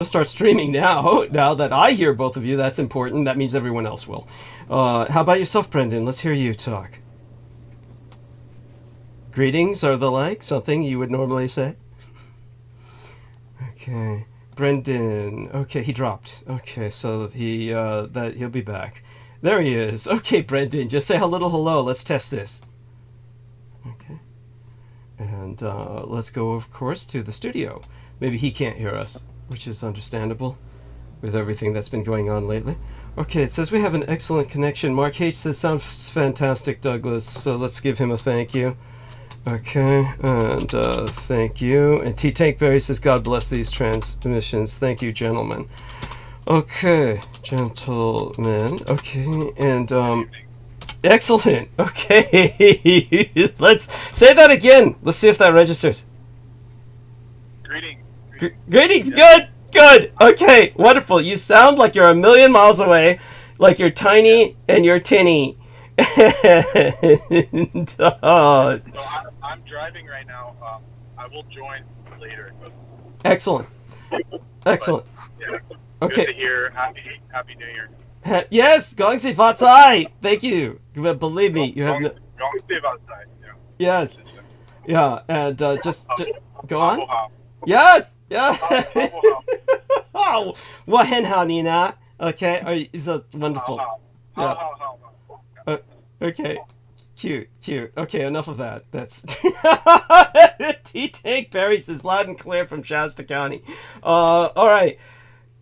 Start streaming now. Now that I hear both of you, that's important. That means everyone else will. How about yourself, Brendan? Let's hear you talk. Greetings are the like, something you would normally say. Okay. Brendan. Okay, he dropped. Okay, so he'll be back. There he is. Okay, Brendan, just say a little hello. Let's test this. Okay. And let's go, of course, to the studio. Maybe he can't hear us, which is understandable with everything that's been going on lately. Okay, it says we have an excellent connection. Mark H says, sounds fantastic, Douglas. So let's give him a thank you. Okay, and thank you. And T Tankberry says, God bless these transmissions. Thank you, gentlemen. Okay, gentlemen. Okay, and excellent. Okay, let's say that again. Let's see if that registers. Greetings. Greetings. Good. Good. Okay. Wonderful. You sound like you're a million miles away, like you're tiny and you're tinny. And, So I'm driving right now. I will join later. excellent. Excellent. Yeah, Okay. good to hear. Happy New Year. Yes. Gong si fa cai. Thank you. But believe me, you have no. Going to stay outside. Yeah. Yes. Yeah. And just go on. Hao. Yes. Yeah. Hao. Oh, 我很好你呢? Okay. Is that wonderful? Yeah. Hao. Okay. Cute. Okay, enough of that. That's T Tank Perry says loud and clear from Shasta County. All right.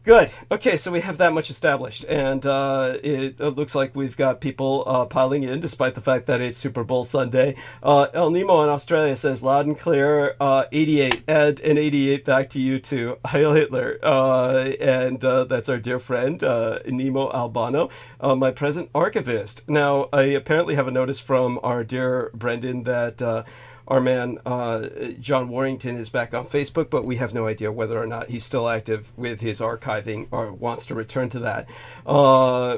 Good. Okay, so we have that much established, and it looks like we've got people piling in, despite the fact that it's Super Bowl Sunday. El Nemo in Australia says loud and clear, 88, and an 88 back to you too. Heil Hitler. And that's our dear friend, Nemo Albano, my present archivist. Now, I apparently have a notice from our dear Brendan that our man John Warrington is back on Facebook, but we have no idea whether or not he's still active with his archiving or wants to return to that.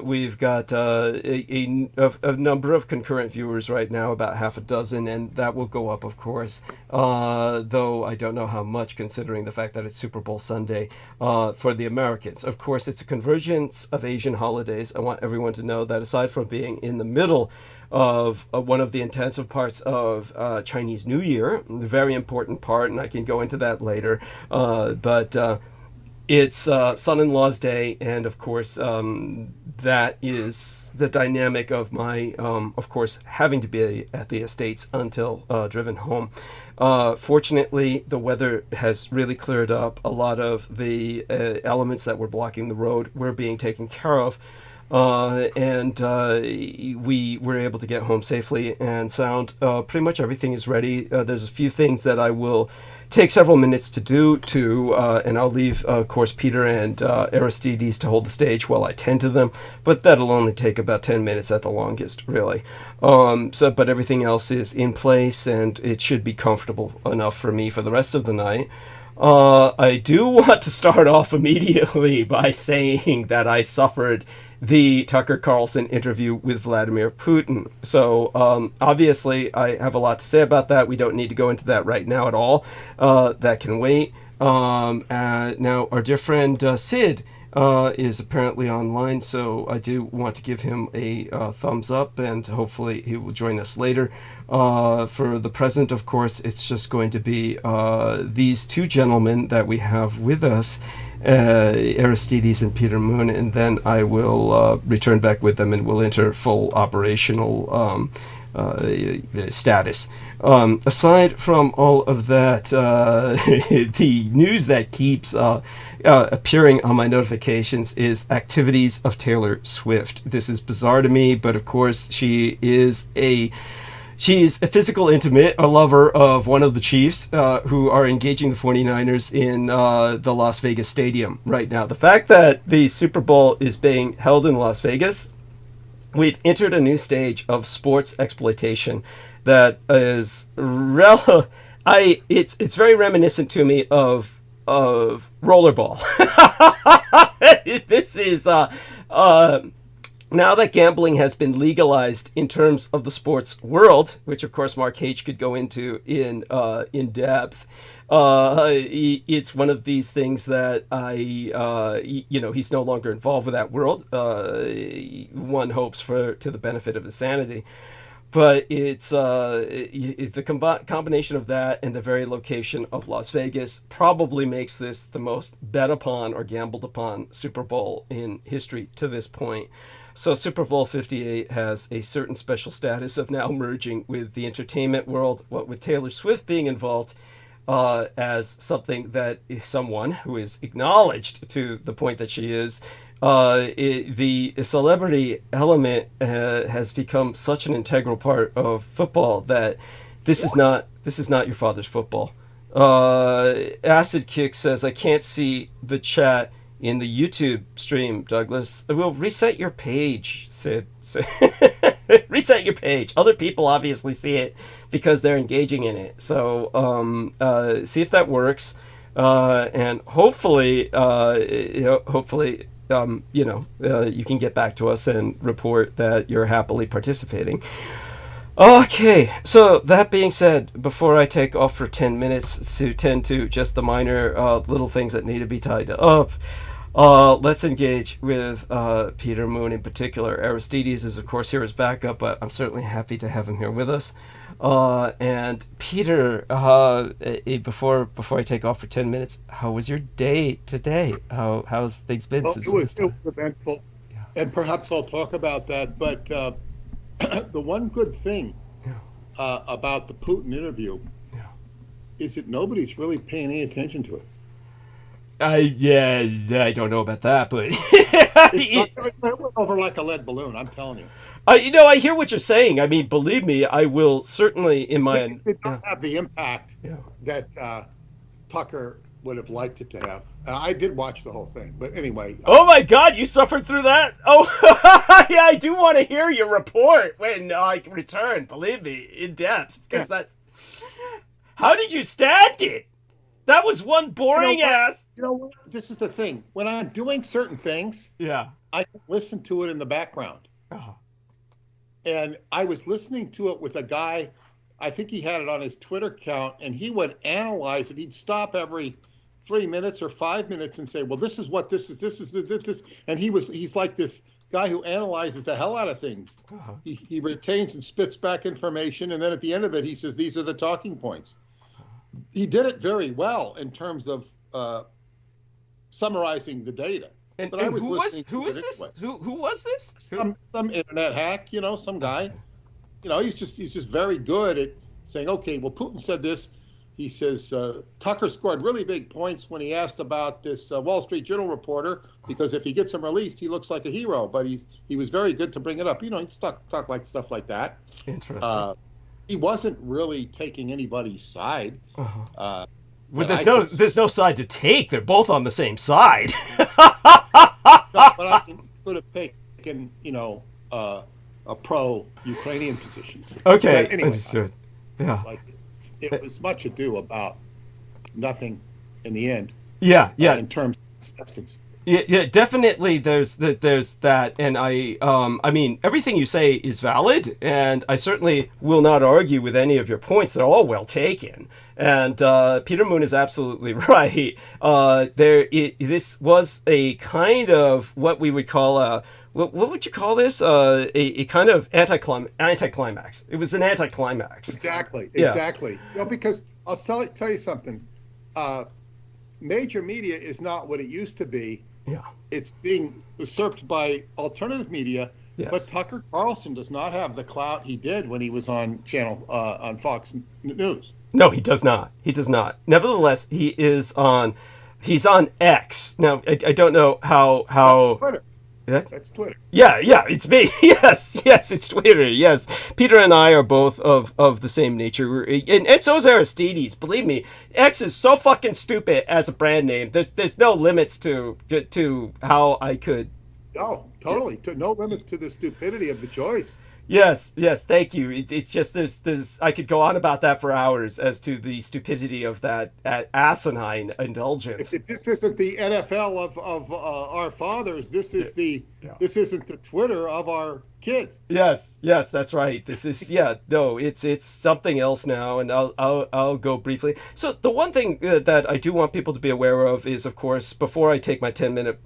We've got a number of concurrent viewers right now, about half a dozen, and that will go up, of course, though I don't know how much, considering the fact that it's Super Bowl Sunday for the Americans. Of course, it's a convergence of Asian holidays. I want everyone to know that aside from being in the middle of one of the intensive parts of Chinese New Year, the very important part, and I can go into that later, but it's son-in-law's day, and of course that is the dynamic of my, of course, having to be at the estates until driven home. Fortunately, the weather has really cleared up. A lot of the elements that were blocking the road were being taken care of. And we were able to get home safely and sound. Pretty much everything is ready. There's a few things that I will take several minutes to do and I'll leave, of course, Peter and Aristides to hold the stage while I tend to them, but that'll only take about 10 minutes at the longest, really. But everything else is in place, and it should be comfortable enough for me for the rest of the night. I do want to start off immediately by saying that I suffered the Tucker Carlson interview with Vladimir Putin. So obviously I have a lot to say about that. We don't need to go into that right now at all. That can wait. Now our dear friend Sid is apparently online, so I do want to give him a thumbs up, and hopefully he will join us later. For the present, of course, it's just going to be these two gentlemen that we have with us, Aristides and Peter Moon, and then I will return back with them and we'll enter full operational status. Aside from all of that, the news that keeps appearing on my notifications is activities of Taylor Swift. This is bizarre to me, but of course she's a physical intimate, a lover of one of the Chiefs, who are engaging the 49ers in the Las Vegas Stadium right now. The fact that the Super Bowl is being held in Las Vegas, we've entered a new stage of sports exploitation that is it's very reminiscent to me of rollerball. This is now that gambling has been legalized in terms of the sports world, which of course Mark H could go into in depth, It's one of these things that he's no longer involved with that world. One hopes to the benefit of his sanity. But it's the combination of that and the very location of Las Vegas probably makes this the most bet upon or gambled upon Super Bowl in history to this point. So Super Bowl 58 has a certain special status of now merging with the entertainment world, what with Taylor Swift being involved as something that is someone who is acknowledged to the point that she is. The celebrity element has become such an integral part of football that this is not your father's football. Acid Kick says, I can't see the chat in the YouTube stream, Douglas. Well, reset your page, Sid. Reset your page. Other people obviously see it because they're engaging in it. So see if that works. And hopefully, you can get back to us and report that you're happily participating. Okay, so that being said, before I take off for 10 minutes to tend to just the minor little things that need to be tied up, let's engage with Peter Moon in particular. Aristides is, of course, here as backup, but I'm certainly happy to have him here with us. And Peter, before I take off for 10 minutes, how was your day today? How's things been since it was eventful, yeah. And perhaps I'll talk about that. But the one good thing about the Putin interview is that nobody's really paying any attention to it. I don't know about that, but it went over like a lead balloon. I'm telling you. I hear what you're saying. I mean, believe me, I will certainly in my. It did not have the impact that Tucker would have liked it to have. I did watch the whole thing, but anyway. Oh my God, you suffered through that? Oh, yeah, I do want to hear your report when I return. Believe me, in depth, because that's. How did you stand it? That was one boring ass. You know what? This is the thing. When I'm doing certain things, I can listen to it in the background. Oh. And I was listening to it with a guy, I think he had it on his Twitter account, and he would analyze it. He'd stop every 3 minutes or 5 minutes and say, well, this is what this is. And he's like this guy who analyzes the hell out of things. Uh-huh. He retains and spits back information, and then at the end of it, he says, these are the talking points. He did it very well in terms of summarizing the data. And, but I was who was this? Who was this? Some internet hack, some guy. He's just very good at saying, okay, well, Putin said this. He says Tucker scored really big points when he asked about this Wall Street Journal reporter, because if he gets him released, he looks like a hero. But he was very good to bring it up. He'd talk like stuff like that. Interesting. He wasn't really taking anybody's side. Uh-huh. There's no side to take. They're both on the same side. But I could have taken, a pro-Ukrainian position. Okay, but anyway, understood. Yeah. It was much ado about nothing in the end. Yeah. In terms of substance. Yeah, definitely. There's that, and I mean, everything you say is valid, and I certainly will not argue with any of your points. They're all well taken, and Peter Moon is absolutely right. This was a kind of what we would call what would you call this? A kind of anticlimax. It was an anticlimax. Exactly. Because I'll tell you something. Major media is not what it used to be. Yeah. It's being usurped by alternative media. Yes. But Tucker Carlson does not have the clout he did when he was on on Fox News. No, he does not. Nevertheless, he's on X. Now, I don't know how Twitter. That's Twitter. Yeah, it's me. Yes, it's Twitter. Yes, Peter and I are both of the same nature, and so is Aristides. Believe me, X is so fucking stupid as a brand name. There's no limits to how I could. Oh, totally. No limits to the stupidity of the choice. Yes, thank you. It's just there's I could go on about that for hours as to the stupidity of that asinine indulgence. If this isn't the NFL of our fathers, this is this isn't the Twitter of our kids. Yes, that's right. This is no, it's something else now, and I'll go briefly. So the one thing that I do want people to be aware of is, of course, before I take my 10 minutes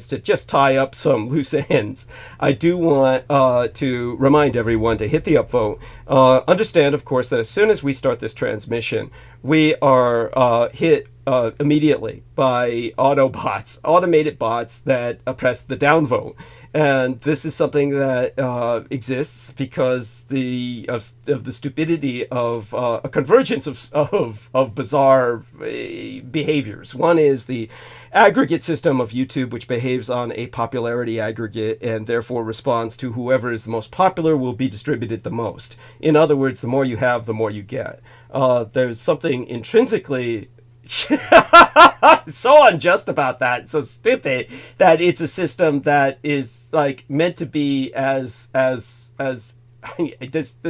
to just tie up some loose ends, I do want to remind everyone to hit the upvote. Understand, of course, that as soon as we start this transmission, we are hit immediately by automated bots that press the downvote. And this is something that exists because of the stupidity of a convergence of bizarre behaviors. One is the aggregate system of YouTube, which behaves on a popularity aggregate and therefore responds to whoever is the most popular will be distributed the most. In other words, the more you have, the more you get. There's something intrinsically so unjust about that, so stupid, that it's a system that is like meant to be as there's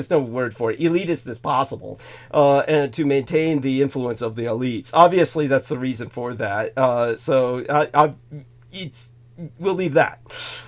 no word for it, elitist as possible, and to maintain the influence of the elites. Obviously, that's the reason for that. We'll leave that.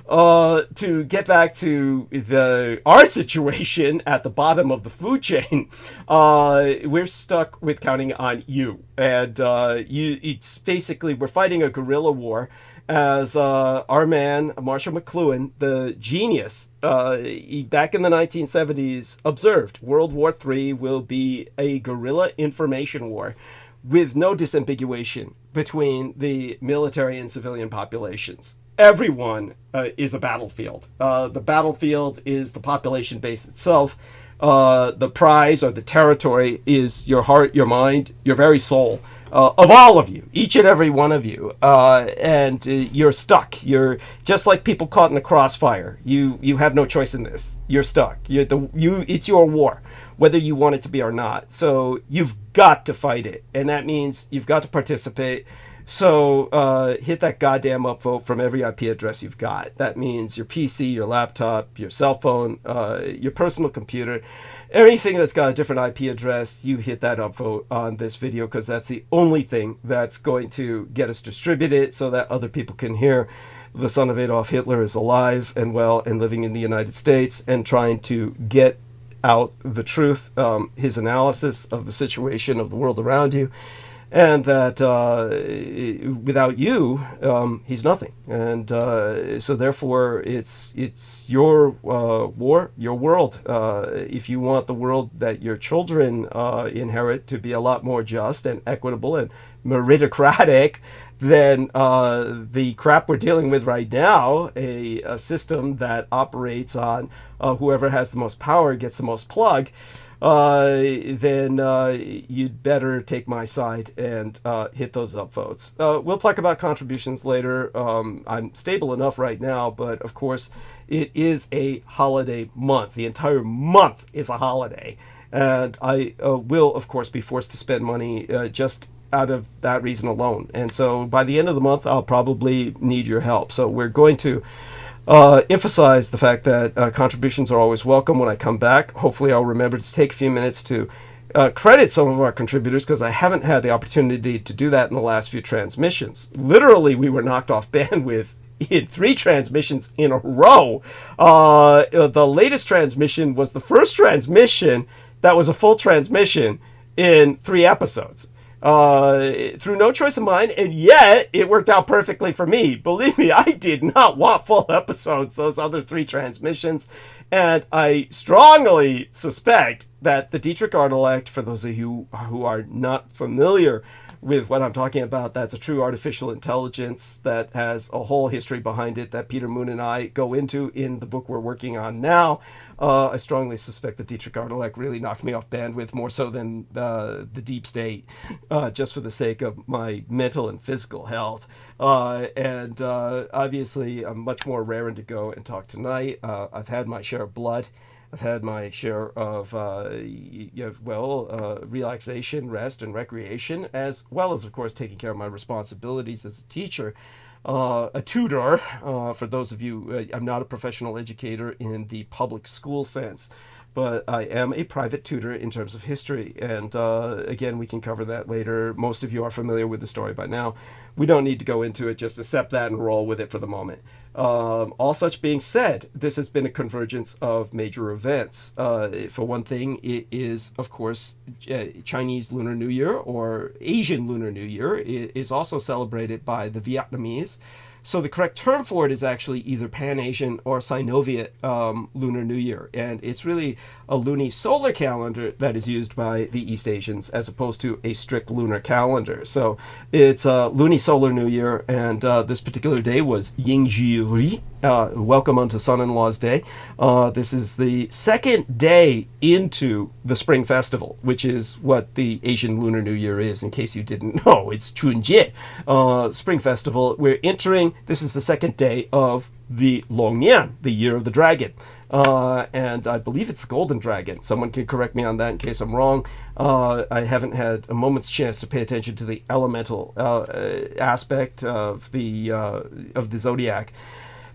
To get back to our situation at the bottom of the food chain, we're stuck with counting on you. And it's basically, we're fighting a guerrilla war as our man, Marshall McLuhan, the genius, back in the 1970s, observed World War III will be a guerrilla information war with no disambiguation between the military and civilian populations. Everyone is a battlefield. The battlefield is the population base itself. The prize or the territory is your heart, your mind, your very soul, of all of you, each and every one of you. And you're stuck. You're just like people caught in the crossfire. You have no choice in this. You're stuck. It's your war, whether you want it to be or not. So you've got to fight it. And that means you've got to participate. So hit that goddamn upvote from every IP address you've got. That means your PC, your laptop, your cell phone, your personal computer, anything that's got a different IP address, you hit that upvote on this video, because that's the only thing that's going to get us distributed so that other people can hear the son of Adolf Hitler is alive and well and living in the United States and trying to get out the truth, his analysis of the situation of the world around you. And that without you, he's nothing. And so therefore, it's your war, your world. If you want the world that your children inherit to be a lot more just and equitable and meritocratic than the crap we're dealing with right now, a system that operates on whoever has the most power gets the most plug, then you'd better take my side and hit those upvotes. We'll talk about contributions later. I'm stable enough right now, but of course it is a holiday month. The entire month is a holiday, and I will of course be forced to spend money just out of that reason alone. And so by the end of the month I'll probably need your help. So we're going to emphasize the fact that contributions are always welcome when I come back. Hopefully I'll remember to take a few minutes to credit some of our contributors, because I haven't had the opportunity to do that in the last few transmissions. Literally, we were knocked off bandwidth in 3 transmissions in a row. The latest transmission was the first transmission that was a full transmission in 3 episodes. Through no choice of mine, and yet it worked out perfectly for me. Believe me, I did not want full episodes, those other 3 transmissions, and I strongly suspect that the Dietrich Artellect, for those of you who are not familiar with what I'm talking about, that's a true artificial intelligence that has a whole history behind it that Peter Moon and I go into in the book we're working on now. I strongly suspect that Dietrich Artellect really knocked me off bandwidth more so than the deep state, just for the sake of my mental and physical health. And obviously, I'm much more raring to go and talk tonight. I've had my share of blood. I've had my share of, relaxation, rest, and recreation, as well as, of course, taking care of my responsibilities as a teacher. A tutor, for those of you, I'm not a professional educator in the public school sense, but I am a private tutor in terms of history. And again, we can cover that later. Most of you are familiar with the story by now. we don't need to go into it. Just accept that and roll with it for the moment. All such being said, this has been a convergence of major events. For one thing, it is, of course, Chinese Lunar New Year, or Asian Lunar New Year. It is also celebrated by the Vietnamese. So the correct term for it is actually either Pan-Asian or Sinoviệt Lunar New Year. And it's really a luni-solar calendar that is used by the East Asians as opposed to a strict lunar calendar. So it's a luni-solar New Year, and this particular day was Yíngxùrì, Welcome Unto Son-in-Law's Day. This is the second day into the Spring Festival, which is what the Asian Lunar New Year is, in case you didn't know. It's Chūnjié, Spring Festival. We're entering, this is the second day of the Lóngnián, the Year of the Dragon. And I believe it's the Golden Dragon. Someone can correct me on that in case I'm wrong. I haven't had a moment's chance to pay attention to the elemental aspect of the zodiac.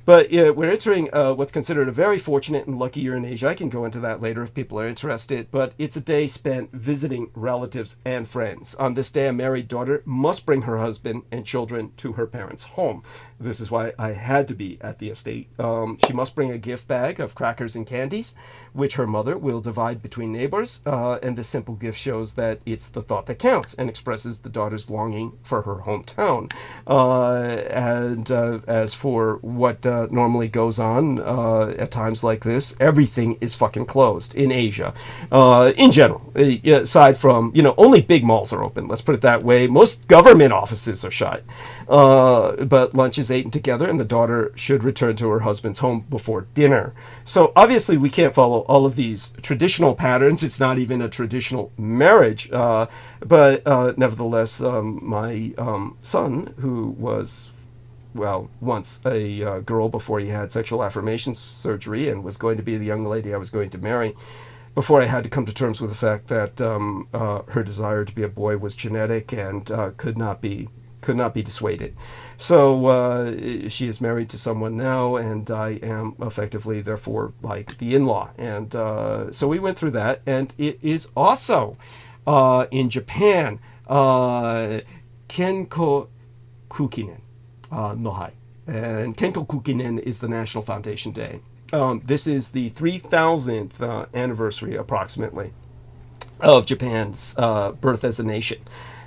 But we're entering what's considered a very fortunate and lucky year in Asia. I can go into that later if people are interested. But it's a day spent visiting relatives and friends. On this day, a married daughter must bring her husband and children to her parents' home. This is why I had to be at the estate. She must bring a gift bag of crackers and candies, which her mother will divide between neighbors. And this simple gift shows that it's the thought that counts and expresses the daughter's longing for her hometown. And as for what normally goes on at times like this, everything is fucking closed in Asia. In general, aside from, only big malls are open. Let's put it that way. Most government offices are shut. But lunch is eaten together, and the daughter should return to her husband's home before dinner. So obviously we can't follow all of these traditional patterns. It's not even a traditional marriage. But nevertheless, my son, who was, once a girl before he had sexual affirmation surgery and was going to be the young lady I was going to marry, before I had to come to terms with the fact that her desire to be a boy was genetic and could not be dissuaded. So she is married to someone now, and I am effectively, therefore, like the in-law. And so we went through that, and it is also in Japan, Kenko Kukinen no Hai. And Kenko Kukinen is the National Foundation Day. This is the 3,000th anniversary, approximately, of Japan's birth as a nation.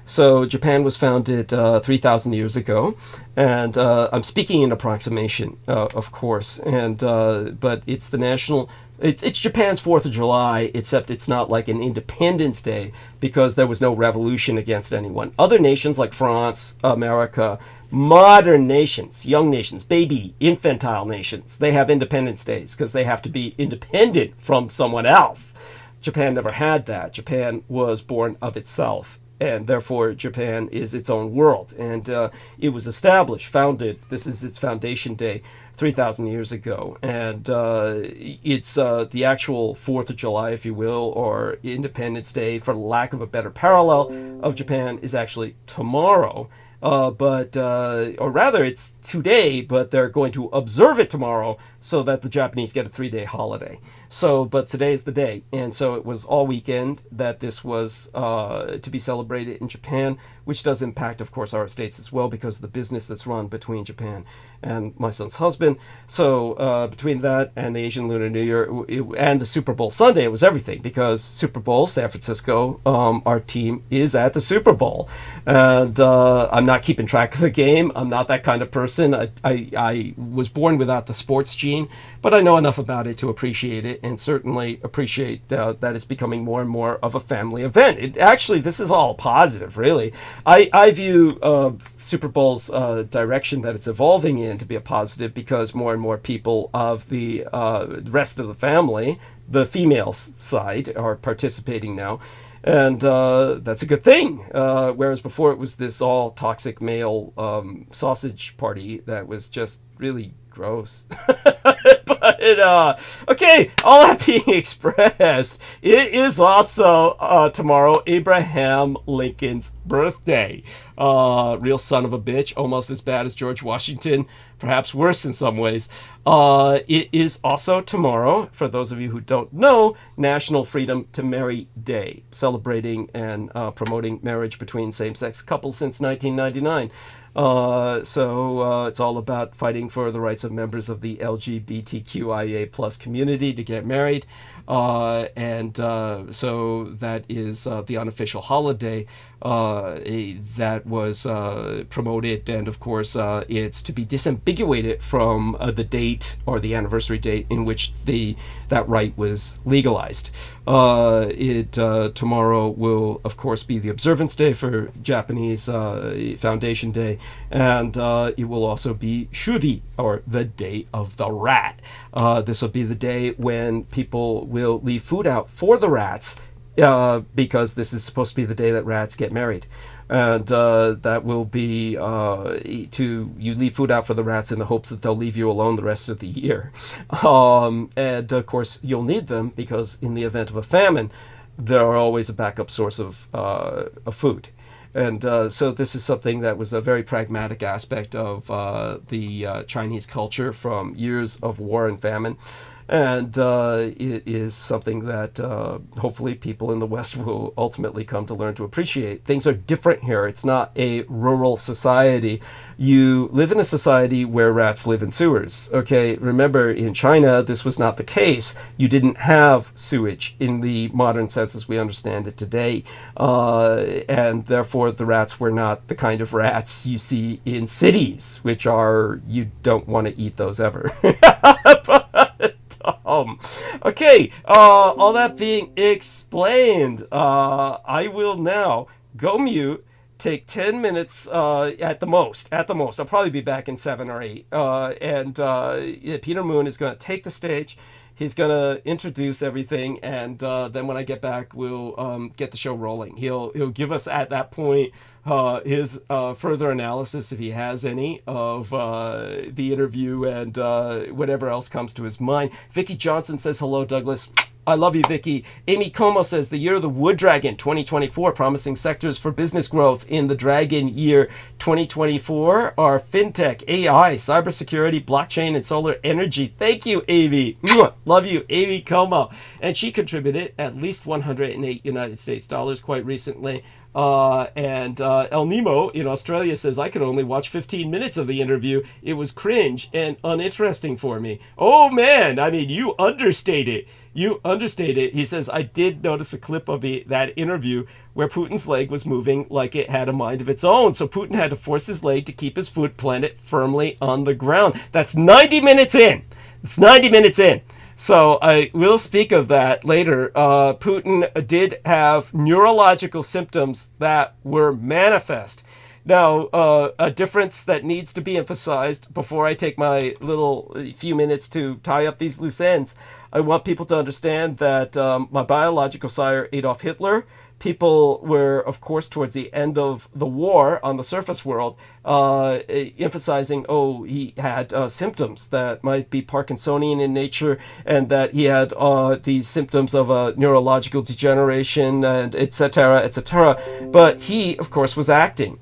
So Japan was founded 3,000 years ago, and I'm speaking in approximation, of course. And but it's the national. It's Japan's 4th of July, except it's not like an Independence Day because there was no revolution against anyone. Other nations like France, America, modern nations, young nations, baby, infantile nations, they have Independence Days because they have to be independent from someone else. Japan never had that. Japan was born of itself, and therefore Japan is its own world. And it was established, founded, this is its foundation day, 3,000 years ago. And it's the actual 4th of July, if you will, or Independence Day, for lack of a better parallel, of Japan is actually tomorrow. Or rather, it's today, but they're going to observe it tomorrow so that the Japanese get a 3-day holiday. So, but today is the day. And so it was all weekend that this was to be celebrated in Japan, which does impact, of course, our estates as well because of the business that's run between Japan and my son's husband. So between that and the Asian Lunar New Year and the Super Bowl Sunday, it was everything because Super Bowl, San Francisco, our team is at the Super Bowl. And I'm not keeping track of the game. I'm not that kind of person. I was born without the sports gene, but I know enough about it to appreciate it, and certainly appreciate that it's becoming more and more of a family event. Actually, this is all positive, really. I view Super Bowl's direction that it's evolving in to be a positive because more and more people of the rest of the family, the female side, are participating now. And that's a good thing. Whereas before it was this all toxic male sausage party that was just really gross. But okay, all that being expressed, it is also tomorrow Abraham Lincoln's birthday. Real son of a bitch, almost as bad as George Washington, perhaps worse in some ways. It is also tomorrow, for those of you who don't know, National Freedom to Marry Day, celebrating and promoting marriage between same-sex couples since 1999. So it's all about fighting for the rights of members of the LGBTQIA plus community to get married. And so that is the unofficial holiday that was promoted, and of course it's to be disambiguated from the date or the anniversary date in which that right was legalized. Tomorrow will of course be the observance day for Japanese Foundation Day, and it will also be Shuri, or the Day of the Rat. This will be the day when people will leave food out for the rats, because this is supposed to be the day that rats get married. And that will be you leave food out for the rats in the hopes that they'll leave you alone the rest of the year. And of course you'll need them, because in the event of a famine, there are always a backup source of food. And so this is something that was a very pragmatic aspect of the Chinese culture from years of war and famine. And it is something that hopefully people in the West will ultimately come to learn to appreciate. Things are different here. It's not a rural society. You live in a society where rats live in sewers. Okay, remember, in China, this was not the case. You didn't have sewage in the modern sense as we understand it today. And therefore, the rats were not the kind of rats you see in cities, which are, you don't want to eat those ever. Okay, all that being explained, I will now go mute, take 10 minutes at the most. I'll probably be back in 7 or 8. And Peter Moon is going to take the stage. He's going to introduce everything, and then when I get back, we'll get the show rolling. He'll give us at that point his further analysis, if he has any, of the interview and whatever else comes to his mind. Vicky Johnson says, hello, Douglas. I love you, Vicky. Amy Como says, the year of the wood dragon, 2024, promising sectors for business growth in the dragon year 2024 are fintech, AI, cybersecurity, blockchain, and solar energy. Thank you, Amy. Love you, Amy Como. And she contributed at least 108 United States dollars quite recently. And El Nemo in Australia says, I could only watch 15 minutes of the interview. It was cringe and uninteresting for me. Oh, man. I mean, you understate it. He says, I did notice a clip of that interview where Putin's leg was moving like it had a mind of its own. So Putin had to force his leg to keep his foot planted firmly on the ground. That's 90 minutes in. So I will speak of that later. Putin did have neurological symptoms that were manifest. Now, a difference that needs to be emphasized before I take my little few minutes to tie up these loose ends. I want people to understand that my biological sire, Adolf Hitler, people were, of course, towards the end of the war on the surface world, emphasizing, he had symptoms that might be Parkinsonian in nature, and that he had these symptoms of neurological degeneration, and etc., etc. But he, of course, was acting.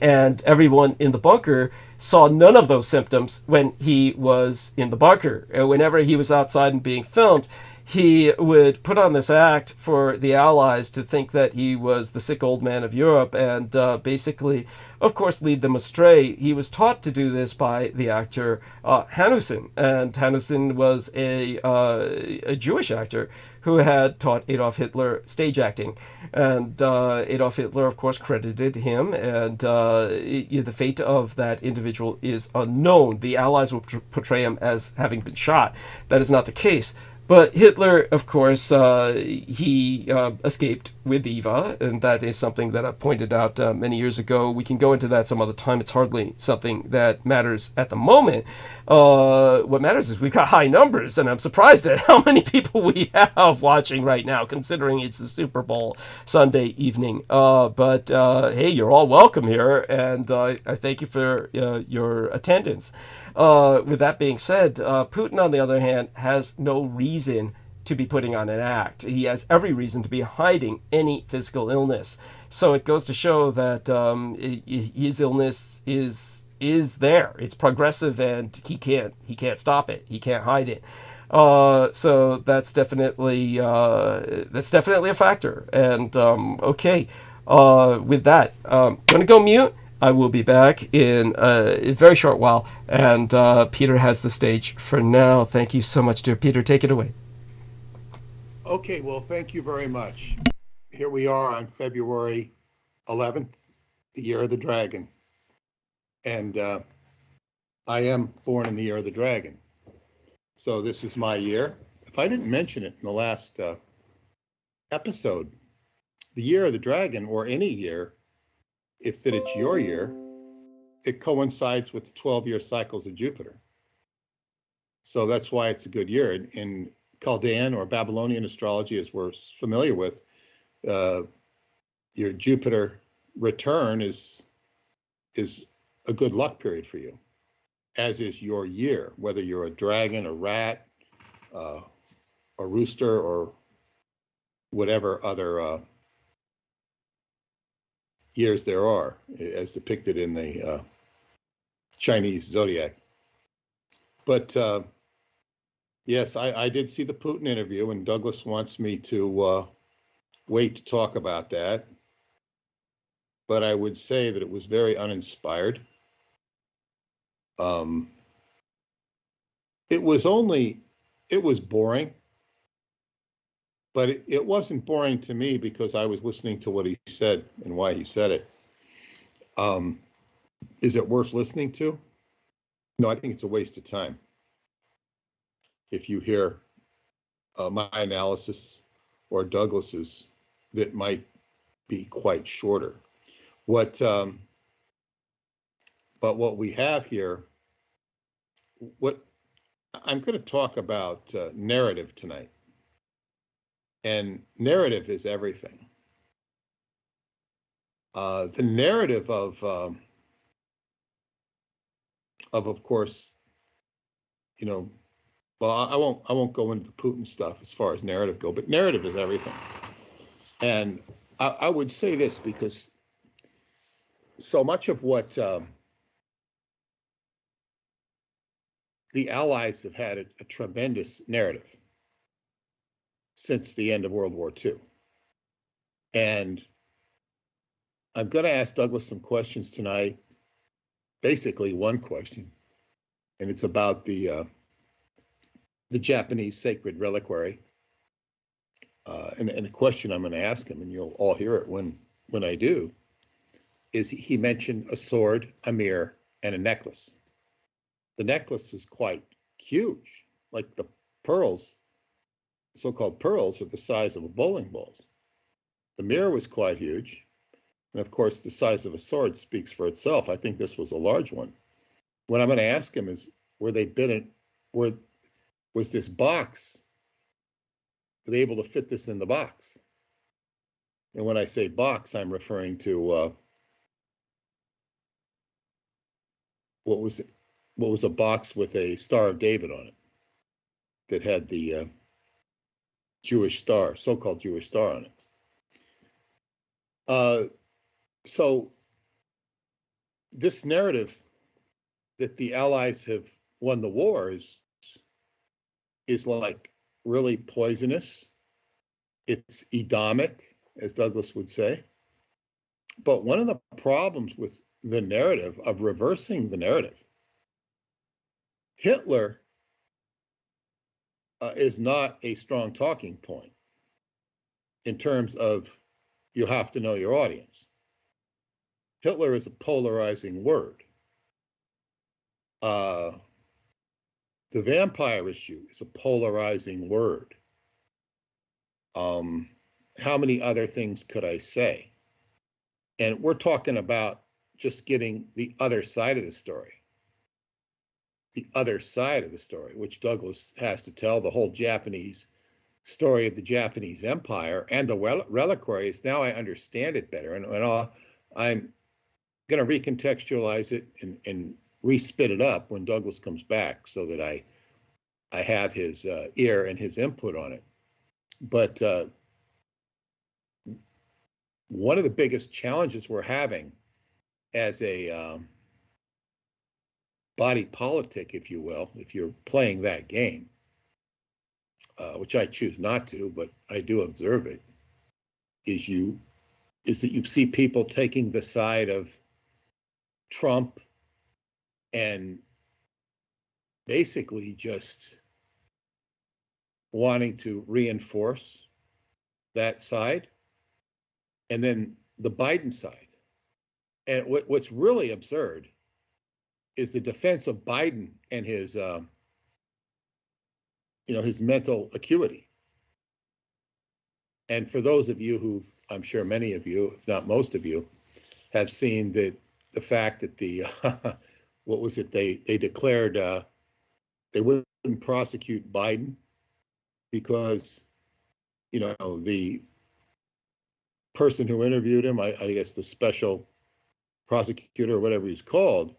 And everyone in the bunker saw none of those symptoms when he was in the bunker. Whenever he was outside and being filmed, he would put on this act for the Allies to think that he was the sick old man of Europe, and basically, of course, lead them astray. He was taught to do this by the actor Hanussen, and Hanussen was a Jewish actor who had taught Adolf Hitler stage acting. And Adolf Hitler, of course, credited him, and the fate of that individual is unknown. The Allies will portray him as having been shot. That is not the case. But Hitler, of course, he escaped with Eva, and that is something that I pointed out many years ago. We can go into that some other time. It's hardly something that matters at the moment. What matters is we've got high numbers, and I'm surprised at how many people we have watching right now, considering it's the Super Bowl Sunday evening. But hey, you're all welcome here, and I thank you for your attendance. With that being said, Putin, on the other hand, has no reason to be putting on an act. He has every reason to be hiding any physical illness. So it goes to show that his illness is there. It's progressive, and he can't stop it. He can't hide it. So that's definitely a factor. And okay, with that, I'm gonna go mute. I will be back in a very short while, and Peter has the stage for now. Thank you so much, dear Peter. Take it away. Okay, well, thank you very much. Here we are on February 11th, the year of the dragon. And I am born in the year of the dragon. So this is my year. If I didn't mention it in the last episode, the year of the dragon, or any year, if that it's your year, it coincides with the 12-year cycles of Jupiter. So that's why it's a good year. In Chaldean or Babylonian astrology, as we're familiar with, your Jupiter return is a good luck period for you, as is your year, whether you're a dragon, a rat, a rooster, or whatever other years there are, as depicted in the Chinese zodiac. But yes, I did see the Putin interview, and Douglas wants me to wait to talk about that. But I would say that it was very uninspired. It was boring, but it wasn't boring to me because I was listening to what he said and why he said it. Is it worth listening to? No, I think it's a waste of time. If you hear my analysis or Douglas's, that might be quite shorter. But what we have here, what I'm going to talk about narrative tonight, and narrative is everything. The narrative of course, you know, well, I won't go into the Putin stuff as far as narrative go, but narrative is everything. And I would say this because so much of what the Allies have had a tremendous narrative since the end of World War II. And I'm going to ask Douglas some questions tonight, basically one question, and it's about the Japanese sacred reliquary. And the question I'm going to ask him, and you'll all hear it when I do, is he mentioned a sword, a mirror, and a necklace. The necklace is quite huge, like the pearls, so-called pearls, are the size of a bowling balls. The mirror was quite huge. And of course, the size of a sword speaks for itself. I think this was a large one. What I'm going to ask him is, was this box, were they able to fit this in the box? And when I say box, I'm referring to what was a box with a Star of David on it that had the Jewish star, so-called Jewish star on it. So this narrative that the Allies have won the war is like really poisonous. It's Edomic, as Douglas would say. But one of the problems with the narrative, of reversing the narrative, Hitler is not a strong talking point in terms of you have to know your audience. Hitler is a polarizing word. The vampire issue is a polarizing word. How many other things could I say? And we're talking about just getting the other side of the story. The other side of the story, which Douglas has to tell, the whole Japanese story of the Japanese Empire and the reliquaries. Now I understand it better, and I'm going to recontextualize it and re-spit it up when Douglas comes back, so that I have his ear and his input on it. But one of the biggest challenges we're having as a body politic, if you will, if you're playing that game, which I choose not to, but I do observe it, is that you see people taking the side of Trump and basically just wanting to reinforce that side, and then the Biden side. And what's really absurd is the defense of Biden and his, his mental acuity. And for those of you who, I'm sure many of you, if not most of you, have seen the fact that the, what was it, they declared they wouldn't prosecute Biden because, the person who interviewed him, I guess the special prosecutor or whatever he's called,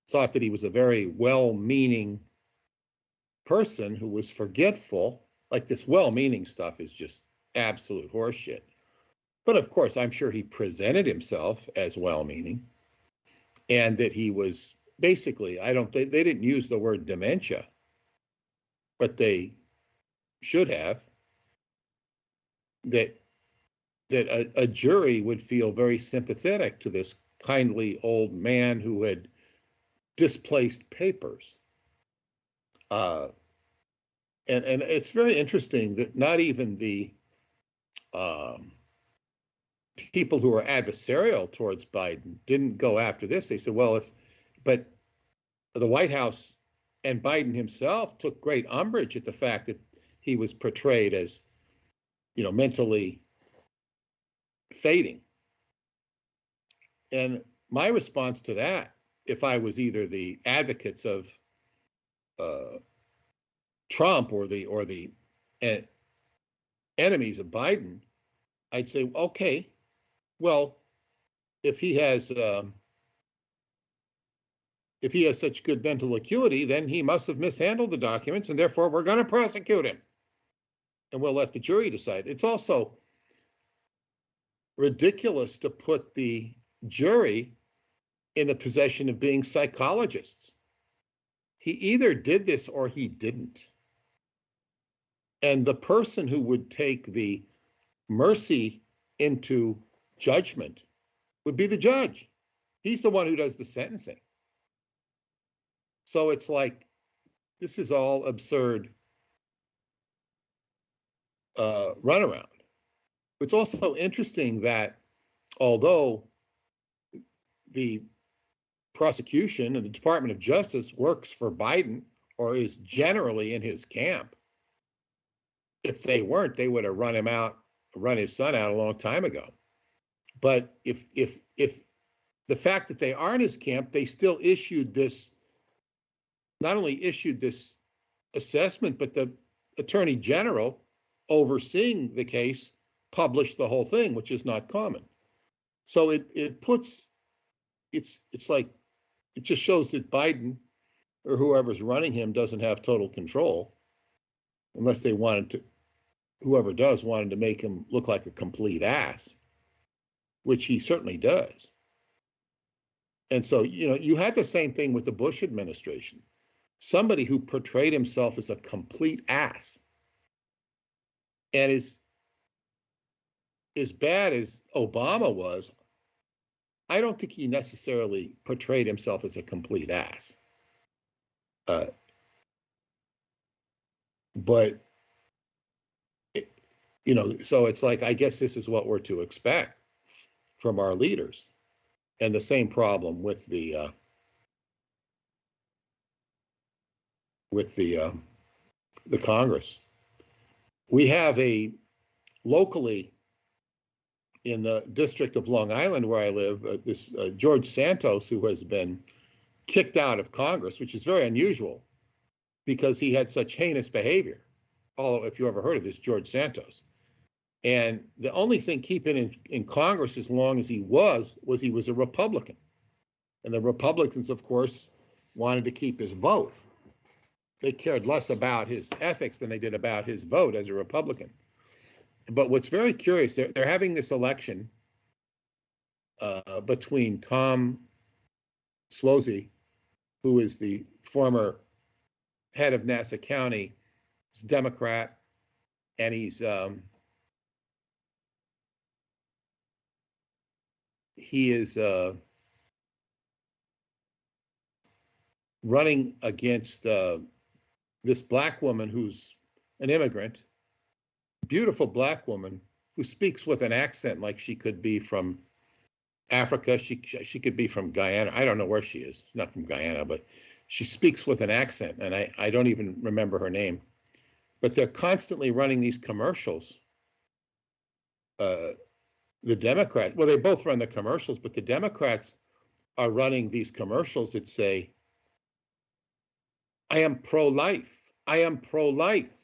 thought that he was a very well-meaning person who was forgetful. Like, this well-meaning stuff is just absolute horseshit. But of course, I'm sure he presented himself as well-meaning, and that he was basically, they didn't use the word dementia, but they should have, that a jury would feel very sympathetic to this kindly old man who had displaced papers. And it's very interesting that not even the people who are adversarial towards Biden didn't go after this. They said, well, but the White House and Biden himself took great umbrage at the fact that he was portrayed as, mentally fading. And my response to that, if I was either the advocates of Trump or the enemies of Biden, I'd say, okay, well, if he has such good mental acuity, then he must have mishandled the documents, and therefore we're going to prosecute him, and we'll let the jury decide. It's also ridiculous to put the jury in the possession of being psychologists. He either did this or he didn't. And the person who would take the mercy into judgment would be the judge. He's the one who does the sentencing. So it's like, this is all absurd runaround. It's also interesting that although the prosecution and the Department of Justice works for Biden or is generally in his camp, if they weren't, they would have run his son out a long time ago. But if the fact that they aren't his camp, they still not only issued this assessment, but the Attorney General overseeing the case published the whole thing, which is not common. So it's like, it just shows that Biden or whoever's running him doesn't have total control, unless they whoever does wanted to make him look like a complete ass, which he certainly does. And so, you had the same thing with the Bush administration. Somebody who portrayed himself as a complete ass, and as bad as Obama was, I don't think he necessarily portrayed himself as a complete ass. But, so it's like, I guess this is what we're to expect from our leaders. And the same problem with the Congress. We have locally in the district of Long Island where I live, this George Santos, who has been kicked out of Congress, which is very unusual because he had such heinous behavior. Although, if you ever heard of this George Santos. And the only thing keeping him in Congress as long as he was he was a Republican. And the Republicans, of course, wanted to keep his vote. They cared less about his ethics than they did about his vote as a Republican. But what's very curious, they're having this election between Tom Suozzi, who is the former head of Nassau County, he's a Democrat, and he is running against this black woman who's an immigrant, beautiful black woman who speaks with an accent like she could be from Africa. She could be from Guyana. I don't know where she is. Not from Guyana, but she speaks with an accent, and I don't even remember her name. But they're constantly running these commercials. The Democrats, well, they both run the commercials, but the Democrats are running these commercials that say, I am pro-life. I am pro-life.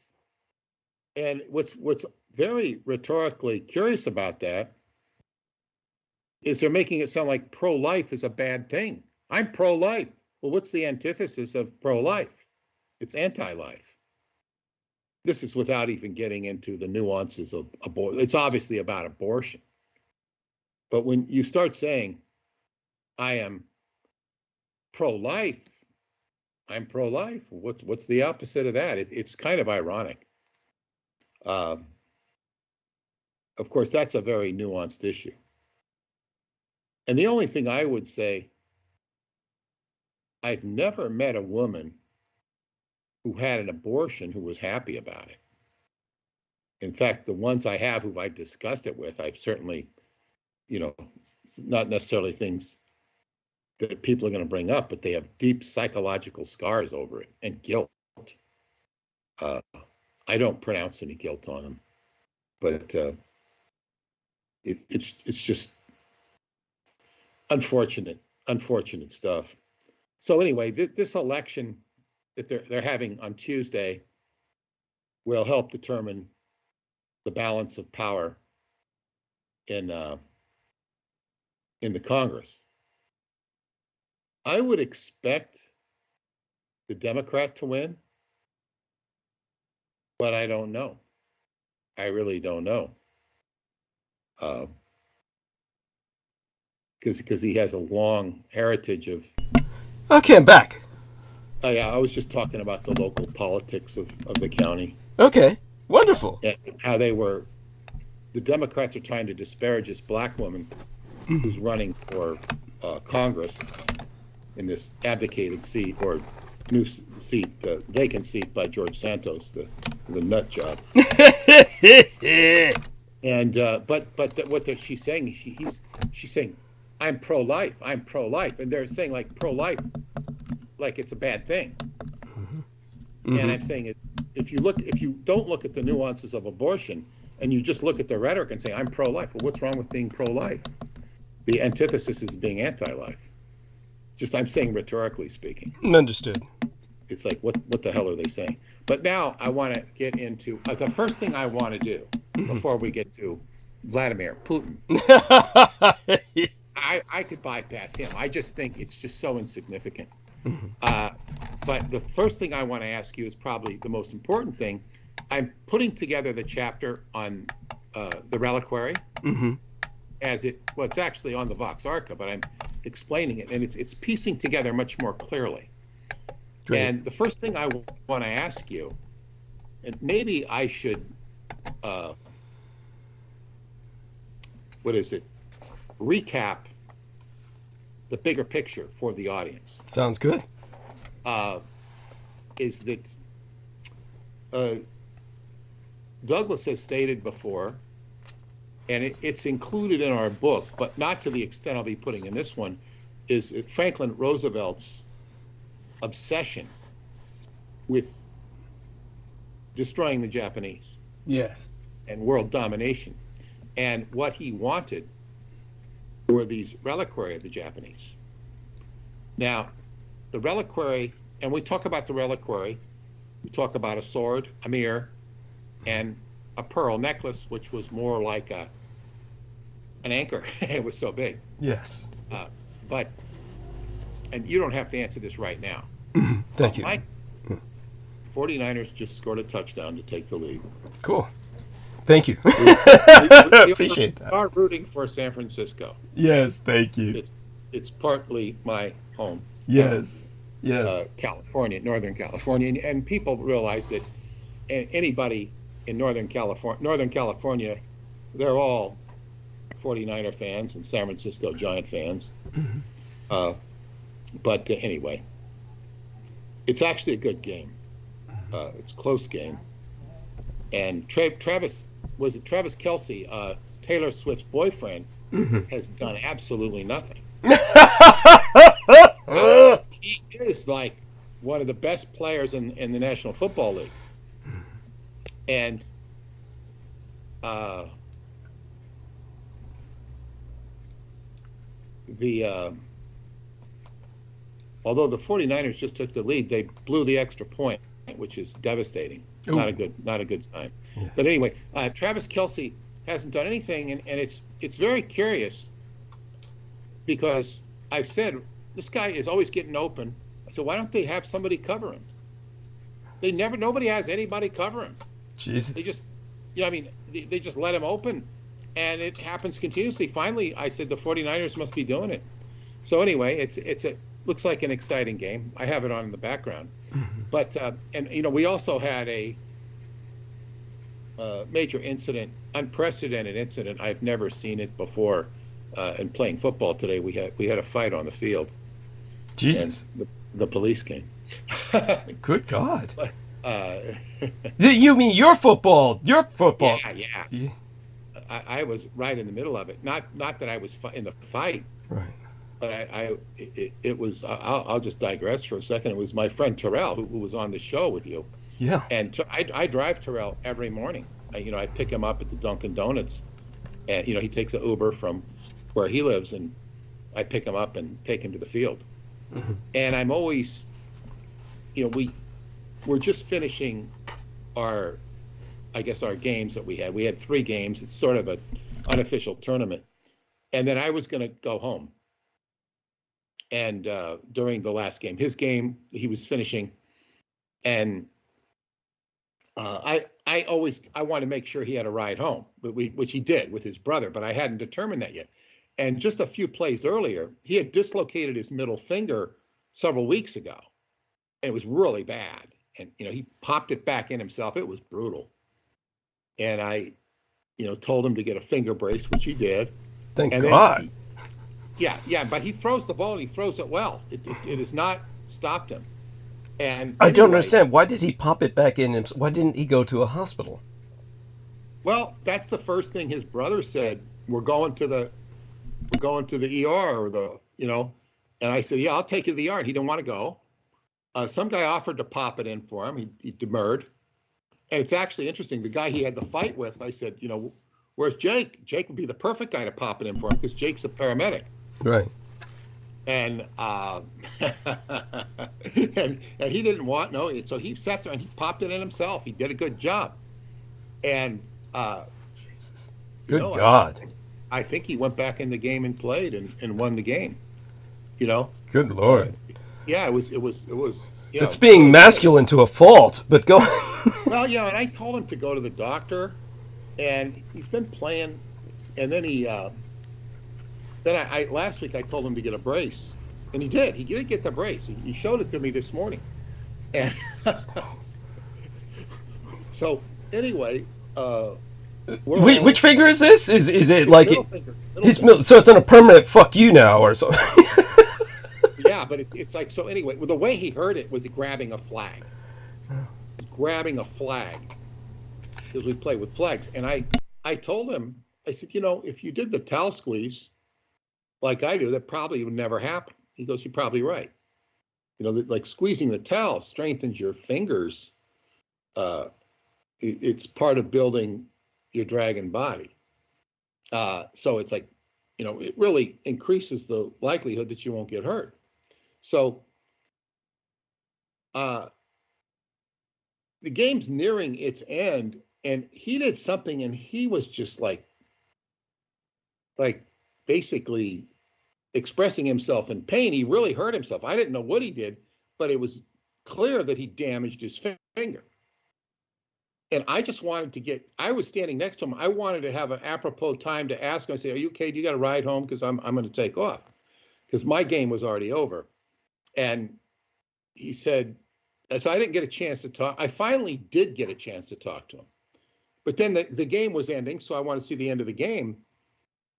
And what's very rhetorically curious about that is they're making it sound like pro-life is a bad thing. I'm pro-life. Well, what's the antithesis of pro-life? It's anti-life. This is without even getting into the nuances of abortion. It's obviously about abortion. But when you start saying, I am pro-life, I'm pro-life, what's the opposite of that? It's kind of ironic. Of course, that's a very nuanced issue. And the only thing I would say, I've never met a woman who had an abortion who was happy about it. In fact, the ones I have who I've discussed it with, I've certainly, not necessarily things that people are going to bring up, but they have deep psychological scars over it and guilt. I don't pronounce any guilt on them, but it's just unfortunate stuff. So anyway, this election that they're having on Tuesday will help determine the balance of power in the Congress. I would expect the Democrat to win, but I don't know. I really don't know. Because he has a long heritage of. Okay, I'm back. Oh yeah, I was just talking about the local politics of the county. Okay, wonderful. And how the Democrats are trying to disparage this black woman who's running for Congress in this abdicated seat or new seat, vacant seat by George Santos, the nut job. And what she's saying, she's saying, I'm pro-life, I'm pro-life, and they're saying like pro-life, like it's a bad thing. Mm-hmm. And I'm saying if you don't look at the nuances of abortion and you just look at the rhetoric and say I'm pro-life, well, what's wrong with being pro-life? The antithesis is being anti-life. Just I'm saying rhetorically speaking. Understood. It's like what the hell are they saying? But now I want to get into the first thing I want to do before we get to Vladimir Putin. I could bypass him. I just think it's just so insignificant. But the first thing I want to ask you is probably the most important thing. I'm putting together the chapter on the reliquary it's actually on the Vox Arca, but I'm explaining it, and it's piecing together much more clearly. Great. And the first thing I want to ask you, and maybe I should, recap the bigger picture for the audience. Sounds good. Is that Douglas has stated before, and it's included in our book, but not to the extent I'll be putting in this one, is Franklin Roosevelt's obsession with destroying the Japanese. Yes. And world domination. And what he wanted were these reliquary of the Japanese. Now, the reliquary, and we talk about the reliquary, we talk about a sword, a mirror, and a pearl necklace, which was more like an anchor. It was so big. Yes. And you don't have to answer this right now. Thank you. 49ers just scored a touchdown to take the lead. Cool. Thank you. Appreciate that. We are rooting for San Francisco. Yes, thank you. It's partly my home. Yes. California, Northern California, and people realize that anybody in Northern California, they're all 49er fans and San Francisco Giant fans. But anyway, it's actually a good game. It's a close game. And Travis Kelce, Taylor Swift's boyfriend, has done absolutely nothing. He is like one of the best players in the National Football League. And although the 49ers just took the lead, they blew the extra point, which is devastating. Ooh. Not a good sign. Yeah. But anyway, Travis Kelce hasn't done anything, and it's very curious because I've said this guy is always getting open. So why don't they have somebody cover him? Nobody has anybody cover him. Jesus. They just, they just let him open, and it happens continuously. Finally, I said the 49ers must be doing it. So anyway, it's looks like an exciting game. I have it on in the background. But we also had a major incident, unprecedented incident. I've never seen it before. In playing football today, we had a fight on the field. Jesus. And the police came. Good God. But, you mean your football? Your football? Yeah. I was right in the middle of it. Not that I was in the fight. Right. But it was. I'll just digress for a second. It was my friend Terrell who was on the show with you. Yeah. And I drive Terrell every morning. I pick him up at the Dunkin' Donuts, and he takes an Uber from where he lives, and I pick him up and take him to the field. Mm-hmm. And I'm always, we're just finishing our games that we had. We had 3 games. It's sort of an unofficial tournament, and then I was going to go home. And during the last game, his game, he was finishing, and I wanted to make sure he had a ride home, which he did with his brother, but I hadn't determined that yet. And just a few plays earlier, he had dislocated his middle finger several weeks ago, and it was really bad. And he popped it back in himself. It was brutal. And I, told him to get a finger brace, which he did. Thank God. Yeah, but he throws the ball and he throws it well. It has not stopped him. And I don't understand. Why did he pop it back in? Why didn't he go to a hospital? Well, that's the first thing his brother said. We're going to the ER and I said, yeah, I'll take you to the ER. And he didn't want to go. Some guy offered to pop it in for him. He demurred. And it's actually interesting. The guy he had the fight with, I said, where's Jake? Jake would be the perfect guy to pop it in for him because Jake's a paramedic. Right. And and he didn't want so he sat there and he popped it in himself. He did a good job. And Jesus. Good God. I think he went back in the game and played and won the game. Good Lord. Yeah, it was. It's being masculine to a fault, but go. Well, yeah, and I told him to go to the doctor, and he's been playing, and then I last week I told him to get a brace, and he did. He did get the brace. He showed it to me this morning, and so anyway, which finger is this? Is it like middle finger. So it's on a permanent fuck you now or so? Yeah, but it's like, so anyway, the way he heard it was grabbing a flag. Grabbing a flag, because we play with flags. And I told him, I said, if you did the towel squeeze like I do, that probably would never happen. He goes, you're probably right. Like squeezing the towel strengthens your fingers. It's part of building your dragon body. So it's like, it really increases the likelihood that you won't get hurt. So the game's nearing its end, and he did something, and he was just like basically expressing himself in pain. He really hurt himself. I didn't know what he did, but it was clear that he damaged his finger. And I just wanted I was standing next to him. I wanted to have an apropos time to ask him, I say, are you okay? Do you got a ride home? Because I'm going to take off. Because my game was already over. And he said, so I didn't get a chance to talk. I finally did get a chance to talk to him. But then the game was ending, so I wanted to see the end of the game.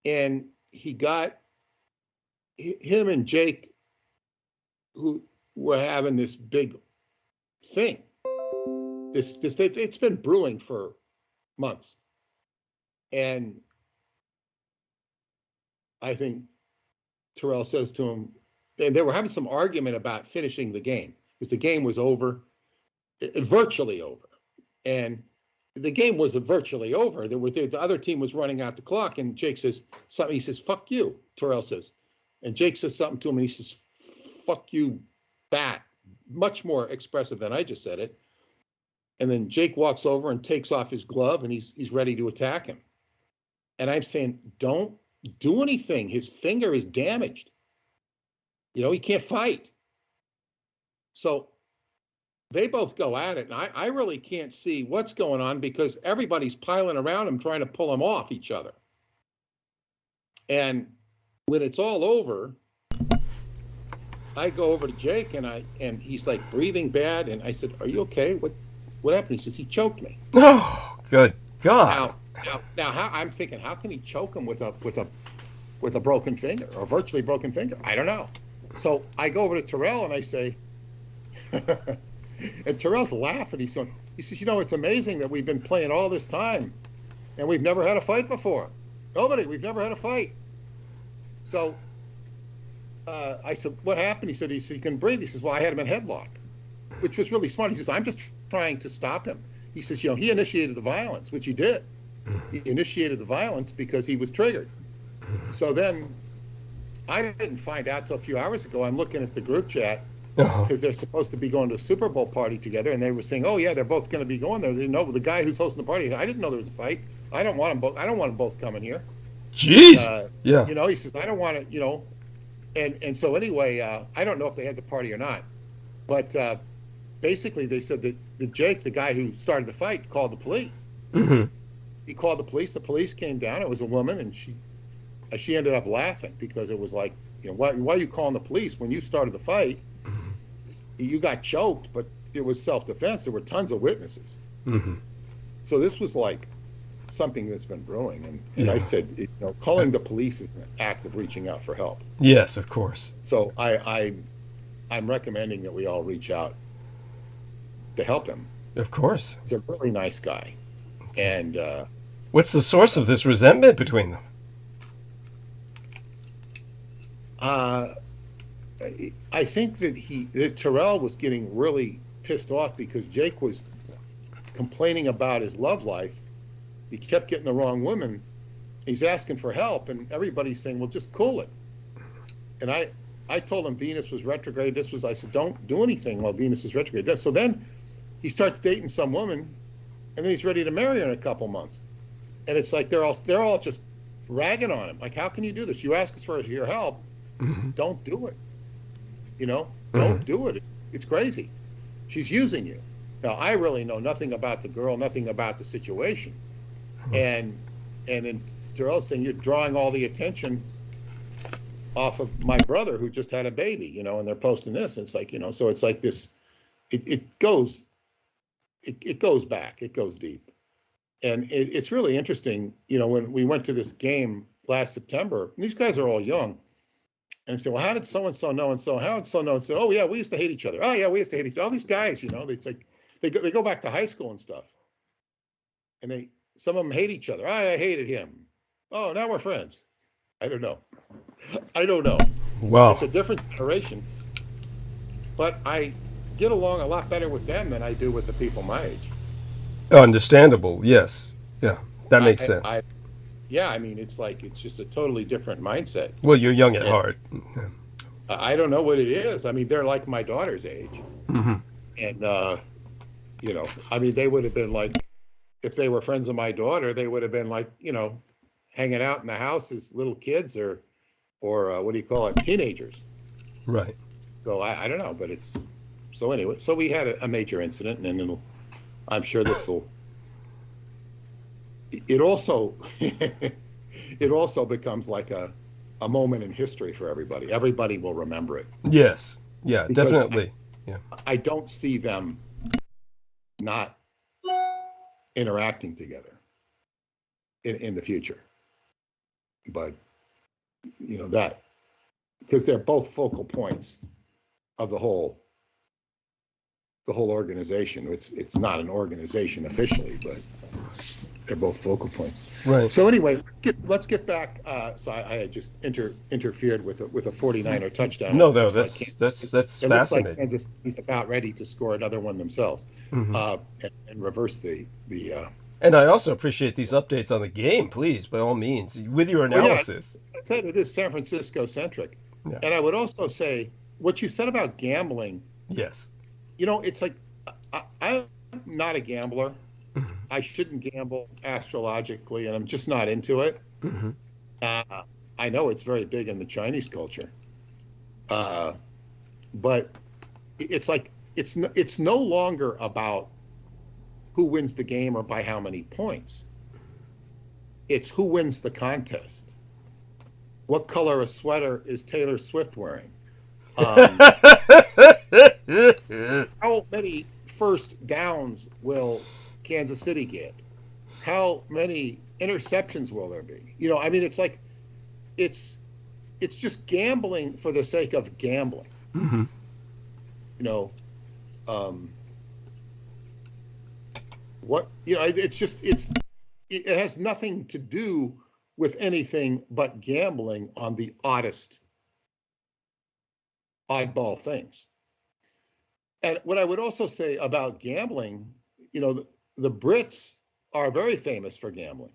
And him and Jake, who were having this big thing. It's been brewing for months. And I think Terrell says to him, they were having some argument about finishing the game because the game was over, virtually over. And the game was virtually over. The other team was running out the clock, and Jake says something. He says, "Fuck you," Terrell says. And Jake says something to him, and he says, "Fuck you back." Much more expressive than I just said it. And then Jake walks over and takes off his glove, and he's ready to attack him. And I'm saying, don't do anything. His finger is damaged. You know, he can't fight. So they both go at it, and I really can't see what's going on because everybody's piling around him trying to pull him off each other. And when it's all over, I go over to Jake, and he's like breathing bad, and I said, "Are you okay? What happened?" He says, "He choked me." Oh, good God! Now, I'm thinking, how can he choke him with a broken finger or virtually broken finger? I don't know. So I go over to Terrell and I say, and Terrell's laughing. He says, "You know, it's amazing that we've been playing all this time, and we've never had a fight before. We've never had a fight." So I said, "What happened?" He said, he can breathe. He says, "Well, I had him in headlock," which was really smart. He says, "I'm just trying to stop him." He says, "You know, he initiated the violence," which he did. He initiated the violence because he was triggered. So then I didn't find out till a few hours ago. I'm looking at the group chat because they're supposed to be going to a Super Bowl party together, and they were saying, "Oh yeah, they're both going to be going there." They know the guy who's hosting the party. I didn't know there was a fight. I don't want them both. I don't want them both coming here. Jeez. Yeah. You know, he says, "I don't want to." You know, and so anyway, I don't know if they had the party or not, but basically they said that Jake, the guy who started the fight, called the police. Mm-hmm. He called the police. The police came down. It was a woman, and she ended up laughing because it was like, you know, why are you calling the police when you started the fight? You got choked, but it was self-defense. There were tons of witnesses. Mm-hmm. So this was like something that's been brewing. And I said, you know, calling the police is an act of reaching out for help. Yes, of course. So I'm recommending that we all reach out to help him. Of course. He's a really nice guy. And what's the source of this resentment between them? I think that Terrell was getting really pissed off because Jake was complaining about his love life. He kept getting the wrong woman. He's asking for help, and everybody's saying, "Well, just cool it." And I told him Venus was retrograde. I said, "Don't do anything while Venus is retrograde." So then he starts dating some woman, and then he's ready to marry her in a couple months. And it's like they're all just ragging on him. Like, how can you do this? You ask us for your help. Mm-hmm. Don't do it. You know, don't do it. It's crazy. She's using you. Now, I really know nothing about the girl, nothing about the situation. And then Terrell's saying, "You're drawing all the attention off of my brother who just had a baby," you know, and they're posting this. And it's like, you know, so it's like this, it goes back, it goes deep. And it's really interesting, you know, when we went to this game last September, these guys are all young. And I said, "Well, how did so-and-so know and so? How did so-and-so and so? Oh, yeah, we used to hate each other. Oh, yeah, we used to hate each other." All these guys, you know, it's like they go back to high school and stuff. And some of them hate each other. I hated him. Oh, now we're friends. I don't know. Wow. It's a different generation. But I get along a lot better with them than I do with the people my age. Understandable. Yes. Yeah. That makes sense. I mean, it's just a totally different mindset. Well, you're young at heart. I don't know what it is. I mean, they're like my daughter's age. Mm-hmm. And, you know, I mean, they would have been like, if they were friends of my daughter, they would have been like, you know, hanging out in the house as little kids or what do you call it, teenagers. Right. So I don't know, but so anyway, so we had a major incident, and then I'm sure this will, it also becomes like a moment in history for everybody. Everybody will remember it. Yes. Yeah, Because definitely. I don't see them not interacting together in the future. But, you know, that, because they're both focal points of the whole the whole organization. It's not an organization officially, but they're both focal points. Right. So anyway, let's get back. So I had just interfered with a 49er touchdown. No, It no, looks like that's it looks like fascinating. Kansas is about ready to score another one themselves, and reverse the. And I also appreciate these updates on the game, please, by all means, with your analysis. I said it is San Francisco centric, Yeah. and I would also say what you said about gambling. Yes. You know, it's like I'm not a gambler. I shouldn't gamble astrologically, and I'm just not into it. I know it's very big in the Chinese culture, but it's like it's no longer about who wins the game or by how many points. It's who wins the contest. What color of sweater is Taylor Swift wearing? How many first downs will Kansas City get? How many interceptions will there be? You know, I mean, it's like it's just gambling for the sake of gambling. You know, it has nothing to do with anything but gambling on the oddball things. And what I would also say about gambling, you know, the Brits are very famous for gambling,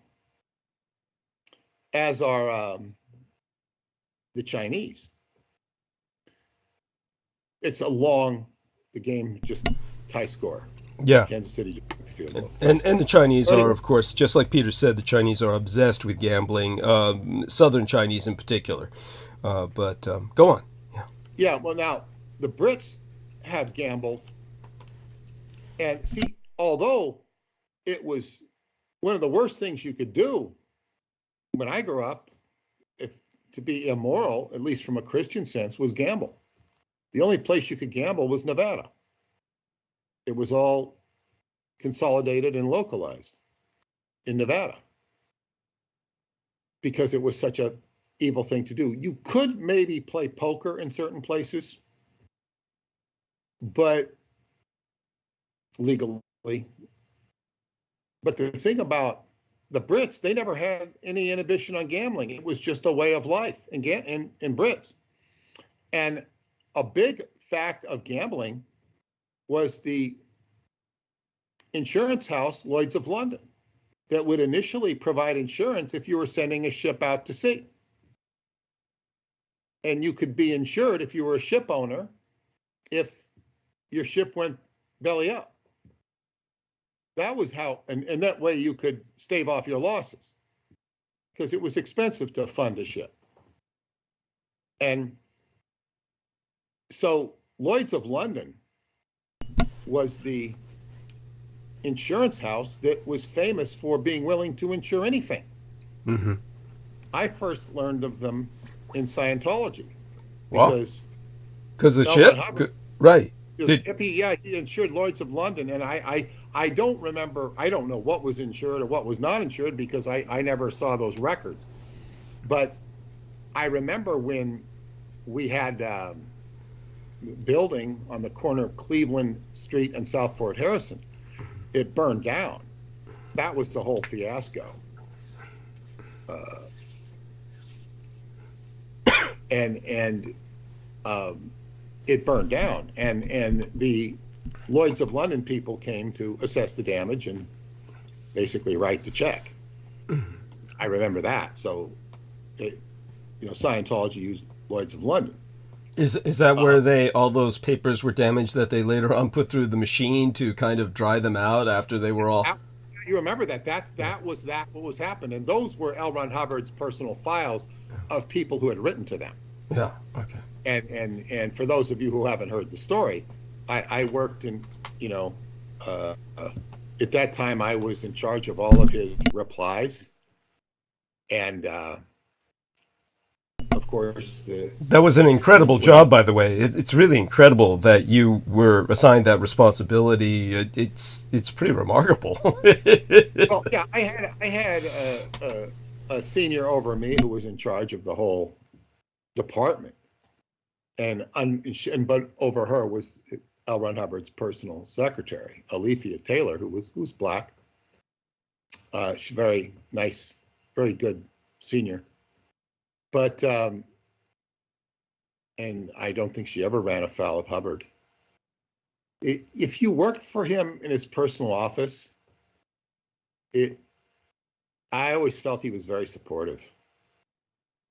as are the Chinese. It's the game just tie score. Yeah. Kansas City field goals. And the Chinese are, of course, just like Peter said, the Chinese are obsessed with gambling, Southern Chinese in particular. But go on. Yeah, well, now, the Brits have gambled. And see, although it was one of the worst things you could do when I grew up, to be immoral, at least from a Christian sense, was gamble. The only place you could gamble was Nevada. It was all consolidated and localized in Nevada because it was such a evil thing to do. You could maybe play poker in certain places, but legally. But the thing about the Brits, they never had any inhibition on gambling. It was just a way of life in Brits. And a big fact of gambling was the insurance house, Lloyd's of London, that would initially provide insurance if you were sending a ship out to sea. And you could be insured if you were a ship owner if your ship went belly up. That was how, and that way you could stave off your losses because it was expensive to fund a ship. And so Lloyd's of London was the insurance house that was famous for being willing to insure anything. I first learned of them in Scientology because the ship, right? He insured Lloyd's of London, and I don't remember. I don't know what was insured or what was not insured because I never saw those records. But I remember when we had building on the corner of Cleveland Street and South Fort Harrison, it burned down. That was the whole fiasco. It burned down, and the Lloyd's of London people came to assess the damage and basically write the check. I remember that. So, Scientology used Lloyd's of London. Is that where all those papers were damaged that they later on put through the machine to kind of dry them out after they were all? You remember that was what was happening, and those were L. Ron Hubbard's personal files of people who had written to them. Yeah. Okay. And for those of you who haven't heard the story, I worked in, at that time I was in charge of all of his replies, and of course that was an incredible job, by the way. It's really incredible that you were assigned that responsibility. It's pretty remarkable. Well, yeah, I had a senior over me who was in charge of the whole department, but over her was L. Ron Hubbard's personal secretary, Alethea Taylor, who's black. She's very nice, very good senior. But and I don't think she ever ran afoul of Hubbard. If you worked for him in his personal office, I always felt he was very supportive.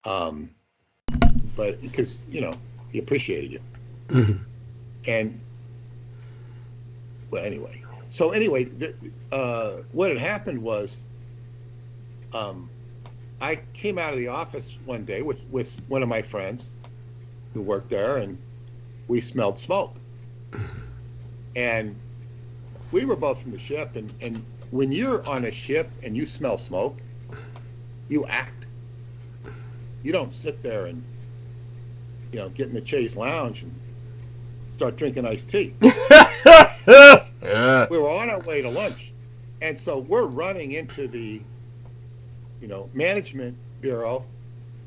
But because, you know, he appreciated you. Mm-hmm. And well, anyway. So anyway, what had happened was, I came out of the office one day with one of my friends who worked there, and we smelled smoke. And we were both from the ship, and when you're on a ship and you smell smoke, you act. You don't sit there and, you know, get in the chaise lounge and start drinking iced tea. Yeah. We were on our way to lunch, and so we're running into the, you know, management bureau.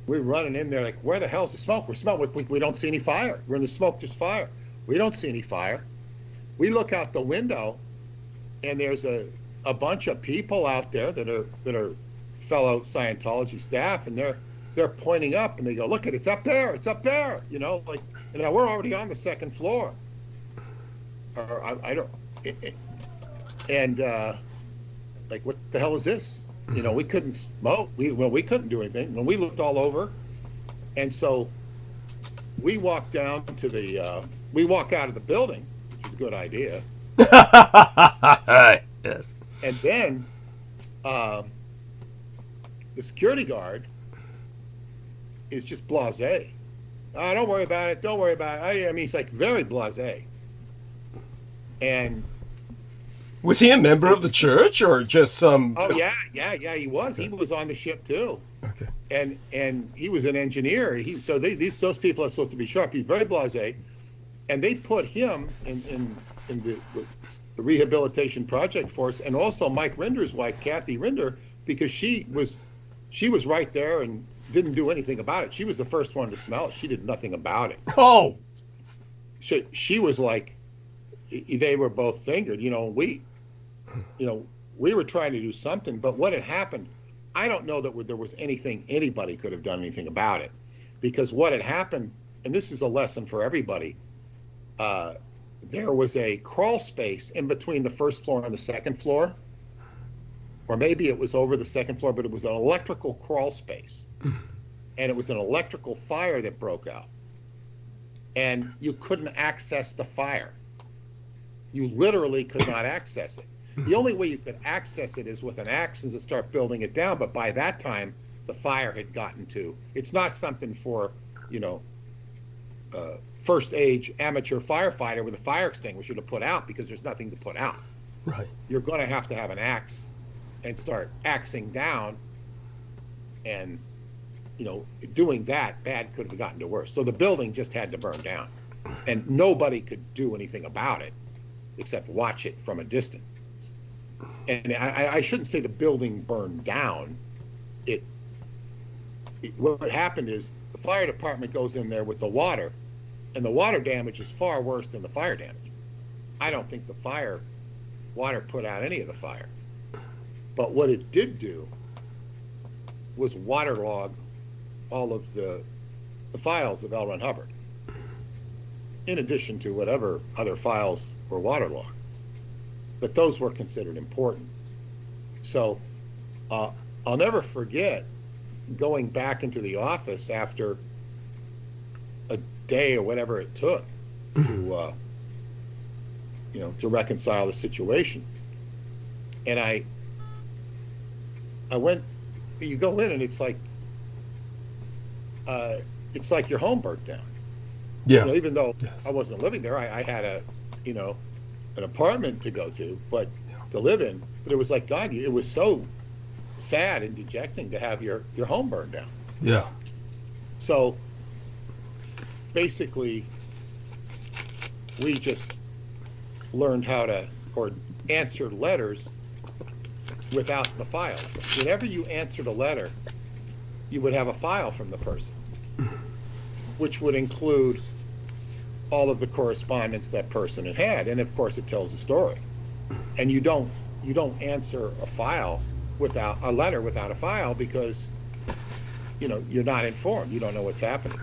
We're running in there like, where the hell's the smoke? We're smelling. We don't see any fire. We're in the smoke, just fire. We don't see any fire. We look out the window, and there's a bunch of people out there that are fellow Scientology staff, and they're pointing up, and they go, look, it's up there, it's up there. You know, like, you know, we're already on the second floor. Or I don't. And like, what the hell is this? You know, we couldn't smoke. We couldn't do anything. When we looked all over, and so we walked down to the. We walk out of the building, which is a good idea. Yes. And then the security guard is just blasé. Oh, don't worry about it. Don't worry about it. I mean, he's like very blasé. And was he a member of the church or just some? Oh yeah, he was. He was on the ship too. Okay. And he was an engineer. Those people are supposed to be sharp. He's very blasé, and they put him in the rehabilitation project force, and also Mike Rinder's wife, Kathy Rinder, because she was right there and didn't do anything about it. She was the first one to smell it. She did nothing about it. Oh. She was like, they were both fingered. You know, we were trying to do something, but what had happened, I don't know that there was anything anybody could have done anything about it, because what had happened, and this is a lesson for everybody, there was a crawl space in between the first floor and the second floor, or maybe it was over the second floor, but it was an electrical crawl space, and it was an electrical fire that broke out, and you couldn't access the fire. You literally could not access it. The only way you could access it is with an axe and to start building it down. But by that time, the fire had gotten to. It's not something for, you know, first age amateur firefighter with a fire extinguisher to put out, because there's nothing to put out. Right. You're going to have an axe and start axing down. And, you know, doing that, bad could have gotten to worse. So the building just had to burn down. And nobody could do anything about it except watch it from a distance. And I shouldn't say the building burned down. What happened is the fire department goes in there with the water, and the water damage is far worse than the fire damage. I don't think the water put out any of the fire. But what it did do was waterlog all of the files of L. Ron Hubbard, in addition to whatever other files were waterlogged. But those were considered important. So I'll never forget going back into the office after a day or whatever it took to, to reconcile the situation. And I went, you go in and it's like your home burnt down. Yeah. You know, even though Yes. I wasn't living there, I had an apartment to go to, but to live in. But it was like, God, it was so sad and dejecting to have your home burned down. Yeah. So basically, we just learned how to, or answered letters without the files. Whenever you answered a letter, you would have a file from the person, which would include all of the correspondence that person had had, and of course it tells a story. And you don't answer a letter without a file, because you're not informed. You don't know what's happening.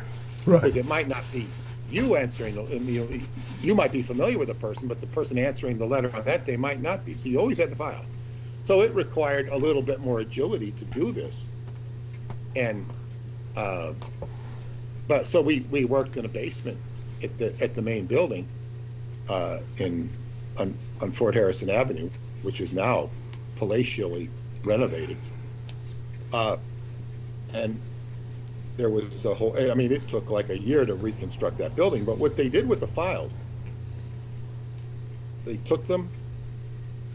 Right. Because it might not be you answering you might be familiar with the person, but the person answering the letter on that day might not be. So you always had the file. So it required a little bit more agility to do this. And but so we worked in a basement at the main building on Fort Harrison Avenue, which is now palatially renovated. And there was a whole, I mean, it took like a year to reconstruct that building. But what they did with the files, they took them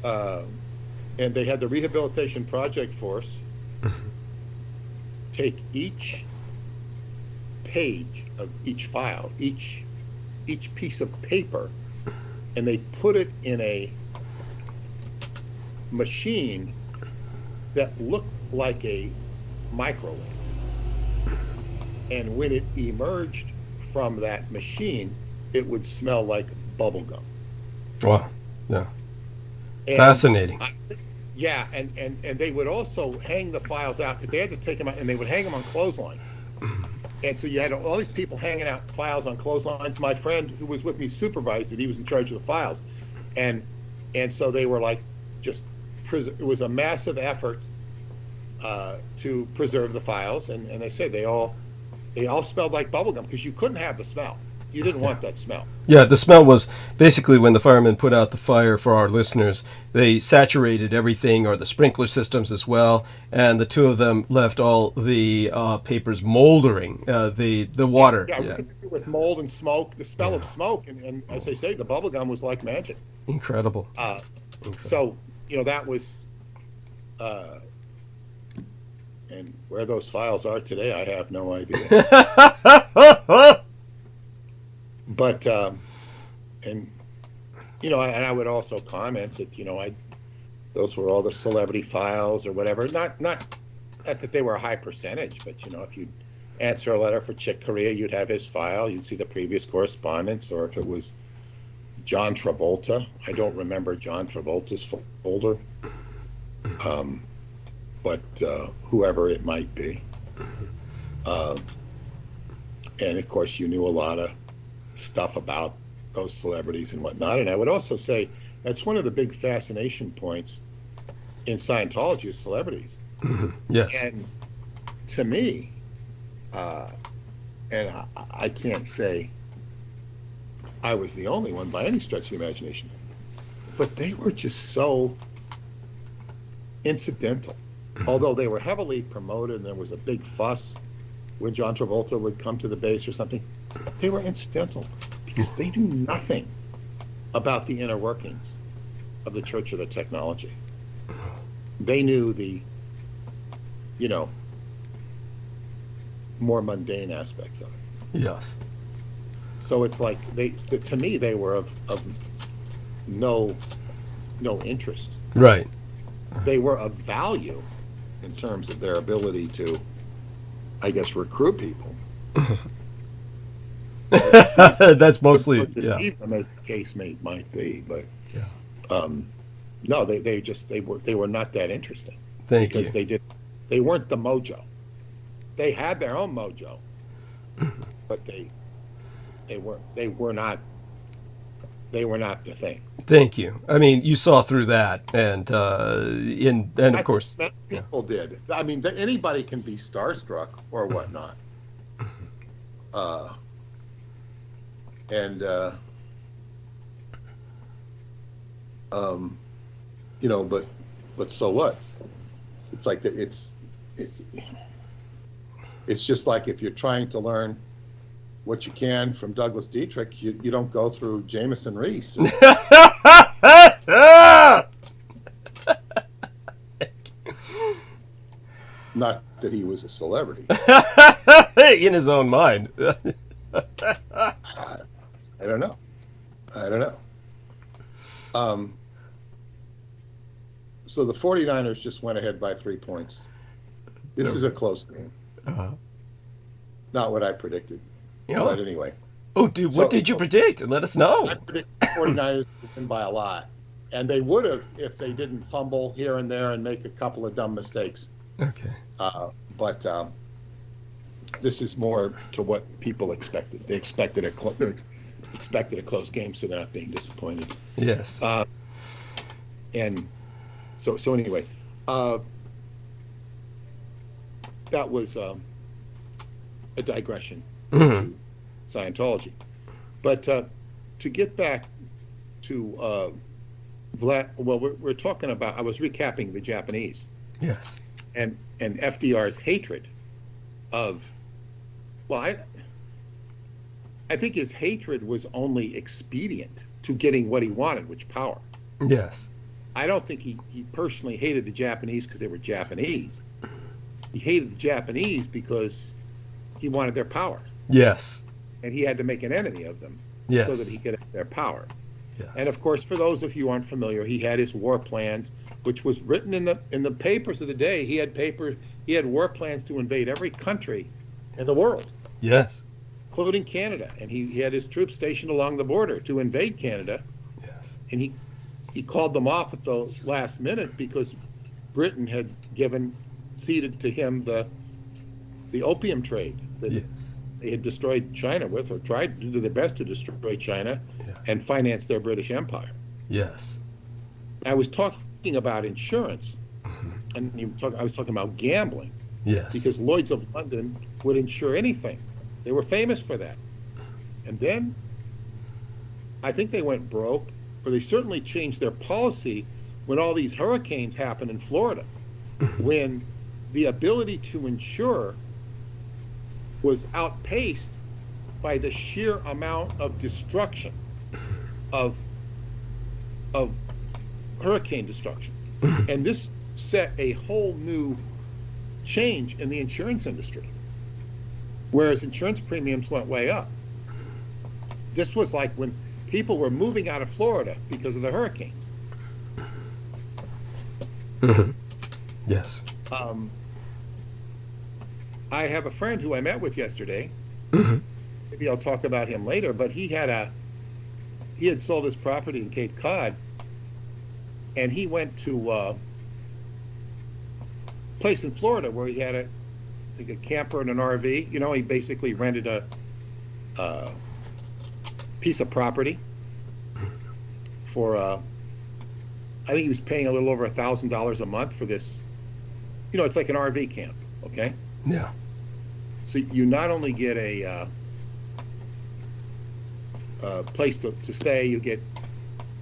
and they had the rehabilitation project force take each page of each file, each piece of paper, and they put it in a machine that looked like a microwave. And when it emerged from that machine, it would smell like bubble gum. Wow. Yeah. And fascinating. Yeah, and they would also hang the files out, because they had to take them out, and they would hang them on clotheslines. And so you had all these people hanging out files on clotheslines. My friend who was with me supervised it. He was in charge of the files. And so they were like, it was a massive effort to preserve the files. And they said they all smelled like bubblegum, because you couldn't have the smell. You didn't want that smell. Yeah, the smell was basically when the firemen put out the fire, for our listeners, they saturated everything, or the sprinkler systems as well, and the two of them left all the papers moldering, the water. Yeah, with mold and smoke, the smell of smoke, and as they say, the bubble gum was like magic. Incredible. So, that was, and where those files are today, I have no idea. But, and I would also comment that, those were all the celebrity files or whatever. Not that they were a high percentage, but, if you'd answer a letter for Chick Corea, you'd have his file. You'd see the previous correspondence. Or if it was John Travolta, I don't remember John Travolta's folder. But whoever it might be. And, of course, you knew a lot of stuff about those celebrities and whatnot. And I would also say that's one of the big fascination points in Scientology is celebrities. Yes. And to me, and I can't say I was the only one by any stretch of the imagination, but they were just so incidental. Although they were heavily promoted and there was a big fuss when John Travolta would come to the base or something, they were incidental because they knew nothing about the inner workings of the Church of the Technology. They knew the, more mundane aspects of it. Yes. So it's like to me, they were of no interest. Right. They were of value in terms of their ability to, I guess, recruit people. That's mostly, deceive them, as the case might be, but no, they were not that interesting. Thank you. Because they weren't the mojo. They had their own mojo, but they were not the thing. Thank you. I mean, you saw through that, and of course, people did. I mean, anybody can be starstruck or whatnot. But so what? It's like it's just like if you're trying to learn what you can from Douglas Dietrich, you don't go through Jameson Reese. Not that he was a celebrity. In his own mind. I don't know. So the 49ers just went ahead by 3 points. This is a close game. Uh-huh. Not what I predicted. But anyway. Oh, dude, what did you predict? Let us know. I predict the 49ers would win by a lot. And they would have if they didn't fumble here and there and make a couple of dumb mistakes. Okay. But this is more to what people expected. They expected a close game, so they're not being disappointed. Yes. And so anyway, that was a digression to Scientology. But to get back to we're talking about. I was recapping the Japanese. Yes. And FDR's hatred of, I think his hatred was only expedient to getting what he wanted, which power. Yes. I don't think he personally hated the Japanese because they were Japanese. He hated the Japanese because he wanted their power. Yes. And he had to make an enemy of them so that he could have their power. Yes. And of course, for those of you who aren't familiar, he had his war plans, which was written in the papers of the day. He had war plans to invade every country in the world. Yes. Including Canada. And he had his troops stationed along the border to invade Canada. Yes. And he called them off at the last minute because Britain had ceded to him the opium trade that they had destroyed China with, or tried to do their best to destroy China and finance their British Empire. Yes. I was talking about insurance, and I was talking about gambling. Yes. Because Lloyd's of London would insure anything. They were famous for that. And then I think they went broke, or they certainly changed their policy when all these hurricanes happened in Florida, when the ability to insure was outpaced by the sheer amount of destruction of hurricane destruction. And this set a whole new change in the insurance industry, whereas insurance premiums went way up. This was like when people were moving out of Florida because of the hurricane. Yes. I have a friend who I met with yesterday. Maybe I'll talk about him later, but he had sold his property in Cape Cod, and he went to a place in Florida where he had a camper and an RV. You know, he basically rented a piece of property for I think he was paying a little over $1,000 a month for this. You know, it's like an RV camp, okay? Yeah. So you not only get a place to stay, you get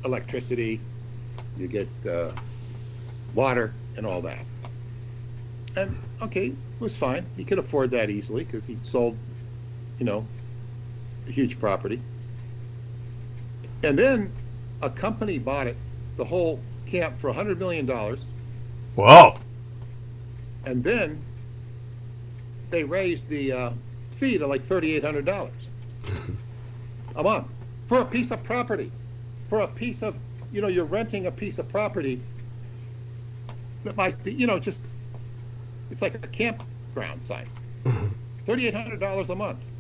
electricity, you get water and all that. And okay, it was fine. He could afford that easily because he sold, a huge property. And then a company bought it, the whole camp, for $100 million. Wow. And then they raised the fee to like $3,800 a month for a piece of property. For a piece of, you're renting a piece of property that might be, just, it's like a campground site. $3,800 a month.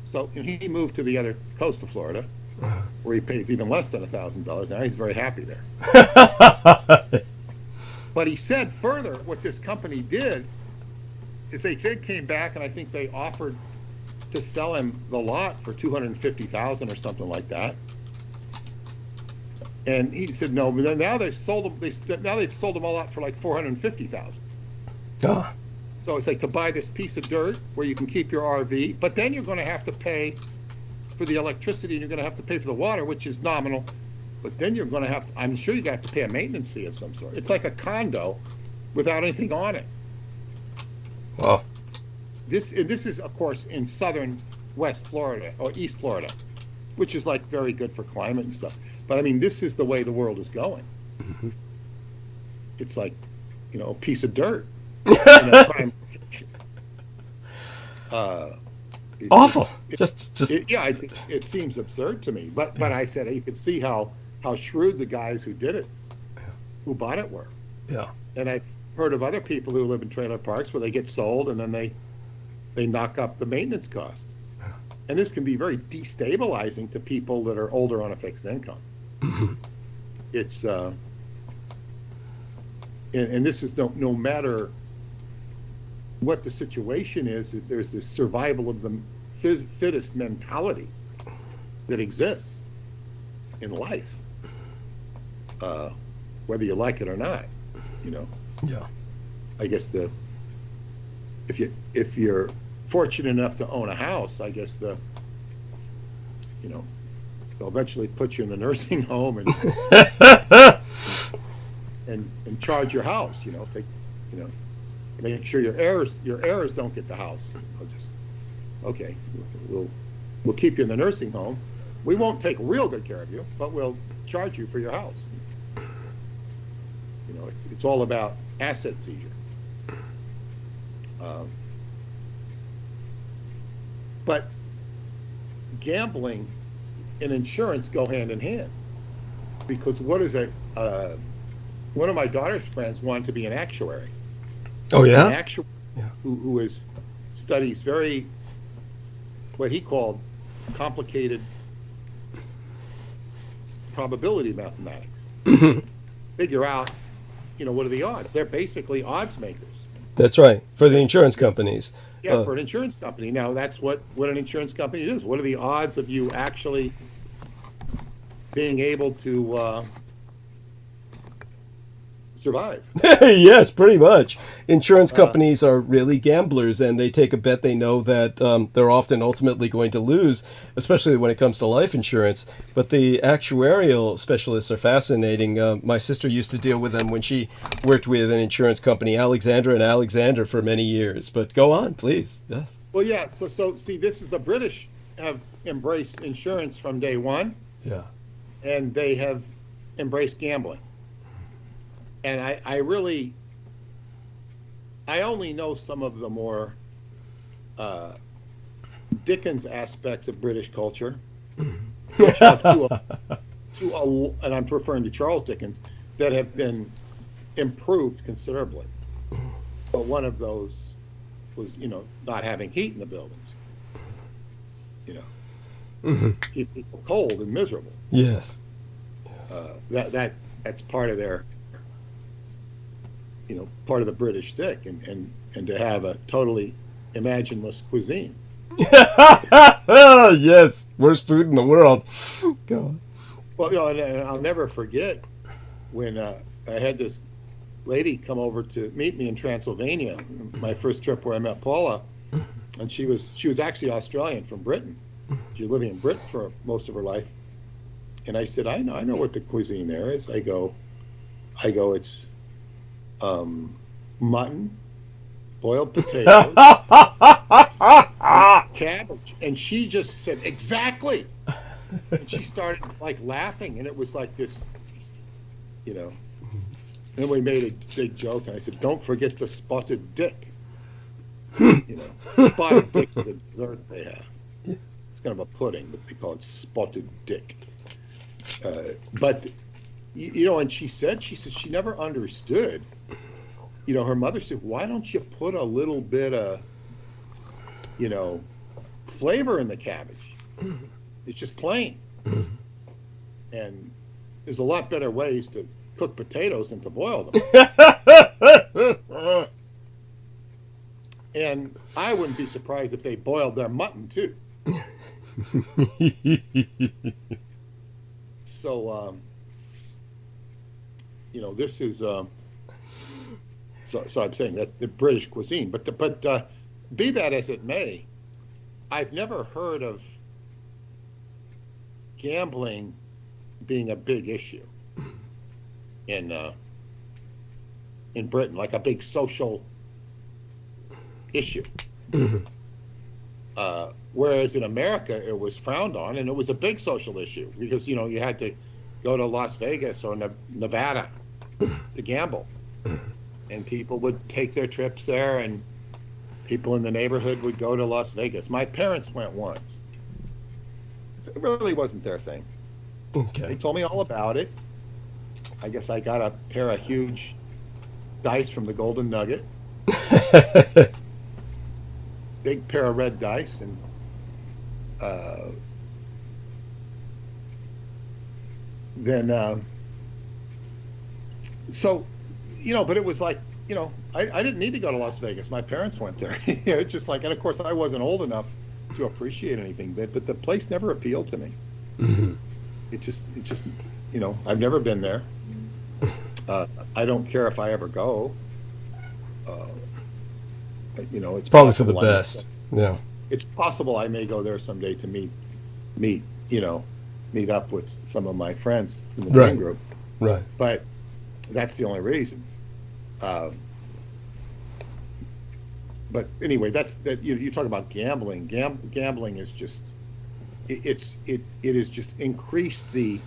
So he moved to the other coast of Florida, where he pays even less than $1,000 now. He's very happy there. But he said further, what this company did is they came back, and I think they offered to sell him the lot for $250,000 or something like that. And he said no. But now they've sold them. Now they've sold them all out for like $450,000. Ah. So it's like to buy this piece of dirt where you can keep your RV, but then you're going to have to pay for the electricity, and you're going to have to pay for the water, which is nominal. But then you're going to have to, I'm sure you're going to have to pay a maintenance fee of some sort. It's like a condo without anything on it. Wow. This is, of course, in southern West Florida or East Florida, which is like very good for climate and stuff. But I mean, this is the way the world is going. It's like, a piece of dirt. Prime Awful. It seems absurd to me. But I said you could see how shrewd the guys who did it, who bought it, were. Yeah. And I've heard of other people who live in trailer parks where they get sold and then they knock up the maintenance cost. and this can be very destabilizing to people that are older on a fixed income. It's and this is no matter what the situation is, that there's this survival of the fittest mentality that exists in life, whether you like it or not. Yeah. I guess if you're fortunate enough to own a house, I guess they'll eventually put you in the nursing home and charge your house. Make sure your heirs don't get the house. Okay, we'll keep you in the nursing home. We won't take real good care of you, but we'll charge you for your house. It's all about asset seizure. But gambling and insurance go hand in hand, because what is it? One of my daughter's friends wanted to be an actuary. Oh yeah. An actuary who studies very what he called complicated probability mathematics. Figure out, what are the odds? They're basically odds makers. That's right, for the insurance companies. Yeah, for an insurance company. Now, that's what an insurance company is. What are the odds of you actually being able to survive? Yes, pretty much. Insurance companies are really gamblers, and they take a bet they know that they're often ultimately going to lose, especially when it comes to life insurance. But the actuarial specialists are fascinating. My sister used to deal with them when she worked with an insurance company, Alexander and Alexander, for many years. But go on, please. Yes. Well, yeah. So see, this is the British have embraced insurance from day one. Yeah. And they have embraced gambling. And I only know some of the more Dickens aspects of British culture, which have and I'm referring to Charles Dickens, that have been improved considerably. But one of those was, not having heat in the buildings. Keep people cold and miserable. Yes. That's part of their, part of the British stick, and to have a totally imagineless cuisine. Yes, worst food in the world. Go on. Well, and I'll never forget when I had this lady come over to meet me in Transylvania, my first trip where I met Paula, and she was actually Australian from Britain. She was living in Britain for most of her life, and I said, I know what the cuisine there is. I go, it's mutton, boiled potatoes, cabbage, and she just said exactly, and she started laughing, and it was like this, and we made a big joke, and I said, don't forget the spotted dick. Spotted dick is a dessert they have. It's kind of a pudding, but they call it spotted dick. But and she said she never understood. Her mother said, why don't you put a little bit of, flavor in the cabbage? It's just plain. And there's a lot better ways to cook potatoes than to boil them. And I wouldn't be surprised if they boiled their mutton too. So, this is, so I'm saying that's the British cuisine, but be that as it may, I've never heard of gambling being a big issue in Britain, like a big social issue. Whereas in America, it was frowned on, and it was a big social issue because, you had to go to Las Vegas or Nevada to gamble. And people would take their trips there, and people in the neighborhood would go to Las Vegas. My parents went once. It really wasn't their thing. Okay. They told me all about it. I guess I got a pair of huge dice from the Golden Nugget. Big pair of red dice, and then so, but it was like, I didn't need to go to Las Vegas. My parents went there. It's just like, and of course I wasn't old enough to appreciate anything, but the place never appealed to me. Mm-hmm. It just, I've never been there. I don't care if I ever go. It's probably for the best. Yeah. It's possible I may go there someday to meet up with some of my friends in the dream group. Right. But that's the only reason. But anyway, you talk about gambling. Gambling is just it has just increased the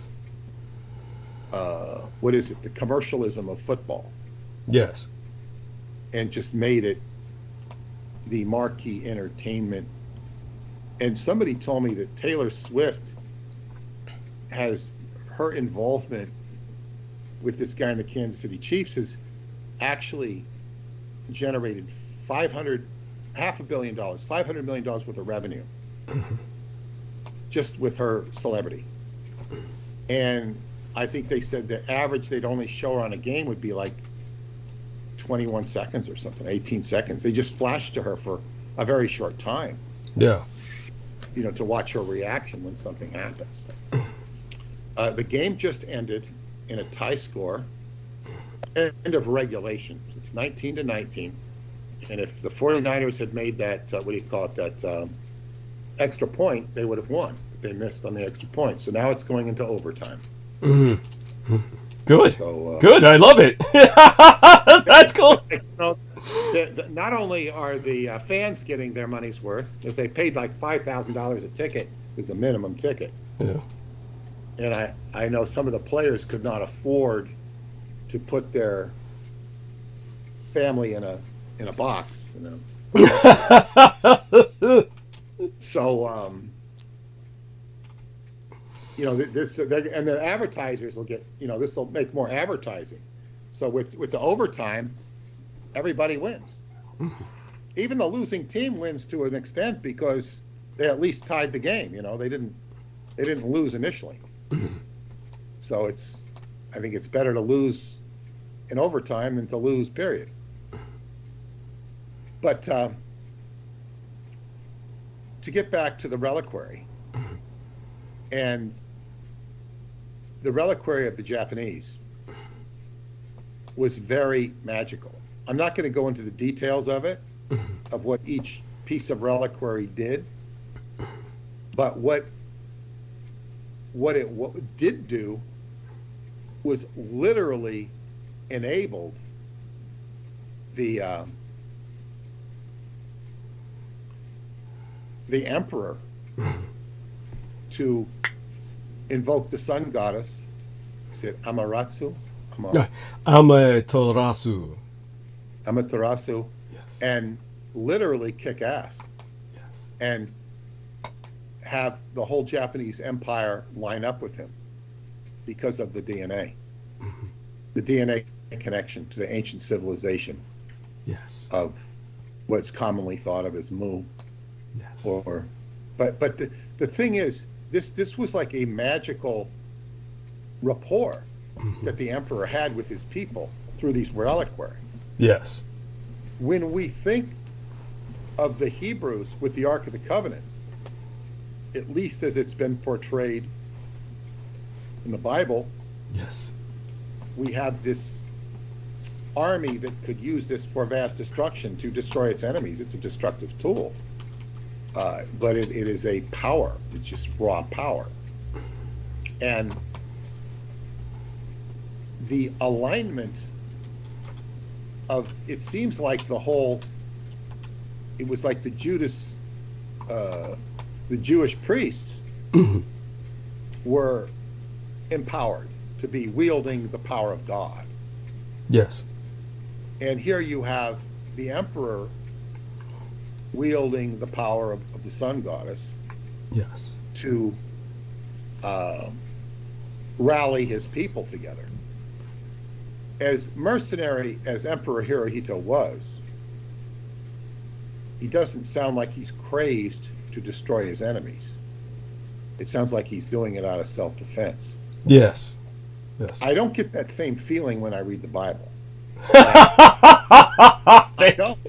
the commercialism of football. Yes. And just made it the marquee entertainment. And somebody told me that Taylor Swift has her involvement with this guy in the Kansas City Chiefs has actually generated $500 million worth of revenue just with her celebrity. And I think they said the average they'd only show her on a game would be like 21 seconds or something, 18 seconds. They just flashed to her for a very short time. Yeah. To watch her reaction when something happens. The game just ended in a tie score, end of regulation. It's 19-19. And if the 49ers had made that, that extra point, they would have won. But they missed on the extra point. So now it's going into overtime. Mm-hmm. Good. So, good. I love it. That's cool. Not only are the fans getting their money's worth, because they paid like $5,000 a ticket, was the minimum ticket. Yeah. And I know some of the players could not afford to put their family in a box. So this and the advertisers will get, this will make more advertising. So with the overtime, everybody wins. Even the losing team wins to an extent because they at least tied the game. They didn't lose initially. So I think it's better to lose in overtime than to lose, period. But to get back to the reliquary, and the reliquary of the Japanese was very magical. I'm not going to go into the details of it, of what each piece of reliquary did, but what it did do was literally enabled the emperor to invoke the sun goddess. Is it Amaterasu? Amaterasu. Amaterasu. Yes. And literally kick ass. Yes. And have the whole Japanese empire line up with him because of the DNA. Mm-hmm. The DNA connection to the ancient civilization. Yes. Of what's commonly thought of as Mu. Yes. But the thing is, this was like a magical rapport that the emperor had with his people through these reliquary. Yes. When we think of the Hebrews with the Ark of the Covenant, at least as it's been portrayed in the Bible, yes, we have this army that could use this for vast destruction to destroy its enemies. It's a destructive tool. But it is a power. It's just raw power. And the alignment of, it seems like it was like the Jewish priests were empowered to be wielding the power of God. Yes. And here you have the emperor wielding the power of the sun goddess. Yes. To rally his people together. As mercenary as Emperor Hirohito was, he doesn't sound like he's crazed to destroy his enemies. it sounds like he's doing it out of self-defense. Yes. Yes. I don't get that same feeling when I read the Bible. I don't.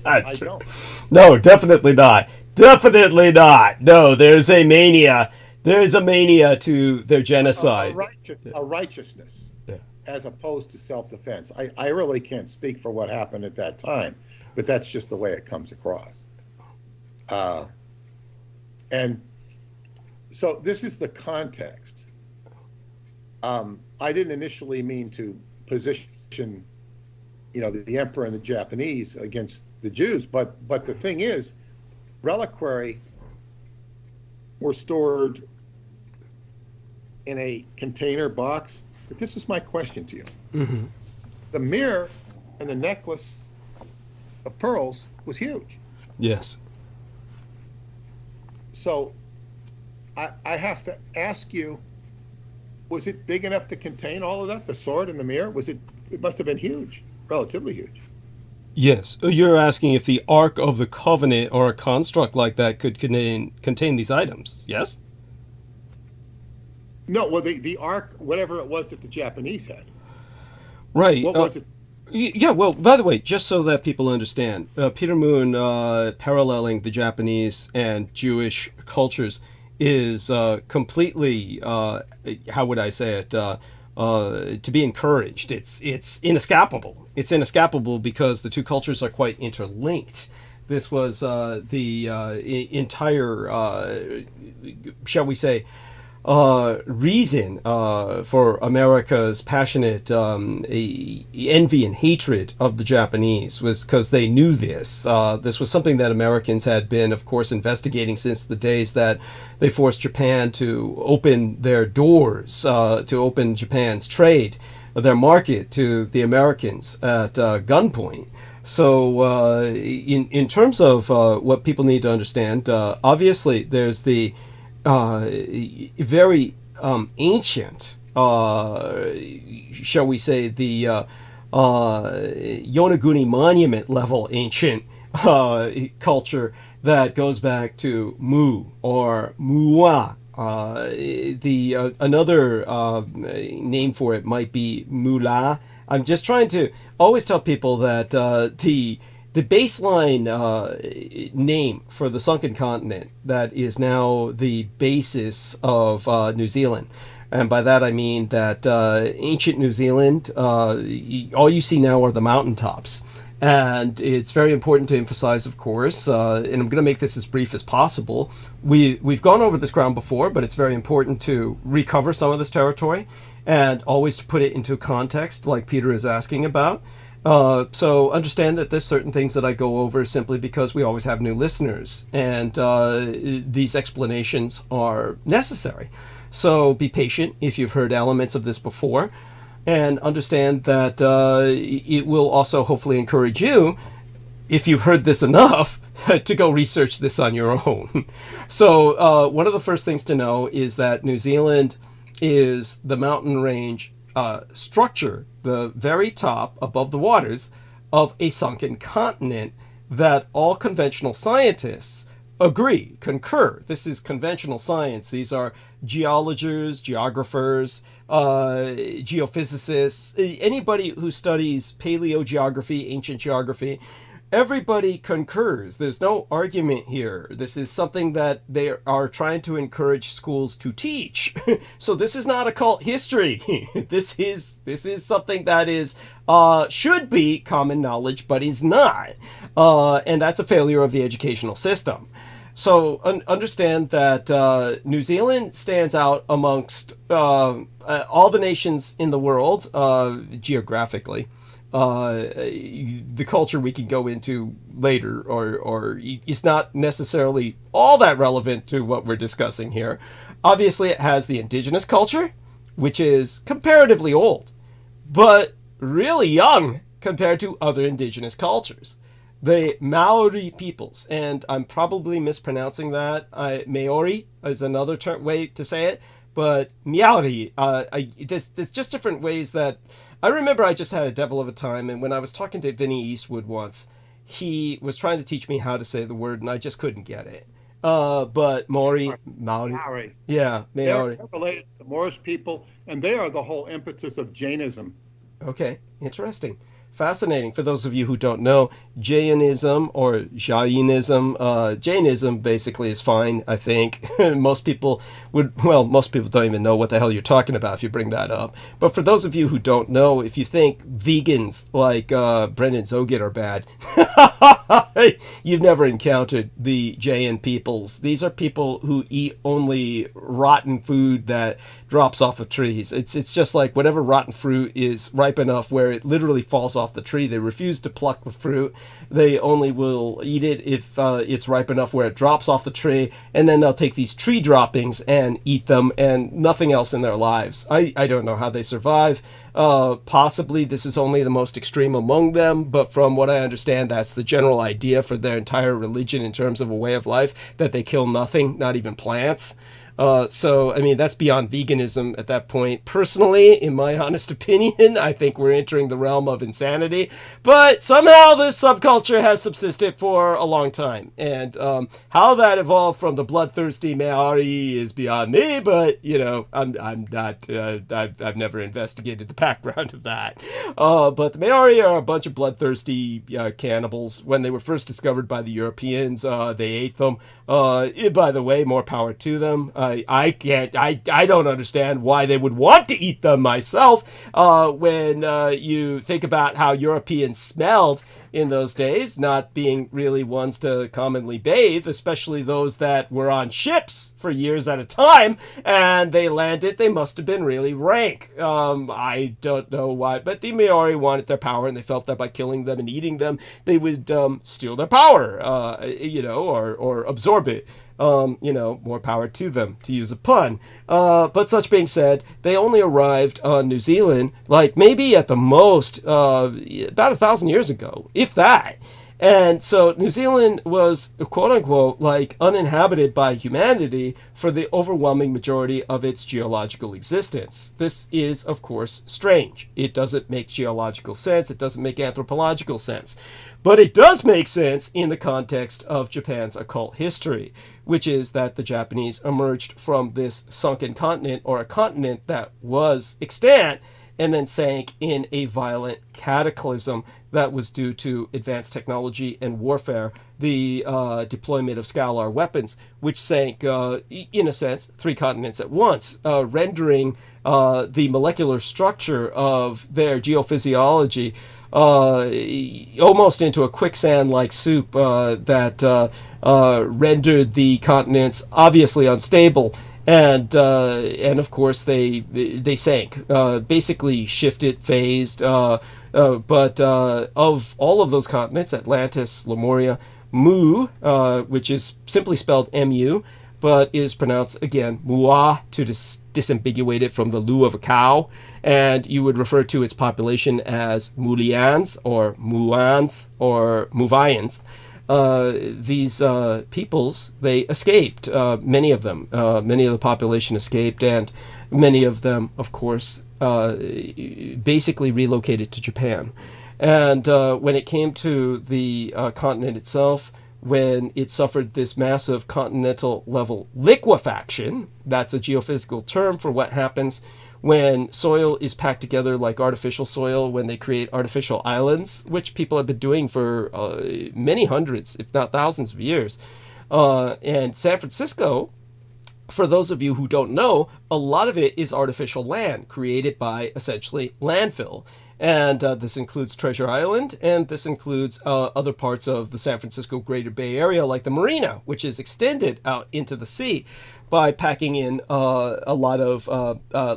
That's I true. don't. No, definitely not. Definitely not. No, there's a mania. There's a mania to their genocide. A righteousness, Yeah. as opposed to self-defense. I really can't speak for what happened at that time, but that's just the way it comes across. And so this is the context. I didn't initially mean to position, the emperor and the Japanese against the Jews, but the thing is, reliquary were stored in a container box. But this is my question to you. Mm-hmm. The mirror and the necklace of pearls was huge. Yes. So I have to ask you, was it big enough to contain all of that? The sword and the mirror? It must have been huge, relatively huge. Yes. You're asking if the Ark of the Covenant or a construct like that could contain these items, yes? No, well, the ark, whatever it was that the Japanese had. Right. What was it? Yeah, well, by the way, just so that people understand, Peter Moon paralleling the Japanese and Jewish cultures is completely, how would I say it, to be encouraged. It's inescapable. It's inescapable because the two cultures are quite interlinked. This was the entire, shall we say, reason for America's passionate envy and hatred of the Japanese was because they knew this. This was something that Americans had been, of course, investigating since the days that they forced Japan to open their doors, to open Japan's trade, their market to the Americans at gunpoint. So in terms of what people need to understand, obviously there's the very ancient, shall we say, the Yonaguni monument level ancient culture that goes back to Mu or Mua. Another name for it might be Mula. I'm just trying to always tell people that the baseline name for the sunken continent that is now the basis of New Zealand, and by that I mean that ancient New Zealand, all you see now are the mountaintops. And it's very important to emphasize, of course, and I'm going to make this as brief as possible. We've gone over this ground before, but it's very important to recover some of this territory and always to put it into context, like Peter is asking about. So understand that there's certain things that I go over simply because we always have new listeners, and these explanations are necessary. So be patient if you've heard elements of this before, and understand that it will also hopefully encourage you, if you've heard this enough, to go research this on your own. So one of the first things to know is that New Zealand is the mountain range structure, the very top above the waters of a sunken continent that all conventional scientists concur. This is conventional science. These are geologers, geographers, geophysicists, anybody who studies paleogeography, ancient geography. Everybody concurs. There's no argument here. This is something that they are trying to encourage schools to teach. So this is not occult history. This is something that is should be common knowledge, but is not. And that's a failure of the educational system. So understand that New Zealand stands out amongst all the nations in the world geographically. The culture we can go into later, or is not necessarily all that relevant to what we're discussing here. Obviously, it has the indigenous culture, which is comparatively old, but really young compared to other indigenous cultures. The Maori peoples, and I'm probably mispronouncing that. Maori is another way to say it, but Maori. There's just different ways that. I remember I just had a devil of a time, and when I was talking to Vinny Eastwood once, he was trying to teach me how to say the word, and I just couldn't get it. But Maori, Maori. yeah, Maori. They're related to the Moorish people, and they are the whole impetus of Jainism. Okay, interesting. Fascinating. For those of you who don't know, Jainism or Jainism basically is fine, I think. Most people don't even know what the hell you're talking about if you bring that up. But for those of you who don't know, if you think vegans like Brennan Zogit are bad, you've never encountered the Jain peoples. These are people who eat only rotten food that drops off of trees. It's just like whatever rotten fruit is ripe enough where it literally falls off the tree. They refuse to pluck the fruit. They only will eat it if it's ripe enough where it drops off the tree, and then they'll take these tree droppings and eat them and nothing else in their lives. I don't know how they survive. Possibly this is only the most extreme among them, but from what I understand, that's the general idea for their entire religion in terms of a way of life, that they kill nothing, not even plants. So, I mean, that's beyond veganism at that point. Personally, in my honest opinion, I think we're entering the realm of insanity. But somehow this subculture has subsisted for a long time. And how that evolved from the bloodthirsty Maori is beyond me. But, you know, I'm not, I've never investigated the background of that. But the Maori are a bunch of bloodthirsty cannibals. When they were first discovered by the Europeans, they ate them. By the way, more power to them. I don't understand why they would want to eat them myself. When you think about how Europeans smelled in those days, not being really ones to commonly bathe, especially those that were on ships for years at a time, and they landed, they must have been really rank. I don't know why, but the Maori wanted their power, and they felt that by killing them and eating them, they would steal their power, or absorb it. More power to them, to use a pun. But such being said, they only arrived on New Zealand, like maybe at the most, about 1,000 years ago, if that. And so New Zealand was, quote unquote, like uninhabited by humanity for the overwhelming majority of its geological existence. This is, of course, strange. It doesn't make geological sense. It doesn't make anthropological sense. But it does make sense in the context of Japan's occult history, which is that the Japanese emerged from this sunken continent, or a continent that was extant, and then sank in a violent cataclysm that was due to advanced technology and warfare, the deployment of scalar weapons, which sank, in a sense, 3 continents at once, rendering the molecular structure of their geophysiology almost into a quicksand-like soup that rendered the continents obviously unstable. And of course they sank, basically shifted, phased, but of all of those continents, Atlantis, Lemuria, Mu, which is simply spelled M-U, but is pronounced, again, Mua, to disambiguate it from the lu of a cow, and you would refer to its population as Mulians, or Muans, or Muvayans. These peoples, they escaped, many of them. Many of the population escaped, and many of them, of course, basically relocated to Japan. And when it came to the continent itself, when it suffered this massive continental level liquefaction, that's a geophysical term for what happens when soil is packed together like artificial soil, when they create artificial islands, which people have been doing for many hundreds, if not thousands of years. And San Francisco, for those of you who don't know, a lot of it is artificial land created by essentially landfill. And this includes Treasure Island, and this includes other parts of the San Francisco Greater Bay Area, like the Marina, which is extended out into the sea by packing in a lot of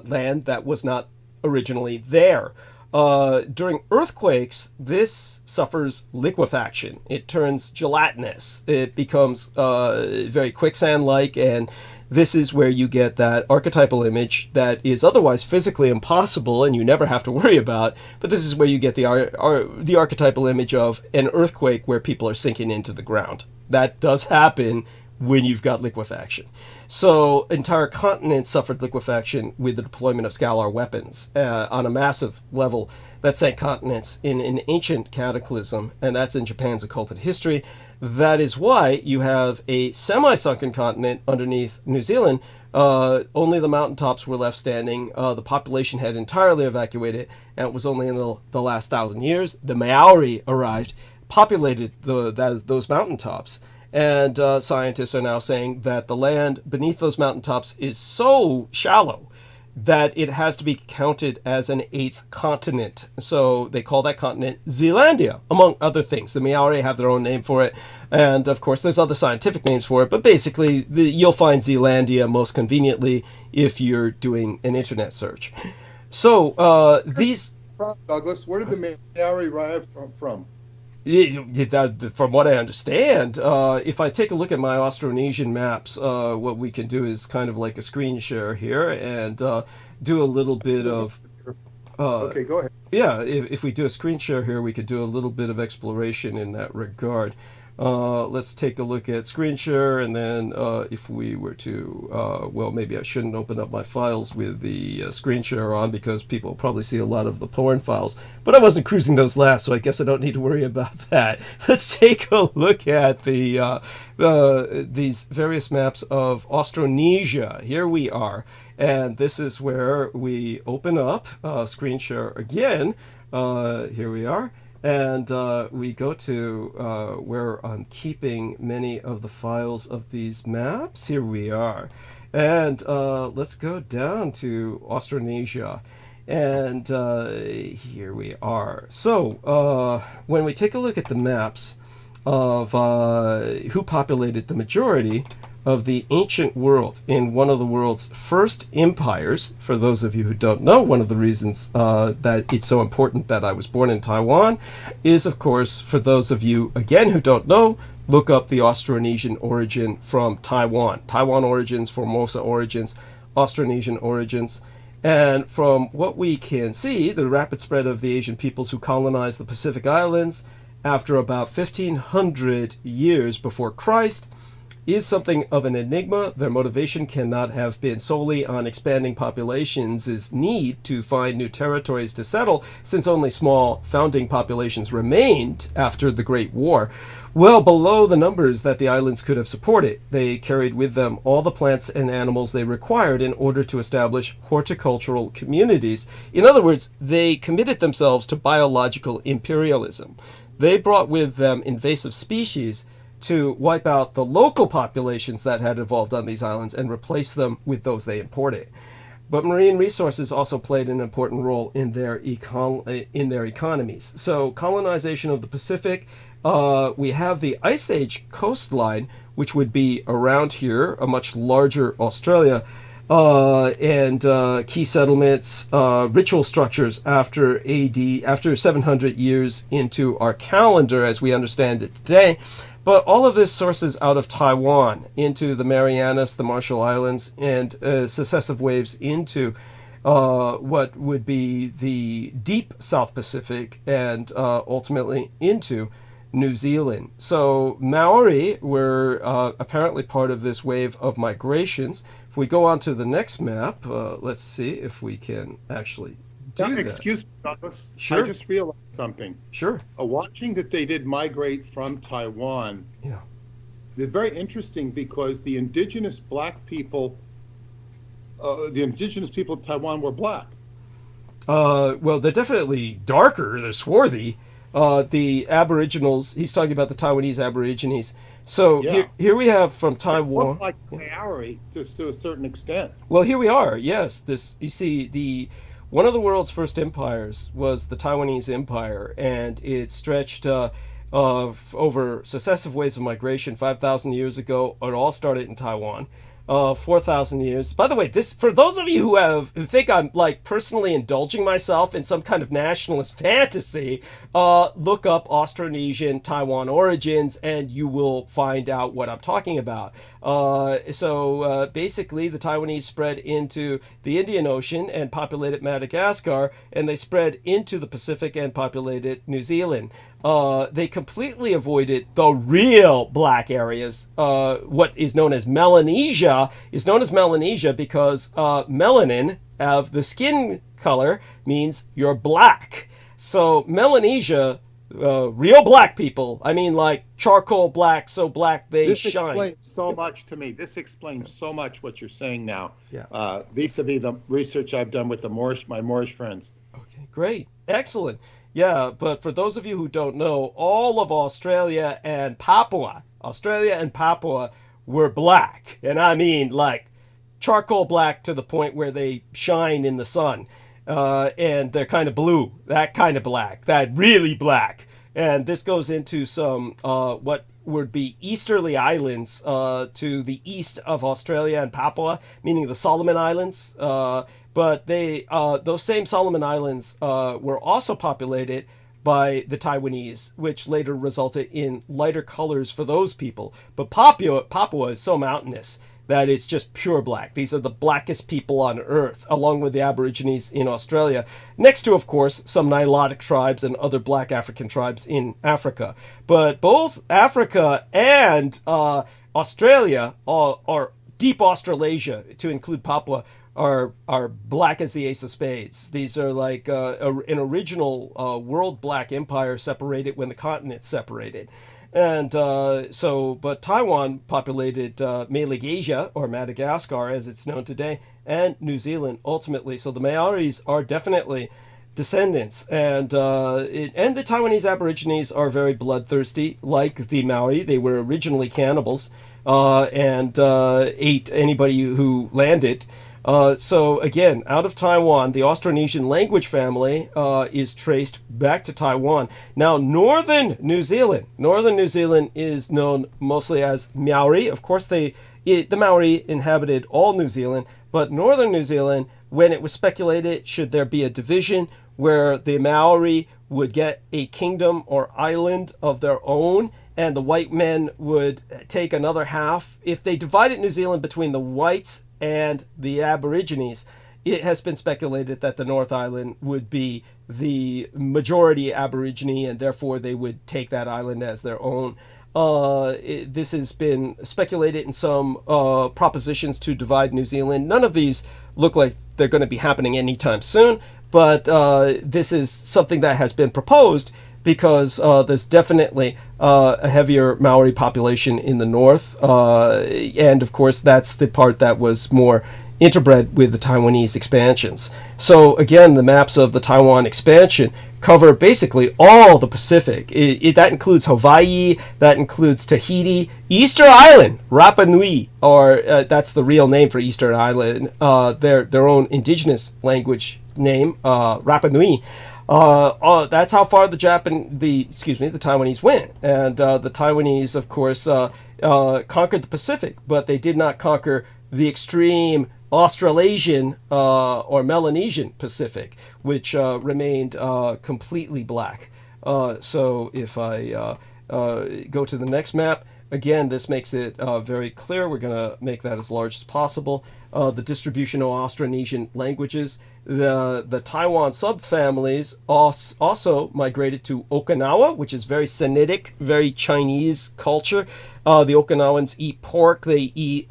land that was not originally there. During earthquakes, this suffers liquefaction. It turns gelatinous. It becomes very quicksand-like, and this is where you get that archetypal image that is otherwise physically impossible and you never have to worry about. But this is where you get the archetypal image of an earthquake where people are sinking into the ground. That does happen when you've got liquefaction. So entire continents suffered liquefaction with the deployment of scalar weapons on a massive level that sank continents in an ancient cataclysm, and that's in Japan's occulted history. That is why you have a semi-sunken continent underneath New Zealand. Only the mountaintops were left standing. The population had entirely evacuated, and it was only in the last 1,000 years the Maori arrived, populated those mountaintops. And scientists are now saying that the land beneath those mountaintops is so shallow that it has to be counted as an 8th continent. So they call that continent Zealandia, among other things. The Maori have their own name for it. And, of course, there's other scientific names for it. But basically, you'll find Zealandia most conveniently if you're doing an internet search. So these... From, Douglas, where did the Maori arrive from? From what I understand, if I take a look at my Austronesian maps, what we can do is kind of like a screen share here and do a little bit of... okay, go ahead. Yeah, if we do a screen share here, we could do a little bit of exploration in that regard. Let's take a look at screen share, and then if we were to, well, maybe I shouldn't open up my files with the screen share on because people probably see a lot of the porn files, but I wasn't cruising those last, so I guess I don't need to worry about that. Let's take a look at these various maps of Austronesia. Here we are, and this is where we open up screen share again. Here we are. And we go to where I'm keeping many of the files of these maps. Here we are. And let's go down to Austronesia. And here we are. So when we take a look at the maps of who populated the majority of the ancient world in one of the world's first empires. For those of you who don't know, one of the reasons that it's so important that I was born in Taiwan is, of course, for those of you, again, who don't know, look up the Austronesian origin from Taiwan. Taiwan origins, Formosa origins, Austronesian origins. And from what we can see, the rapid spread of the Asian peoples who colonized the Pacific Islands after about 1,500 years before Christ is something of an enigma. Their motivation cannot have been solely on expanding populations' need to find new territories to settle, since only small founding populations remained after the Great War, well below the numbers that the islands could have supported. They carried with them all the plants and animals they required in order to establish horticultural communities. In other words, they committed themselves to biological imperialism. They brought with them invasive species to wipe out the local populations that had evolved on these islands and replace them with those they imported. But marine resources also played an important role in their economies. So colonization of the Pacific, we have the Ice Age coastline, which would be around here, a much larger Australia, and key settlements, ritual structures after AD, after 700 years into our calendar as we understand it today. But all of this sources out of Taiwan into the Marianas, the Marshall Islands, and successive waves into what would be the deep South Pacific and ultimately into New Zealand. So Maori were apparently part of this wave of migrations. If we go on to the next map, let's see if we can actually do that. Excuse me, Douglas. Sure. I just realized something. Sure. Watching that they did migrate from Taiwan, Yeah. they're very interesting because the indigenous black people, the indigenous people of Taiwan were black. Well, they're definitely darker. They're swarthy. The Aboriginals, he's talking about the Taiwanese Aborigines. So Yeah. here we have from Taiwan. Look like Maori just to a certain extent. Well, here we are. Yes, this, you see, one of the world's first empires was the Taiwanese Empire, and it stretched over successive waves of migration 5,000 years ago. It all started in Taiwan. 4,000 years. By the way, this, for those of you who think I'm like personally indulging myself in some kind of nationalist fantasy, look up Austronesian Taiwan origins and you will find out what I'm talking about. So basically, the Taiwanese spread into the Indian Ocean and populated Madagascar, and they spread into the Pacific and populated New Zealand. They completely avoided the real black areas. What is known as Melanesia is known as Melanesia because melanin, of the skin color, means you're black. So Melanesia, real black people, I mean like charcoal black, so black they this shine. This explains so much to me. This explains so much what you're saying now. Yeah. Vis-a-vis the research I've done with my Moorish friends. Okay, great. Excellent. Yeah, but for those of you who don't know, all of Australia and Papua were black. And I mean like charcoal black to the point where they shine in the sun. And they're kind of blue, that kind of black, that really black. And this goes into some what would be easterly islands to the east of Australia and Papua, meaning the Solomon Islands. But those same Solomon Islands were also populated by the Taiwanese, which later resulted in lighter colors for those people. But Papua is so mountainous that it's just pure black. These are the blackest people on Earth, along with the Aborigines in Australia. Next to, of course, some Nilotic tribes and other black African tribes in Africa. But both Africa and Australia, or deep Australasia, to include Papua, are black as the ace of spades. These are like an original world black empire separated when the continents separated. And but Taiwan populated Melanesia, or Madagascar as it's known today, and New Zealand ultimately. So the Maoris are definitely descendants. And the Taiwanese Aborigines are very bloodthirsty, like the Maori. They were originally cannibals and ate anybody who landed. So again, out of Taiwan, the Austronesian language family is traced back to Taiwan. Now, northern New Zealand is known mostly as Maori. Of course, the Maori inhabited all New Zealand, but northern New Zealand, when it was speculated, should there be a division where the Maori would get a kingdom or island of their own, and the white men would take another half. If they divided New Zealand between the whites and the Aborigines, it has been speculated that the North Island would be the majority Aborigine, and therefore they would take that island as their own. This has been speculated in some propositions to divide New Zealand. None of these look like they're going to be happening anytime soon, but this is something that has been proposed because there's definitely a heavier Maori population in the north. And of course, that's the part that was more interbred with the Taiwanese expansions. So again, the maps of the Taiwan expansion cover basically all the Pacific. That includes Hawaii, that includes Tahiti, Easter Island, Rapa Nui, or that's the real name for Easter Island, their own indigenous language name, Rapa Nui. That's how far the Taiwanese went. And the Taiwanese, of course, conquered the Pacific, but they did not conquer the extreme Australasian or Melanesian Pacific, which remained completely black. So if I go to the next map, again, this makes it very clear. We're going to make that as large as possible. The distribution of Austronesian languages. The Taiwan subfamilies also migrated to Okinawa, which is very Sinitic, very Chinese culture. The Okinawans eat pork. They eat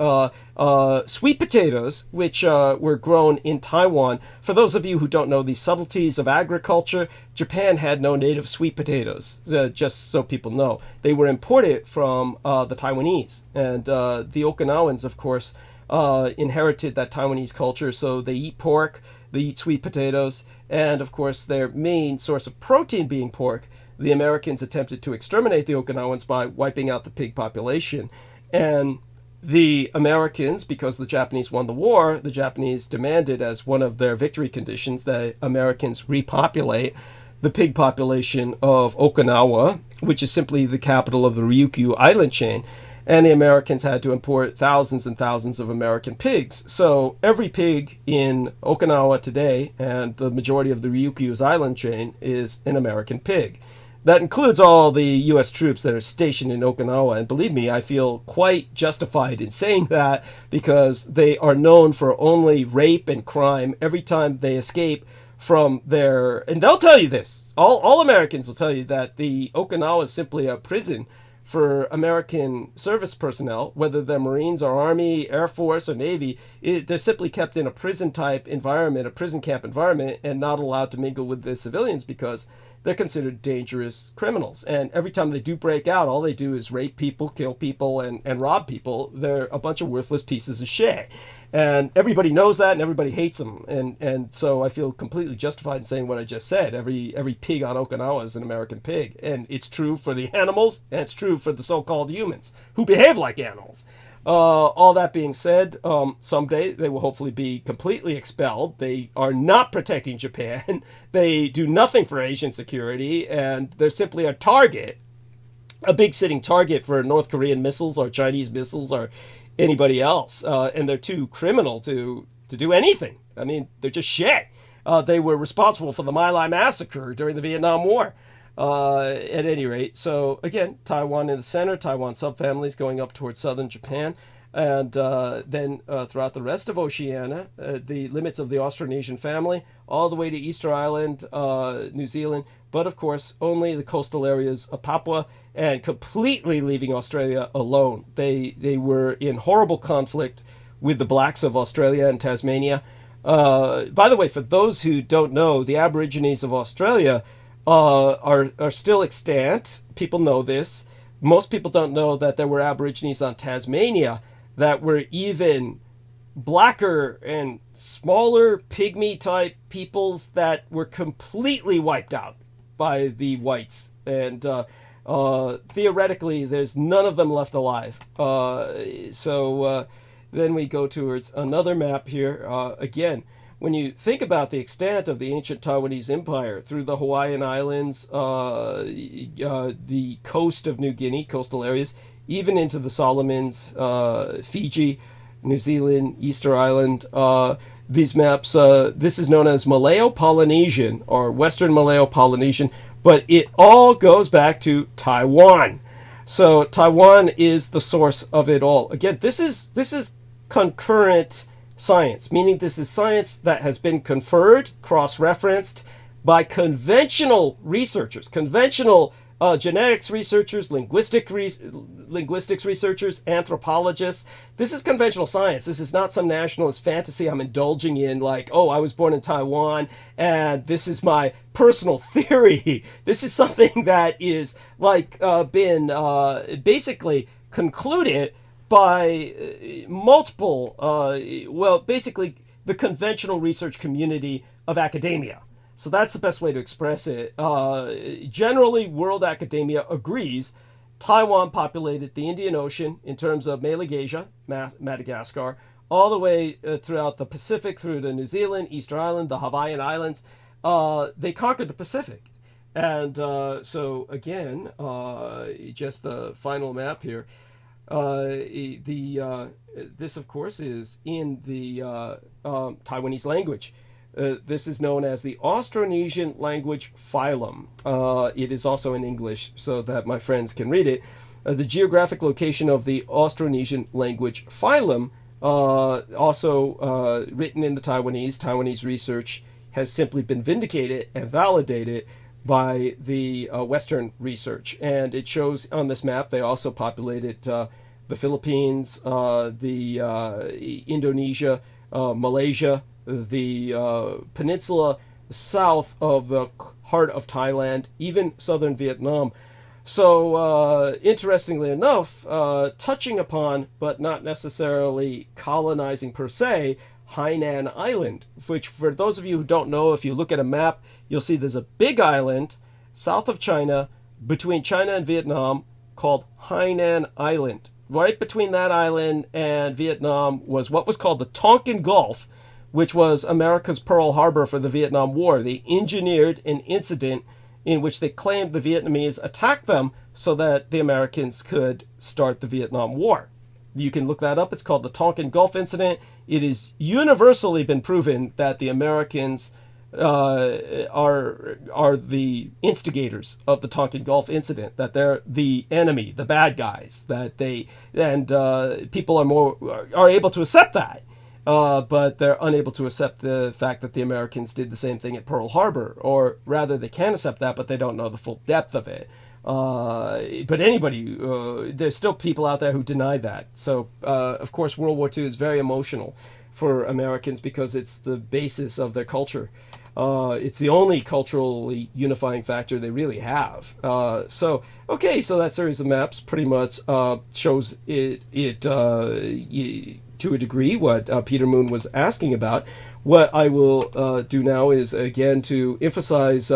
sweet potatoes, which were grown in Taiwan. For those of you who don't know the subtleties of agriculture, Japan had no native sweet potatoes, just so people know. They were imported from the Taiwanese. And the Okinawans, of course, inherited that Taiwanese culture, so they eat pork. They eat sweet potatoes, and of course their main source of protein being pork. The Americans attempted to exterminate the Okinawans by wiping out the pig population. And the Americans, because the Japanese won the war, the Japanese demanded as one of their victory conditions that Americans repopulate the pig population of Okinawa, which is simply the capital of the Ryukyu island chain. and the Americans had to import thousands and thousands of American pigs. So every pig in Okinawa today, and the majority of the Ryukyu's island chain, is an American pig. That includes all the U.S. troops that are stationed in Okinawa. And believe me, I feel quite justified in saying that, because they are known for only rape and crime every time they escape from their... And they'll tell you this. All Americans will tell you that the Okinawa is simply a prison for American service personnel, whether they're Marines or Army, Air Force, or Navy. They're simply kept in a prison-type environment, a prison camp environment, and not allowed to mingle with the civilians because they're considered dangerous criminals. And every time they do break out, all they do is rape people, kill people, and rob people. They're a bunch of worthless pieces of shit. And everybody knows that, and everybody hates them. And so I feel completely justified in saying what I just said. Every pig on Okinawa is an American pig. And it's true for the animals, and it's true for the so-called humans, who behave like animals. All that being said, someday they will hopefully be completely expelled. They are not protecting Japan. They do nothing for Asian security, and they're simply a target, a big sitting target for North Korean missiles or Chinese missiles or anybody else. And they're too criminal to do anything. I mean, they're just shit. They were responsible for the My Lai massacre during the Vietnam War. At any rate, so again, Taiwan in the center, Taiwan subfamilies going up towards southern Japan, and then throughout the rest of Oceania, the limits of the Austronesian family, all the way to Easter Island, New Zealand, but of course, only the coastal areas of Papua, and completely leaving Australia alone. They were in horrible conflict with the blacks of Australia and Tasmania. By the way, for those who don't know, the Aborigines of Australia are still extant. People know this. Most people don't know that there were Aborigines on Tasmania that were even blacker and smaller pygmy type peoples that were completely wiped out by the whites. And theoretically, there's none of them left alive. So then we go towards another map here. Again, when you think about the extent of the ancient Taiwanese empire through the Hawaiian Islands, the coast of New Guinea, coastal areas, even into the Solomons, Fiji, New Zealand, Easter Island, these maps, this is known as Malayo-Polynesian or Western Malayo-Polynesian, but it all goes back to Taiwan. So Taiwan is the source of it all. Again, this is concurrent science, meaning this is science that has been conferred, cross-referenced by conventional researchers, conventional genetics researchers, linguistics researchers, anthropologists. This is conventional science. This is not some nationalist fantasy I'm indulging in, like, oh, I was born in Taiwan and this is my personal theory. This is something that is like been basically concluded by multiple, basically the conventional research community of academia. So that's the best way to express it. Generally, world academia agrees Taiwan populated the Indian Ocean in terms of Melanesia, Madagascar, all the way throughout the Pacific, through to New Zealand, Easter Island, the Hawaiian Islands. They conquered the Pacific. And so, again, just the final map here. This, of course, is in the Taiwanese language. This is known as the Austronesian language phylum. It is also in English so that my friends can read it. The geographic location of the Austronesian language phylum, also written in the Taiwanese research, has simply been vindicated and validated by the Western research. And it shows on this map they also populated the Philippines, Indonesia, Malaysia, the peninsula south of the heart of Thailand, even southern Vietnam. So interestingly enough, touching upon, but not necessarily colonizing per se, Hainan Island, which for those of you who don't know, if you look at a map, you'll see there's a big island south of China, between China and Vietnam, called Hainan Island. Right between that island and Vietnam was what was called the Tonkin Gulf, which was America's Pearl Harbor for the Vietnam War. They engineered an incident in which they claimed the Vietnamese attacked them so that the Americans could start the Vietnam War. You can look that up. It's called the Tonkin Gulf Incident. It has universally been proven that the Americans are the instigators of the Tonkin Gulf Incident, that they're the enemy, the bad guys, that they, and people are able to accept that, but they're unable to accept the fact that the Americans did the same thing at Pearl Harbor, or rather they can accept that, but they don't know the full depth of it. But anybody, there's still people out there who deny that. So, of course, World War II is very emotional for Americans because it's the basis of their culture. It's the only culturally unifying factor they really have. So that series of maps pretty much shows it to a degree what Peter Moon was asking about. What I will do now is, again, to emphasize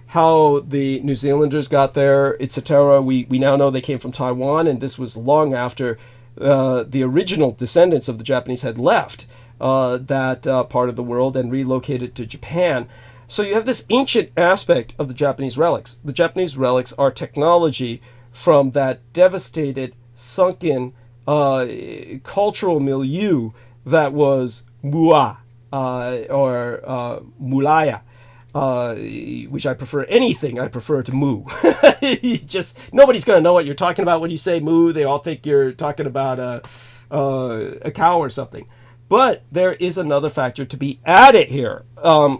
how the New Zealanders got there, etc. We now know they came from Taiwan, and this was long after the original descendants of the Japanese had left that part of the world and relocated to Japan. So you have this ancient aspect of the Japanese relics. The Japanese relics are technology from that devastated, sunken cultural milieu that was Mua or Mulaya. Which I prefer. Anything I prefer to moo. Just nobody's gonna know what you're talking about when you say moo. They all think you're talking about a cow or something. But there is another factor to be added here.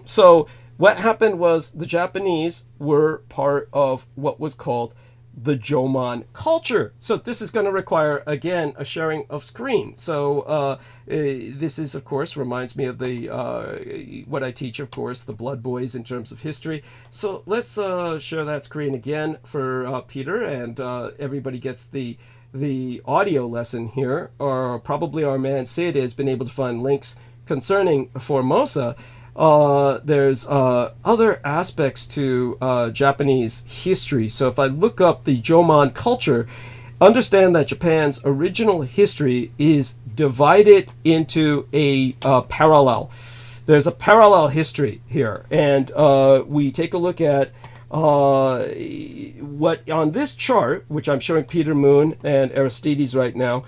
So what happened was the Japanese were part of what was called the Jomon culture. So this is going to require, again, a sharing of screen. So this is, of course, reminds me of the what I teach, of course, the Blood Boys in terms of history. So let's share that screen again for Peter, and everybody gets the audio lesson here. Or probably our man Sid has been able to find links concerning Formosa. There's other aspects to Japanese history. So if I look up the Jomon culture, understand that Japan's original history is divided into a parallel. There's a parallel history here. And we take a look at what on this chart, which I'm showing Peter Moon and Aristides right now,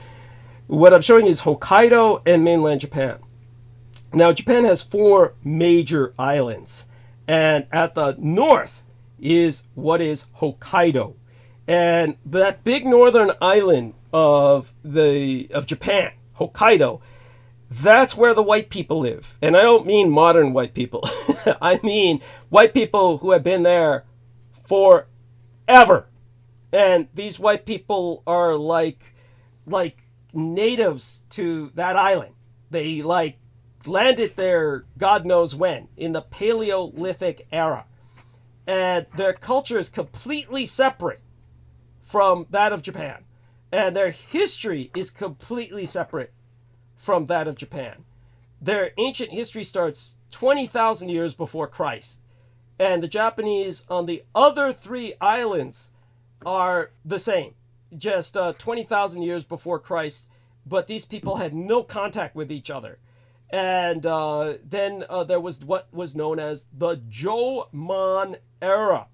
what I'm showing is Hokkaido and mainland Japan. Now, Japan has 4 major islands, and at the north is what is Hokkaido. And that big northern island of Japan, Hokkaido, that's where the white people live. And I don't mean modern white people. I mean white people who have been there forever. And these white people are like natives to that island. They landed there God knows when, in the Paleolithic era. And their culture is completely separate from that of Japan. And their history is completely separate from that of Japan. Their ancient history starts 20,000 years before Christ. And the Japanese on the other 3 islands are the same. Just 20,000 years before Christ. But these people had no contact with each other. And then there was what was known as the Jomon era.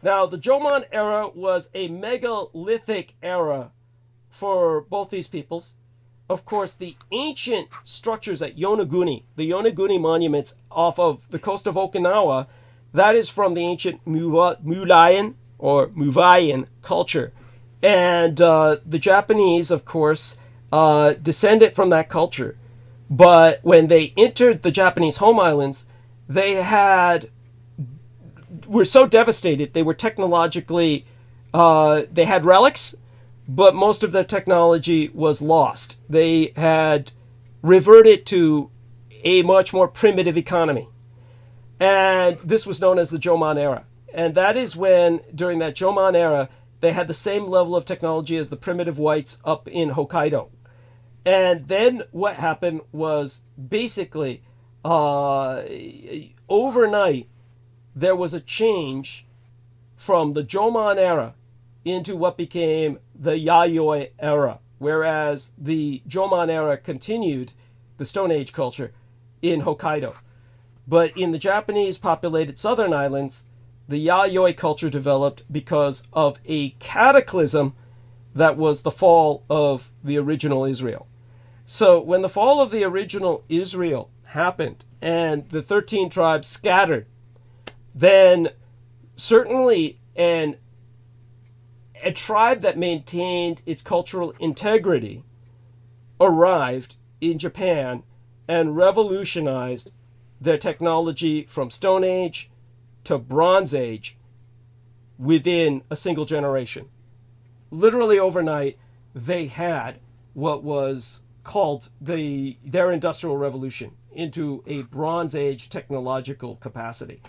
Now, the Jomon era was a megalithic era for both these peoples. Of course, the ancient structures at Yonaguni, the Yonaguni monuments off of the coast of Okinawa, that is from the ancient Mulayan or Muvayan culture. And the Japanese, of course, descended from that culture. But when they entered the Japanese home islands, they were so devastated. They were technologically, they had relics, but most of their technology was lost. They had reverted to a much more primitive economy. And this was known as the Jomon era. And that is when, during that Jomon era, they had the same level of technology as the primitive whites up in Hokkaido. And then what happened was basically overnight there was a change from the Jomon era into what became the Yayoi era, whereas the Jomon era continued, the Stone Age culture, in Hokkaido. But in the Japanese populated southern islands, the Yayoi culture developed because of a cataclysm that was the fall of the original Israel. So when the fall of the original Israel happened and the 13 tribes scattered, then certainly a tribe that maintained its cultural integrity arrived in Japan and revolutionized their technology from Stone Age to Bronze Age within a single generation. Literally overnight, they had what was called their Industrial Revolution into a Bronze Age technological capacity.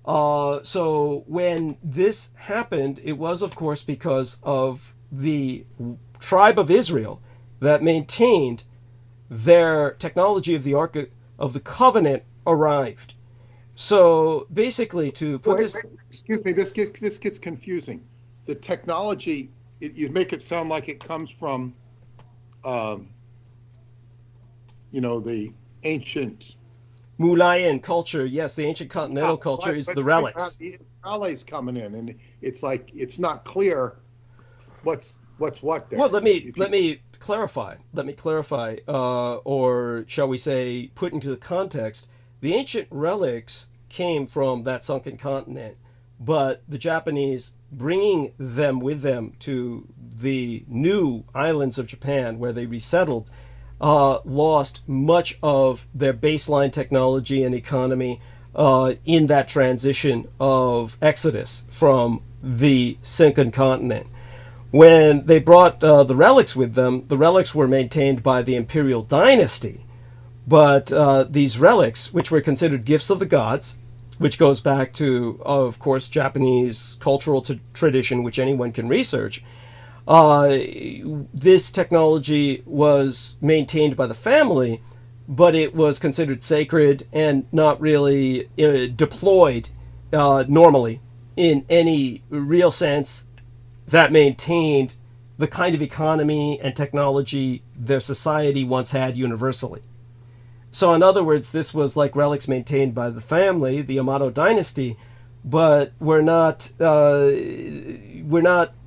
So when this happened, it was, of course, because of the tribe of Israel that maintained their technology of the Ark of the Covenant arrived. So basically, to put excuse me, this gets confusing. The technology, you make it sound like it comes from, the ancient Malayan culture. Yes, the ancient continental culture is the relics. The Israelis coming in, and it's like it's not clear what's what there. Well, let me clarify. Or shall we say, put into context. The ancient relics came from that sunken continent, but the Japanese bringing them with them to the new islands of Japan where they resettled lost much of their baseline technology and economy in that transition of exodus from the sunken continent. When they brought the relics with them, the relics were maintained by the imperial dynasty. But these relics, which were considered gifts of the gods, which goes back to, of course, Japanese cultural tradition, which anyone can research, this technology was maintained by the family, but it was considered sacred and not really deployed normally in any real sense that maintained the kind of economy and technology their society once had universally. So in other words, this was like relics maintained by the family, the Yamato dynasty, but we're not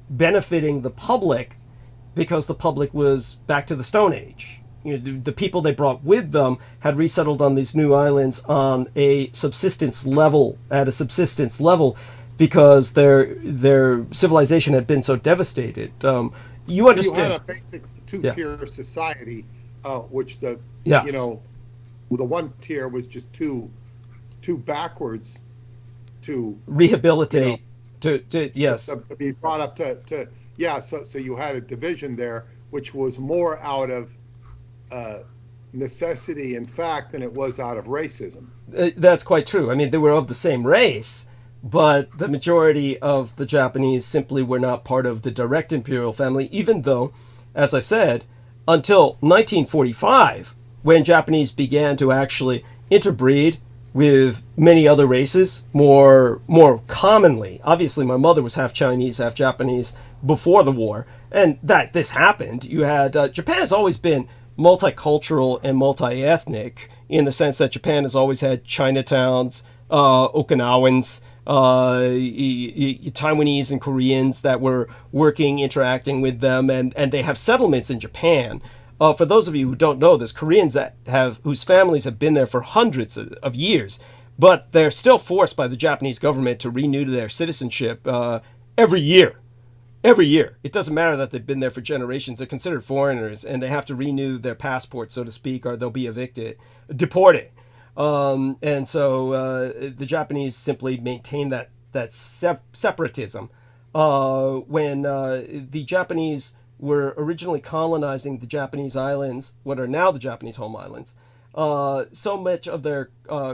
benefiting the public because the public was back to the Stone Age. The people they brought with them had resettled on these new islands on a subsistence level, because their civilization had been so devastated. You understand? You had a basic two-tier society, which the one tier was just too backwards to rehabilitate. To be brought up to. So you had a division there, which was more out of necessity, in fact, than it was out of racism. That's quite true. I mean, they were of the same race, but the majority of the Japanese simply were not part of the direct imperial family, even though, as I said, until 1945, when Japanese began to actually interbreed with many other races more commonly. Obviously, my mother was half Chinese, half Japanese before the war, and that this happened. You had Japan has always been multicultural and multi-ethnic in the sense that Japan has always had Chinatowns, Okinawans, Taiwanese and Koreans that were working, interacting with them, and they have settlements in Japan. For those of you who don't know this, Koreans whose families have been there for hundreds of years, but they're still forced by the Japanese government to renew their citizenship every year. Every year. It doesn't matter that they've been there for generations. They're considered foreigners, and they have to renew their passport, so to speak, or they'll be deported. And so the Japanese simply maintain that separatism. When the Japanese were originally colonizing the Japanese islands, what are now the Japanese home islands, so much of their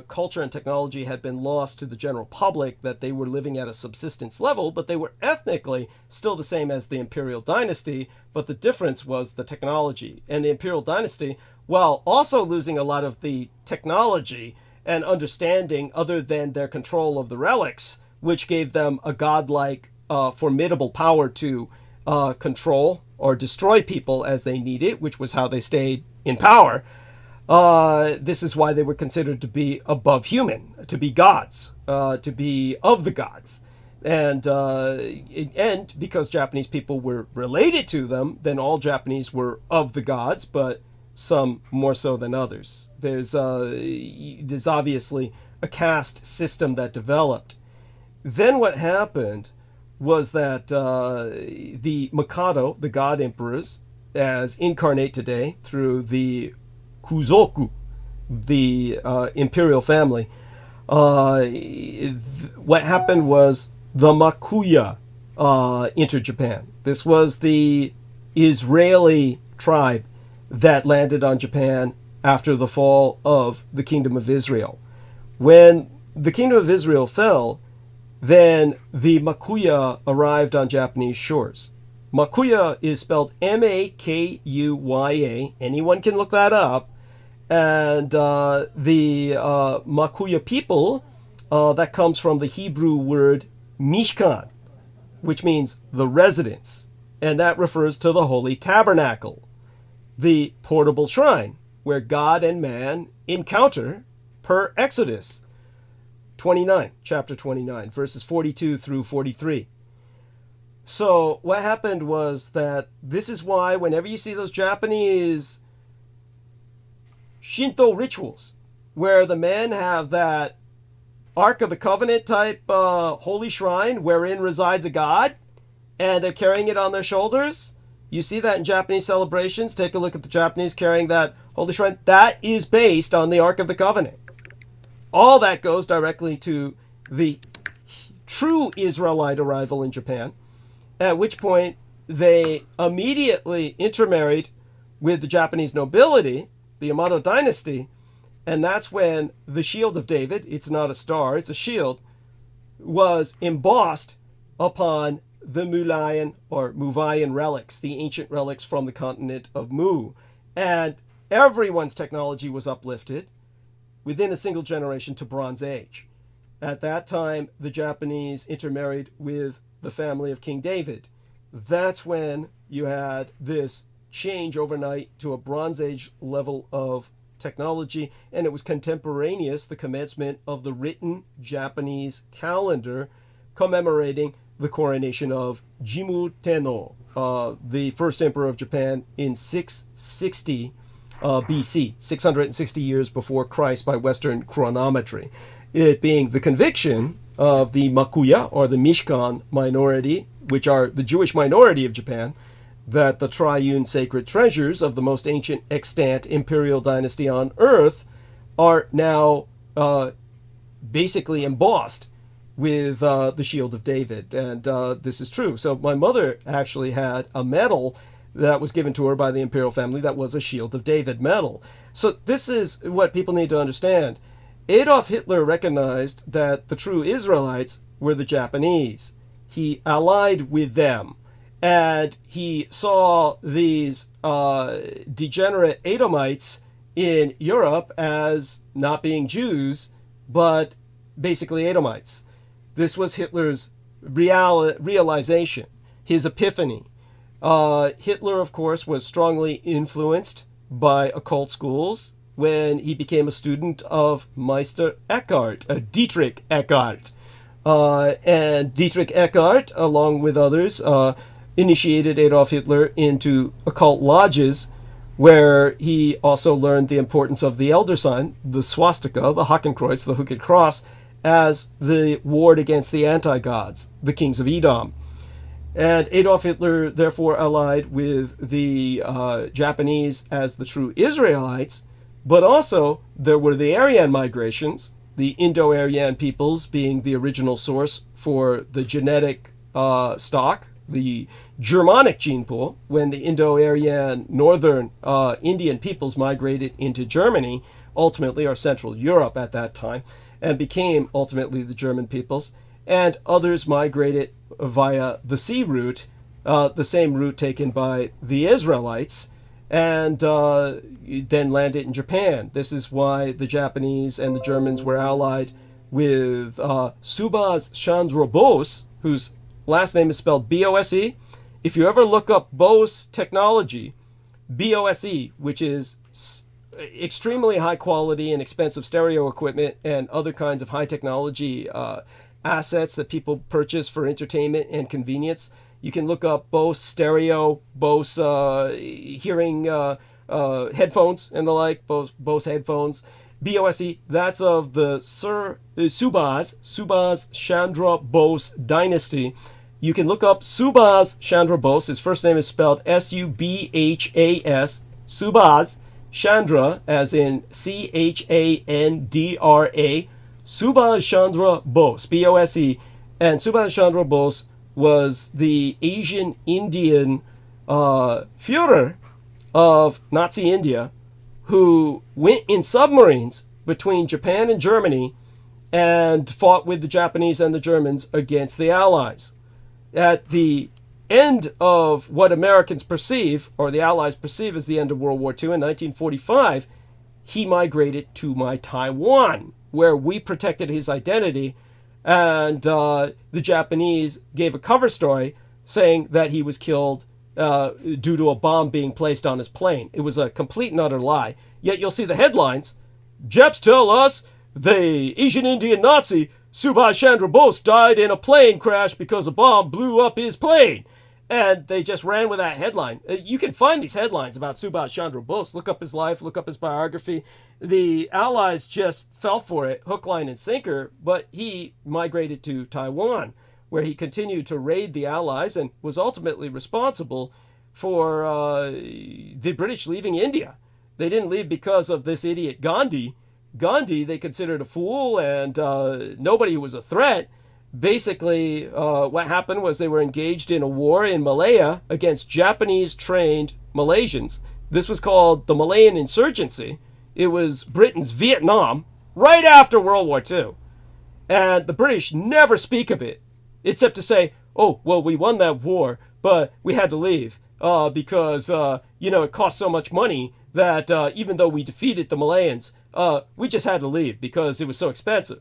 culture and technology had been lost to the general public that they were living at a subsistence level, but they were ethnically still the same as the imperial dynasty, but the difference was the technology. And the imperial dynasty, while also losing a lot of the technology and understanding other than their control of the relics, which gave them a godlike, formidable power to control or destroy people as they needed, which was how they stayed in power. This is why they were considered to be above human, to be gods, to be of the gods. And because Japanese people were related to them, then all Japanese were of the gods, but some more so than others. There's obviously a caste system that developed. Then what happened was that the Mikado, the god emperors, as incarnate today through the Kuzoku, the imperial family, what happened was the Makuya entered Japan. This was the Israeli tribe that landed on Japan after the fall of the Kingdom of Israel. When the Kingdom of Israel fell, then the Makuya arrived on Japanese shores. Makuya is spelled Makuya. Anyone can look that up. And the Makuya people, that comes from the Hebrew word Mishkan, which means the residence. And that refers to the Holy Tabernacle, the portable shrine where God and man encounter per Exodus 29, chapter 29, verses 42 through 43. So what happened was that this is why whenever you see those Japanese Shinto rituals where the men have that Ark of the Covenant type holy shrine wherein resides a god, and they're carrying it on their shoulders, you see that in Japanese celebrations. Take a look at the Japanese carrying that holy shrine. That is based on the Ark of the Covenant. All that goes directly to the true Israelite arrival in Japan, at which point they immediately intermarried with the Japanese nobility, the Yamato dynasty, and that's when the shield of David, it's not a star, it's a shield, was embossed upon the Mulayan or Muvayan relics, the ancient relics from the continent of Mu. And everyone's technology was uplifted within a single generation to Bronze Age. At that time, the Japanese intermarried with the family of King David. That's when you had this change overnight to a Bronze Age level of technology, and it was contemporaneous, the commencement of the written Japanese calendar commemorating the coronation of Jimmu Tenno, the first emperor of Japan, in 660 BC, 660 years before Christ by Western chronometry. It being the conviction of the Makuya, or the Mishkan minority, which are the Jewish minority of Japan, that the triune sacred treasures of the most ancient extant imperial dynasty on earth are now basically embossed with the shield of David. And this is true. So my mother actually had a medal that was given to her by the imperial family that was a shield of David medal. So this is what people need to understand. Adolf Hitler recognized that the true Israelites were the Japanese. He allied with them. And he saw these degenerate Edomites in Europe as not being Jews, but basically Edomites. This was Hitler's realization, his epiphany. Hitler, of course, was strongly influenced by occult schools when he became a student of Meister Eckhart, Dietrich Eckhart. And Dietrich Eckhart, along with others, initiated Adolf Hitler into occult lodges, where he also learned the importance of the elder sign, the swastika, the Hakenkreuz, the hooked cross, as the ward against the anti-gods, the kings of Edom. And Adolf Hitler therefore allied with the Japanese as the true Israelites, but also there were the Aryan migrations, the Indo-Aryan peoples being the original source for the genetic stock, the Germanic gene pool, when the Indo-Aryan northern Indian peoples migrated into Germany, ultimately, or Central Europe at that time, and became ultimately the German peoples, and others migrated via the sea route, the same route taken by the Israelites, and then landed in Japan. This is why the Japanese and the Germans were allied with Subhas Chandra Bose, whose last name is spelled B-O-S-E. If you ever look up Bose technology, B-O-S-E, which is extremely high quality and expensive stereo equipment and other kinds of high technology assets that people purchase for entertainment and convenience. You can look up Bose stereo, Bose hearing headphones and the like, Bose headphones. BOSE, that's of the Subhas Chandra Bose dynasty. You can look up Subhas Chandra Bose. His first name is spelled Subhas, Subhas Chandra, as in Chandra, Subhas Chandra Bose, BOSE. And Subhas Chandra Bose was the Asian Indian Führer of Nazi India, who went in submarines between Japan and Germany and fought with the Japanese and the Germans against the Allies. At the end of what Americans perceive, or the Allies perceive as the end of World War II in 1945, he migrated to Taiwan, where we protected his identity, and the Japanese gave a cover story saying that he was killed due to a bomb being placed on his plane. It was a complete and utter lie. Yet you'll see the headlines. Japs tell us the Asian Indian Nazi Subhas Chandra Bose died in a plane crash because a bomb blew up his plane. And they just ran with that headline. You can find these headlines about Subhas Chandra Bose. Look up his life, look up his biography. The Allies just fell for it, hook, line, and sinker, but he migrated to Taiwan, where he continued to raid the Allies and was ultimately responsible for the British leaving India. They didn't leave because of this idiot Gandhi. Gandhi they considered a fool and nobody who was a threat. Basically, what happened was they were engaged in a war in Malaya against Japanese-trained Malaysians. This was called the Malayan Insurgency. It was Britain's Vietnam right after World War II. And the British never speak of it, except to say, oh, well, we won that war, but we had to leave because, it cost so much money that even though we defeated the Malayans, we just had to leave because it was so expensive.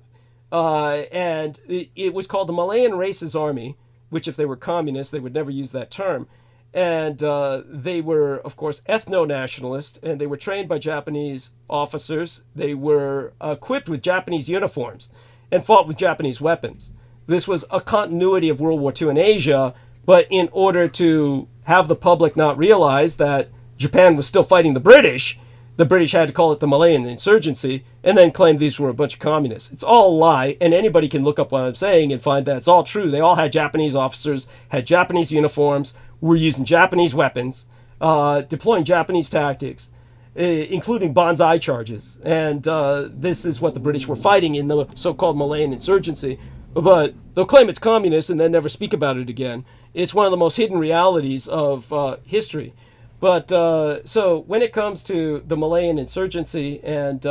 And it was called the Malayan Races Army, which if they were communists, they would never use that term. And they were, of course, ethno-nationalist, and they were trained by Japanese officers. They were equipped with Japanese uniforms and fought with Japanese weapons. This was a continuity of World War II in Asia, but in order to have the public not realize that Japan was still fighting the British had to call it the Malayan Insurgency and then claim these were a bunch of communists. It's all a lie, and anybody can look up what I'm saying and find that it's all true. They all had Japanese officers, had Japanese uniforms, were using Japanese weapons, deploying Japanese tactics, including banzai charges. And this is what the British were fighting in the so-called Malayan Insurgency. But they'll claim it's communist and then never speak about it again. It's one of the most hidden realities of history. But so when it comes to the Malayan Insurgency and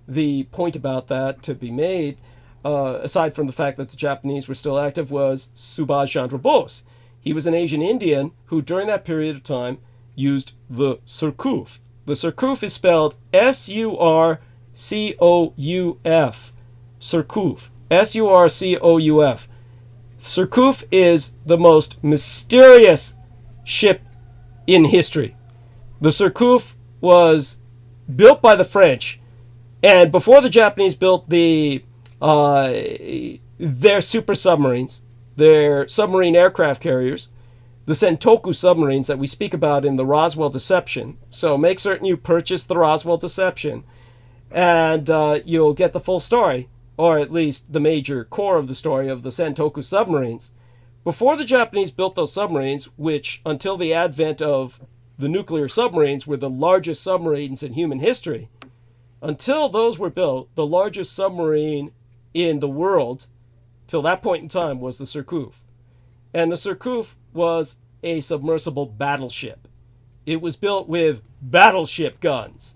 the point about that to be made, aside from the fact that the Japanese were still active, was Subhas Chandra Bose. He was an Asian Indian who during that period of time used the Surcouf. The Surcouf is spelled Surcouf. Surcouf. Surcouf. Surcouf is the most mysterious ship in history. The Surcouf was built by the French, and before the Japanese built their super submarines, their submarine aircraft carriers, the Sentoku submarines that we speak about in the Roswell Deception. So make certain you purchase the Roswell Deception, and you'll get the full story, or at least the major core of the story of the Sentoku submarines. Before the Japanese built those submarines, which until the advent of the nuclear submarines were the largest submarines in human history, until those were built, the largest submarine in the world till that point in time was the Surcouf. And the Surcouf was a submersible battleship. It was built with battleship guns.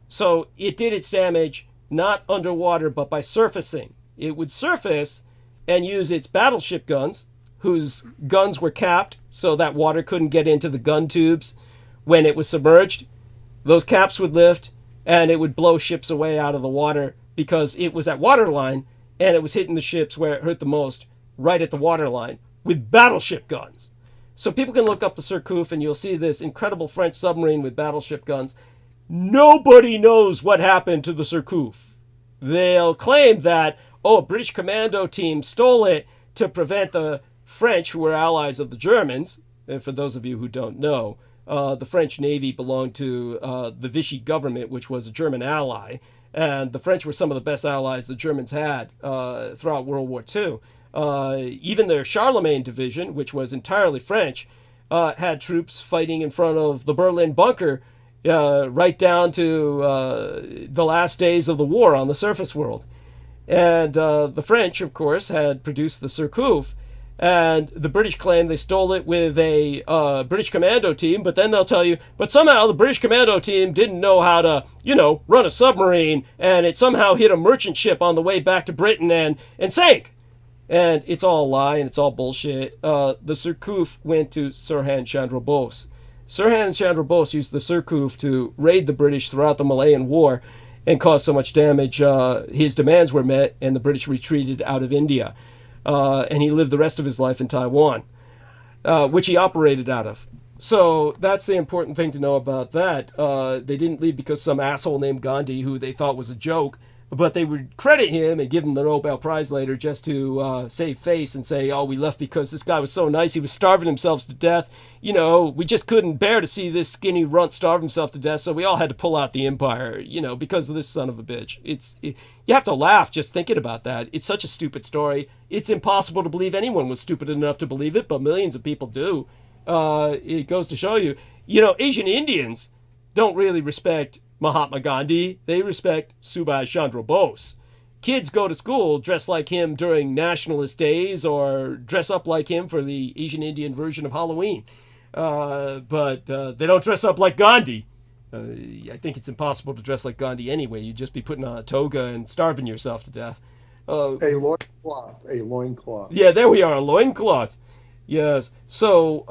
So it did its damage not underwater but by surfacing. It would surface and use its battleship guns, whose guns were capped so that water couldn't get into the gun tubes when it was submerged. Those caps would lift and it would blow ships away out of the water because it was at waterline and it was hitting the ships where it hurt the most, right at the waterline, with battleship guns. So people can look up the Surcouf and you'll see this incredible French submarine with battleship guns. nobody knows what happened to the Surcouf. They'll claim that, a British commando team stole it to prevent the French, who were allies of the Germans. And for those of you who don't know, the French Navy belonged to the Vichy government, which was a German ally. And the French were some of the best allies the Germans had throughout World War II. Even their Charlemagne division, which was entirely French, had troops fighting in front of the Berlin bunker right down to the last days of the war on the surface world. And the French, of course, had produced the Surcouf, and the British claim they stole it with a British commando team, but then they'll tell you, but somehow the British commando team didn't know how to, run a submarine, and it somehow hit a merchant ship on the way back to Britain and sank. And it's all a lie, and it's all bullshit. The Surcouf went to Sirhan Chandra Bose. Sirhan Chandra Bose used the Surcouf to raid the British throughout the Malayan War and caused so much damage. His demands were met, and the British retreated out of India. And he lived the rest of his life in Taiwan, which he operated out of. So that's the important thing to know about that. They didn't leave because some asshole named Gandhi, who they thought was a joke, but they would credit him and give him the Nobel Prize later just to save face and say, we left because this guy was so nice. He was starving himself to death. We just couldn't bear to see this skinny runt starve himself to death, so we all had to pull out the empire, because of this son of a bitch. You have to laugh just thinking about that. It's such a stupid story. It's impossible to believe anyone was stupid enough to believe it, but millions of people do. It goes to show you, Asian Indians don't really respect Mahatma Gandhi. They respect Subhash Chandra Bose. Kids go to school dressed like him during nationalist days or dress up like him for the Asian Indian version of Halloween. But they don't dress up like Gandhi. I think it's impossible to dress like Gandhi anyway. You'd just be putting on a toga and starving yourself to death. A loincloth. Yeah, there we are, a loincloth. Yes. So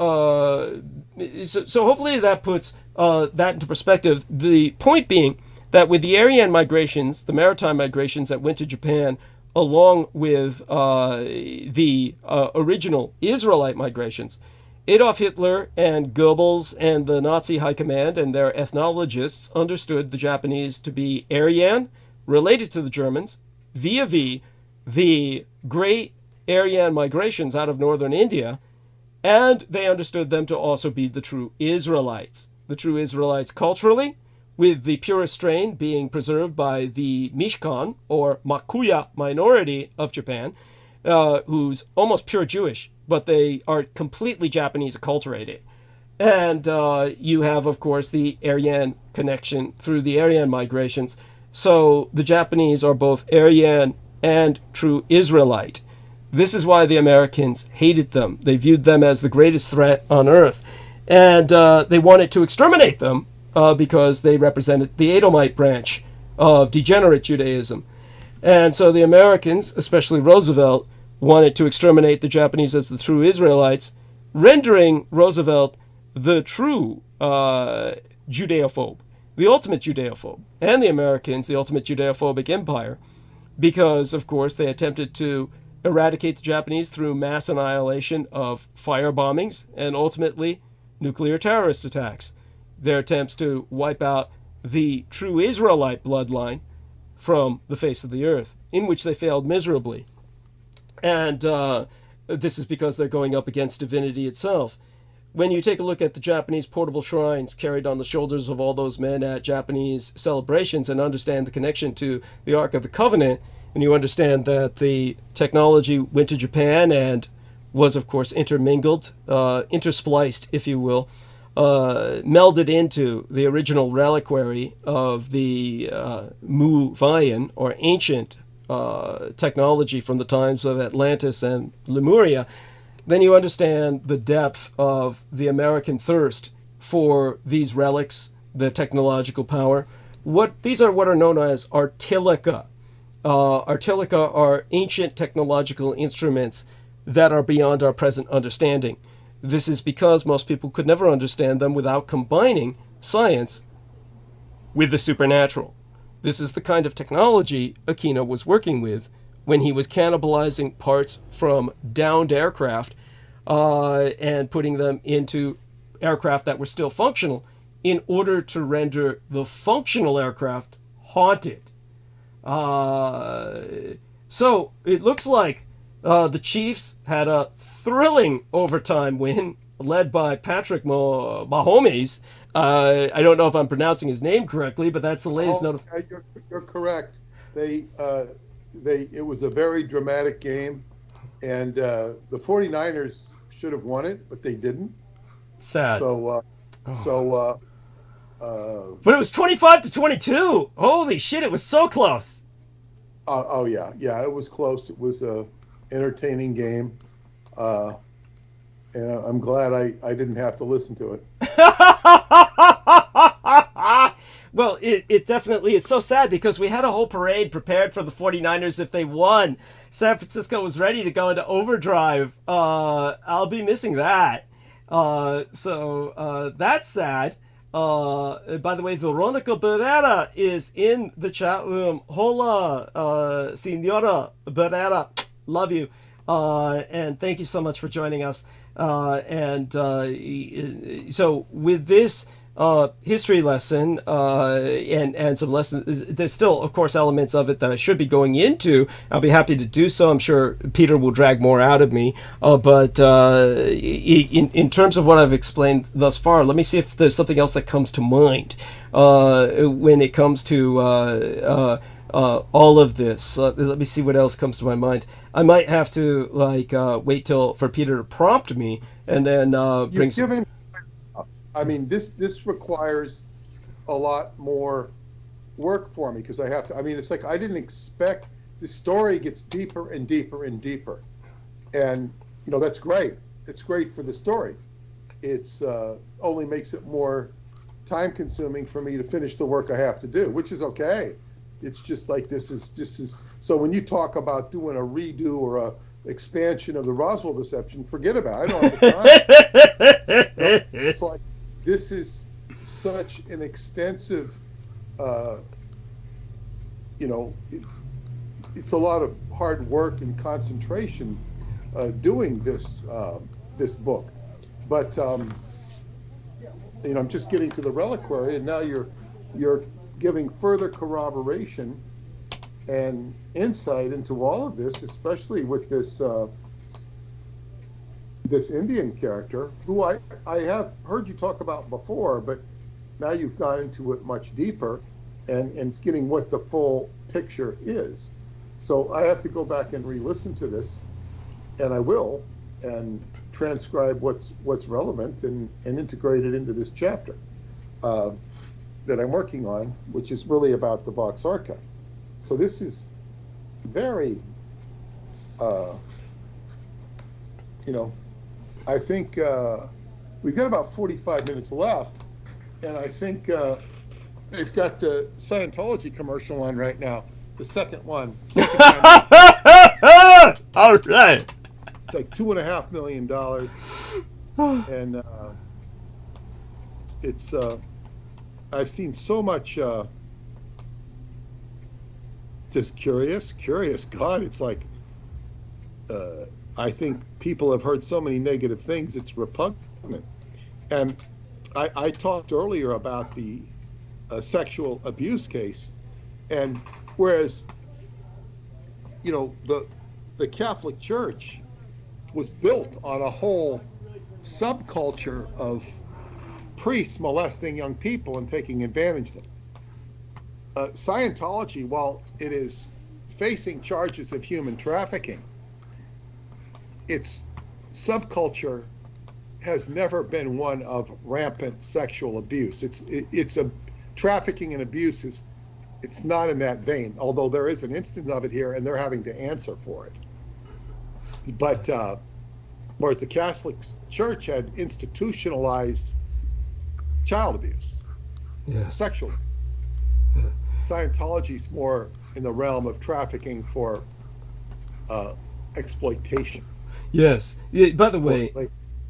hopefully that puts that into perspective. The point being that with the Aryan migrations, the maritime migrations that went to Japan, along with the original Israelite migrations, Adolf Hitler and Goebbels and the Nazi high command and their ethnologists understood the Japanese to be Aryan, related to the Germans, vis-a-vis the great Aryan migrations out of northern India, and they understood them to also be the true Israelites. The true Israelites culturally, with the purest strain being preserved by the Mishkan, or Makuya minority of Japan, who's almost pure Jewish, but they are completely Japanese acculturated. And you have, of course, the Aryan connection through the Aryan migrations. So the Japanese are both Aryan and true Israelite. This is why the Americans hated them. They viewed them as the greatest threat on earth. And they wanted to exterminate them because they represented the Edomite branch of degenerate Judaism. And so the Americans, especially Roosevelt, wanted to exterminate the Japanese as the true Israelites, rendering Roosevelt the true Judeophobe, the ultimate Judeophobe, and the Americans the ultimate Judeophobic empire, because, of course, they attempted to eradicate the Japanese through mass annihilation of fire bombings and ultimately nuclear terrorist attacks. Their attempts to wipe out the true Israelite bloodline from the face of the earth, in which they failed miserably. And this is because they're going up against divinity itself. When you take a look at the Japanese portable shrines carried on the shoulders of all those men at Japanese celebrations and understand the connection to the Ark of the Covenant, and you understand that the technology went to Japan and was, of course, intermingled, interspliced, if you will, melded into the original reliquary of the Mu Vayan, or ancient technology from the times of Atlantis and Lemuria, then you understand the depth of the American thirst for these relics, the technological power. These are what are known as artilica. Artilica are ancient technological instruments that are beyond our present understanding. This is because most people could never understand them without combining science with the supernatural. This is the kind of technology Aquino was working with when he was cannibalizing parts from downed aircraft and putting them into aircraft that were still functional in order to render the functional aircraft haunted. So it looks like the Chiefs had a thrilling overtime win led by Patrick Mahomes. I don't know if I'm pronouncing his name correctly, but that's the latest note. You're correct. It was a very dramatic game, and the 49ers should have won it, but they didn't. Sad. But it was 25-22. Holy shit! It was so close. Yeah, it was close. It was a entertaining game, and I'm glad I didn't have to listen to it. Well, it definitely is so sad because we had a whole parade prepared for the 49ers if they won. San Francisco was ready to go into overdrive. I'll be missing that. So that's sad. By the way, Veronica Barrera is in the chat room. Hola, Senora Barrera. Love you. And thank you so much for joining us. So with this history lesson and some lessons, there's still, of course, elements of it that I should be going into. I'll be happy to do so. I'm sure Peter will drag more out of me. But in terms of what I've explained thus far, let me see if there's something else that comes to mind when it comes to all of this. Let me see what else comes to my mind. I might have to wait for Peter to prompt me and then bring. This requires a lot more work for me because I have to. It's like I didn't expect the story gets deeper and deeper and deeper, and that's great. It's great for the story. It's only makes it more time consuming for me to finish the work I have to do, which is okay. It's just like this is so when you talk about doing a redo or a expansion of the Roswell deception, forget about it. I don't have the time. It's like this is such an extensive it's a lot of hard work and concentration doing this book, but I'm just getting to the reliquary, and now you're giving further corroboration and insight into all of this, especially with this this Indian character, who I have heard you talk about before, but now you've gone into it much deeper and getting what the full picture is. So I have to go back and re-listen to this, and I will, and transcribe what's relevant and integrate it into this chapter that I'm working on, which is really about the Vox Archive. So this is very, I think we've got about 45 minutes left, and I think they've got the Scientology commercial on right now, the second one. All right. It's like $2.5 million, and it's I've seen so much just curious. God, it's like I think people have heard so many negative things, it's repugnant. And I talked earlier about the sexual abuse case, and whereas the Catholic Church was built on a whole subculture of priests molesting young people and taking advantage of them. Scientology, while it is facing charges of human trafficking, its subculture has never been one of rampant sexual abuse. It's a trafficking and abuse it's not in that vein, although there is an instance of it here and they're having to answer for it. But whereas the Catholic Church had institutionalized child abuse, yes, sexual. Scientology's more in the realm of trafficking for exploitation. Yes. By the way,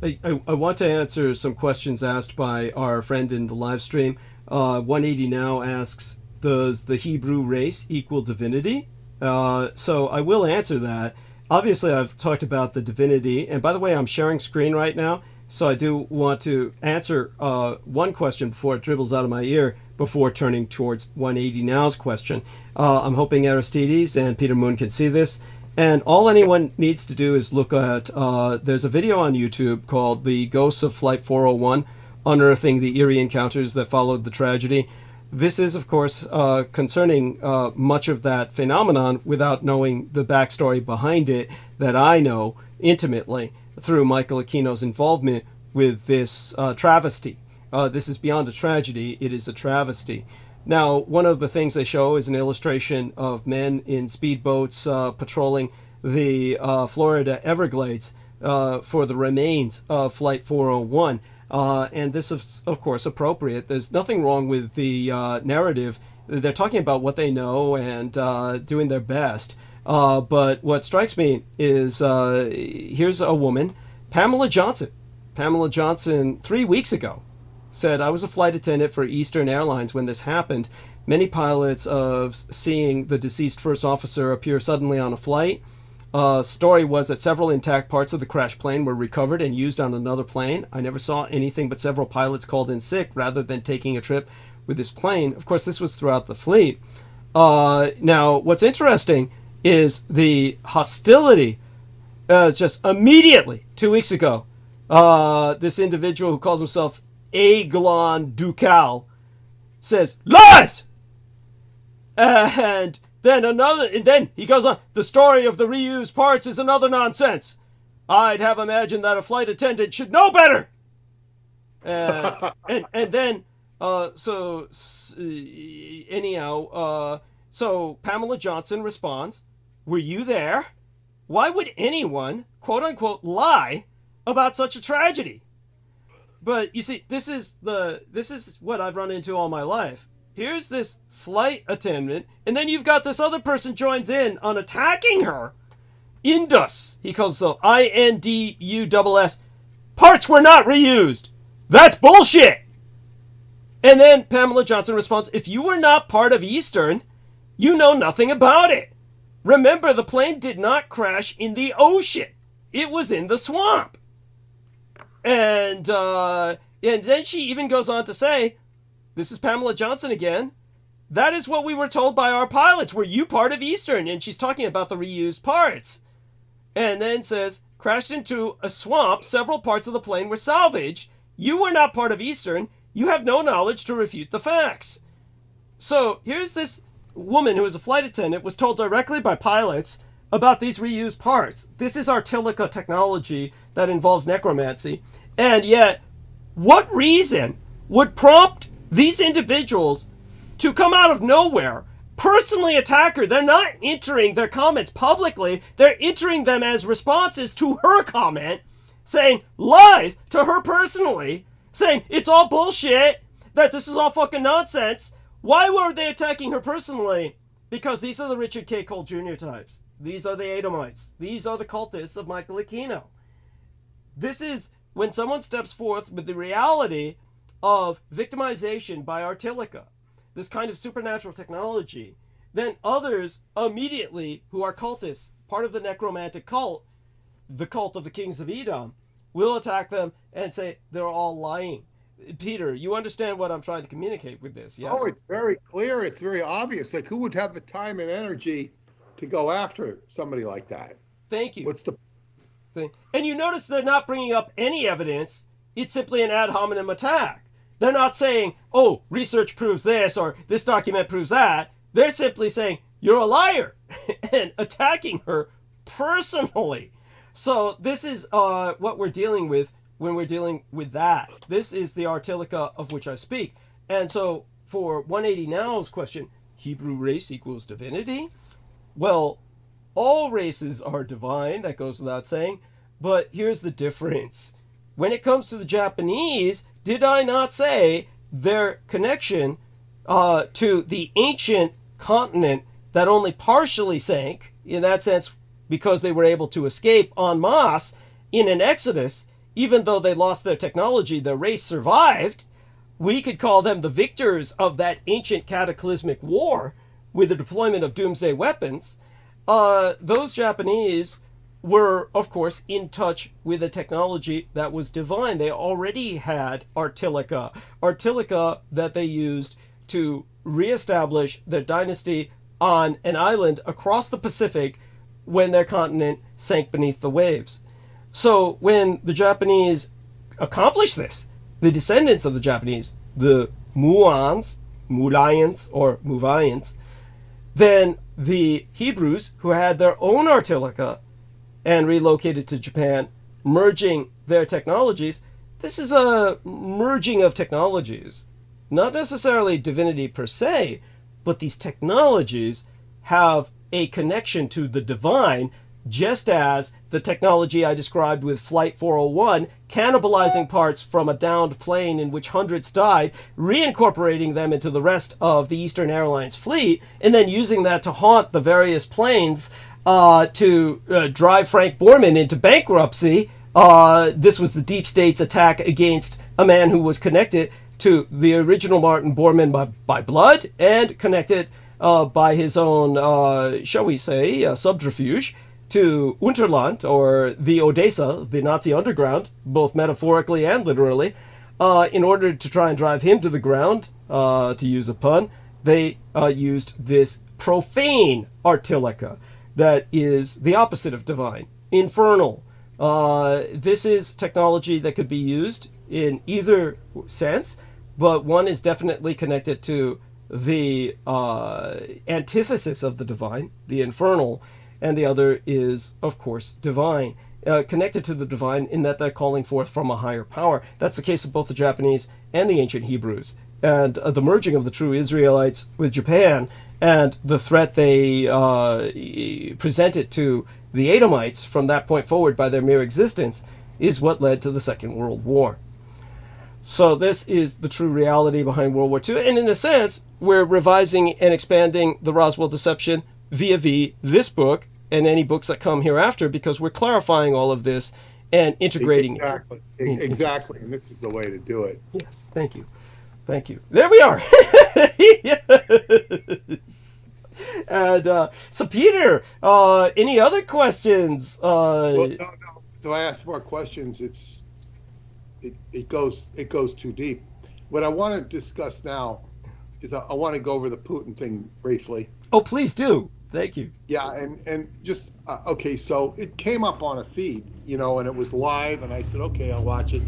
I want to answer some questions asked by our friend in the live stream. 180 Now asks, does the Hebrew race equal divinity? So I will answer that. Obviously, I've talked about the divinity. And by the way, I'm sharing screen right now. So I do want to answer one question before it dribbles out of my ear, before turning towards 180 Now's question. I'm hoping Aristides and Peter Moon can see this. And all anyone needs to do is look at, there's a video on YouTube called The Ghosts of Flight 401, Unearthing the Eerie Encounters That Followed the Tragedy. This is, of course, concerning much of that phenomenon without knowing the backstory behind it that I know intimately through Michael Aquino's involvement with this travesty. This is beyond a tragedy, it is a travesty. Now, one of the things they show is an illustration of men in speedboats patrolling the Florida Everglades for the remains of Flight 401. And this is, of course, appropriate. There's nothing wrong with the narrative. They're talking about what they know and doing their best. But what strikes me is here's a woman, Pamela Johnson. Pamela Johnson, 3 weeks ago, said, I was a flight attendant for Eastern Airlines when this happened. Many pilots of seeing the deceased first officer appear suddenly on a flight. Story was that several intact parts of the crashed plane were recovered and used on another plane. I never saw anything but several pilots called in sick rather than taking a trip with this plane. Of course, this was throughout the fleet. Now, what's interesting is the hostility just immediately, 2 weeks ago. This individual who calls himself Aiglon Ducal says, lies! And then he goes on, the story of the reused parts is another nonsense. I'd have imagined that a flight attendant should know better. And then, so Pamela Johnson responds, were you there? Why would anyone, quote unquote, lie about such a tragedy? But you see, this is what I've run into all my life. Here's this flight attendant, and then you've got this other person joins in on attacking her. Indus, he calls himself, INDUSS. Parts were not reused. That's bullshit. And then Pamela Johnson responds, if you were not part of Eastern, you know nothing about it. Remember, the plane did not crash in the ocean. It was in the swamp. And then she even goes on to say, this is Pamela Johnson again, that is what we were told by our pilots. Were you part of Eastern? And she's talking about the reused parts. And then says, crashed into a swamp, several parts of the plane were salvaged. You were not part of Eastern. You have no knowledge to refute the facts. So here's this woman who is a flight attendant, was told directly by pilots about these reused parts. This is Artilica technology that involves necromancy. And yet, what reason would prompt these individuals to come out of nowhere, personally attack her? They're not entering their comments publicly. They're entering them as responses to her comment, saying lies to her personally, saying it's all bullshit, that this is all fucking nonsense. Why were they attacking her personally? Because these are the Richard K. Cole Jr. types. These are the Edomites. These are the cultists of Michael Aquino. This is when someone steps forth with the reality of victimization by Artilica, this kind of supernatural technology, then others immediately who are cultists, part of the necromantic cult, the cult of the kings of Edom, will attack them and say they're all lying. Peter, you understand what I'm trying to communicate with this, yes? Oh, it's very clear. It's very obvious. Like, who would have the time and energy to go after somebody like that? Thank you. What's the thing? And you notice they're not bringing up any evidence. It's simply an ad hominem attack. They're not saying, oh, research proves this or this document proves that. They're simply saying, you're a liar, and attacking her personally. So this is what we're dealing with when we're dealing with that. This is the Artilica of which I speak. And so for 180 Now's question, Hebrew race equals divinity? Well, all races are divine, that goes without saying, but here's the difference. When it comes to the Japanese, did I not say their connection to the ancient continent that only partially sank, in that sense, because they were able to escape en masse in an exodus, even though they lost their technology, their race survived. We could call them the victors of that ancient cataclysmic war with the deployment of doomsday weapons. Those Japanese were, of course, in touch with a technology that was divine. They already had artilica that they used to reestablish their dynasty on an island across the Pacific when their continent sank beneath the waves. So when the Japanese accomplished this, the descendants of the Japanese, the Muans, or Muvayans, then the Hebrews, who had their own artilica and relocated to Japan, merging their technologies. This is a merging of technologies. Not necessarily divinity per se, but these technologies have a connection to the divine, just as the technology I described with Flight 401, cannibalizing parts from a downed plane in which hundreds died, reincorporating them into the rest of the Eastern Airlines fleet, and then using that to haunt the various planes to drive Frank Borman into bankruptcy. This was the deep state's attack against a man who was connected to the original Martin Bormann by blood and connected by his own, shall we say, subterfuge to Unterland, or the Odessa, the Nazi underground, both metaphorically and literally, in order to try and drive him to the ground, to use a pun. They used this profane artilica that is the opposite of divine, infernal. This is technology that could be used in either sense, but one is definitely connected to the antithesis of the divine, the infernal, and the other is, of course, divine, connected to the divine in that they're calling forth from a higher power. That's the case of both the Japanese and the ancient Hebrews. And the merging of the true Israelites with Japan and the threat they presented to the Edomites from that point forward by their mere existence is what led to the Second World War. So this is the true reality behind World War II. And in a sense, we're revising and expanding the Roswell deception via this book and any books that come hereafter, because we're clarifying all of this and integrating exactly. it. Exactly. And this is the way to do it. Yes, thank you. Thank you. There we are. Yes. And so, Peter, any other questions? Well, no. So I ask more questions. It goes too deep. What I want to discuss now is I want to go over the Putin thing briefly. Oh, please do. Thank you. Yeah, and just okay. So it came up on a feed, and it was live, and I said, okay, I'll watch it,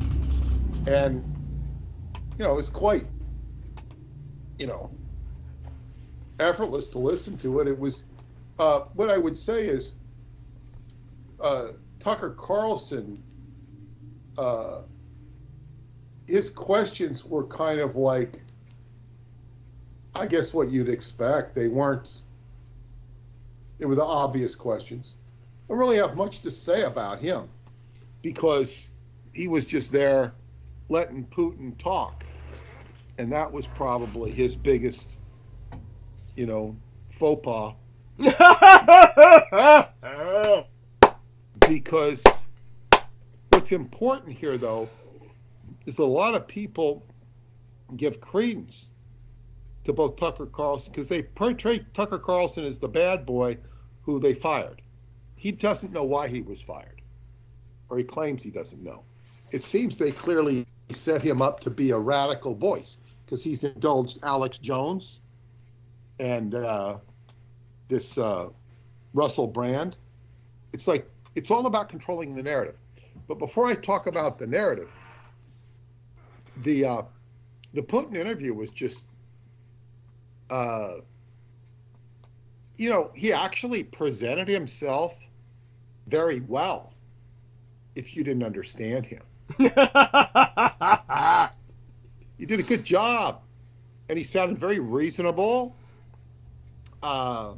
and it was quite, effortless to listen to it. It was, what I would say is, Tucker Carlson, his questions were kind of like, I guess what you'd expect. They were the obvious questions. I don't really have much to say about him because he was just there letting Putin talk. And that was probably his biggest, faux pas. Because what's important here, though, is a lot of people give credence to both Tucker Carlson, because they portray Tucker Carlson as the bad boy who they fired. He doesn't know why he was fired, or he claims he doesn't know. It seems they clearly set him up to be a radical voice, because he's indulged Alex Jones and this Russell Brand. It's like, it's all about controlling the narrative. But before I talk about the narrative, the Putin interview was just, he actually presented himself very well if you didn't understand him. He did a good job, and he sounded very reasonable. And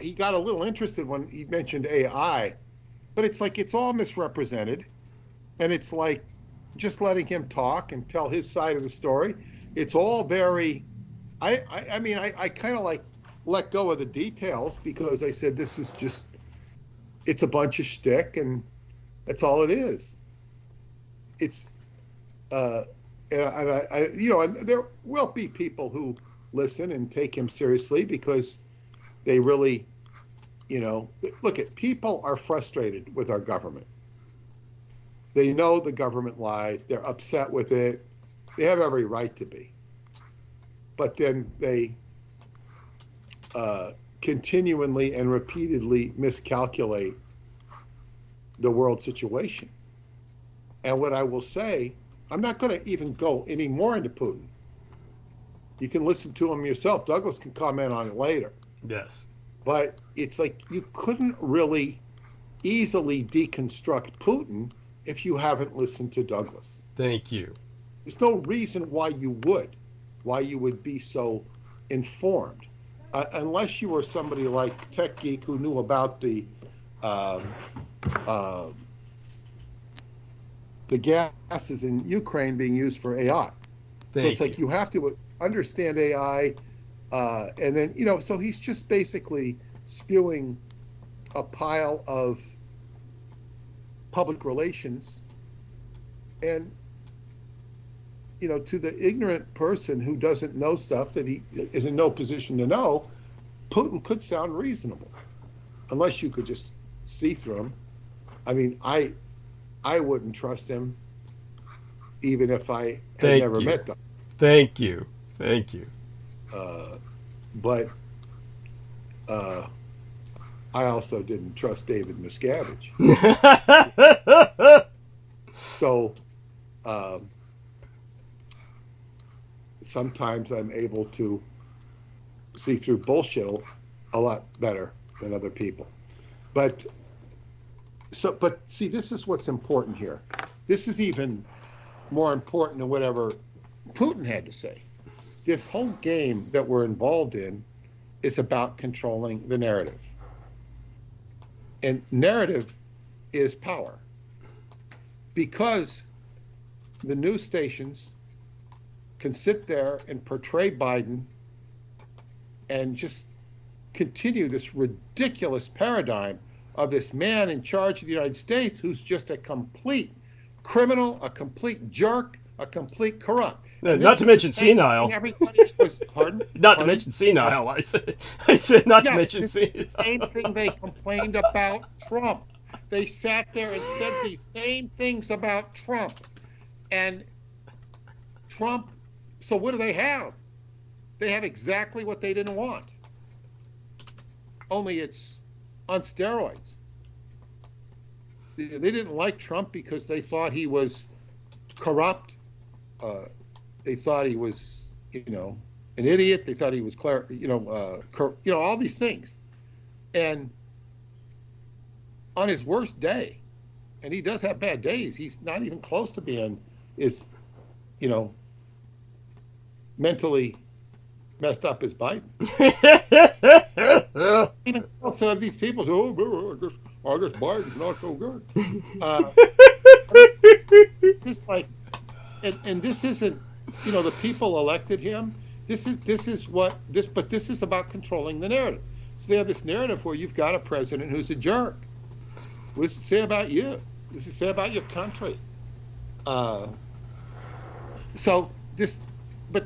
he got a little interested when he mentioned AI, but it's like it's all misrepresented, and it's like just letting him talk and tell his side of the story. It's all very, I kind of like let go of the details, because I said this is just, it's a bunch of shtick, and that's all it is. It's, and there will be people who listen and take him seriously because they really look at people are frustrated with our government. They know the government lies. They're upset with it. They have every right to be. But then they continually and repeatedly miscalculate the world situation. And what I will say, I'm not going to even go any more into Putin. You can listen to him yourself. Douglas can comment on it later. Yes. But it's like you couldn't really easily deconstruct Putin if you haven't listened to Douglas. Thank you. There's no reason why you would be so informed, unless you were somebody like Tech Geek who knew about the gases in Ukraine being used for AI. So it's like you have to understand AI, and then so he's just basically spewing a pile of public relations, and to the ignorant person who doesn't know stuff that he is in no position to know, Putin could sound reasonable, unless you could just see through him. I mean, I wouldn't trust him, even if I had never met them. Thank you. But I also didn't trust David Miscavige. So sometimes I'm able to see through bullshit a lot better than other people. But see, this is what's important here. This is even more important than whatever Putin had to say. This whole game that we're involved in is about controlling the narrative. And narrative is power. Because the news stations can sit there and portray Biden and just continue this ridiculous paradigm of this man in charge of the United States who's just a complete criminal, a complete jerk, a complete corrupt. Not to mention senile. Everybody was, pardon? Not to mention senile. I said not to mention senile. The same thing they complained about Trump. They sat there and said these same things about Trump. And Trump, so what do they have? They have exactly what they didn't want. Only it's on steroids. They didn't like Trump because they thought he was corrupt. They thought he was, an idiot. They thought he was, all these things. And on his worst day, and he does have bad days, he's not even close to being mentally messed up as Biden. Even also have these people who, I guess Biden's not so good. Just like, and this isn't, the people elected him. This is about controlling the narrative. So they have this narrative where you've got a president who's a jerk. What does it say about you? What does it say about your country? But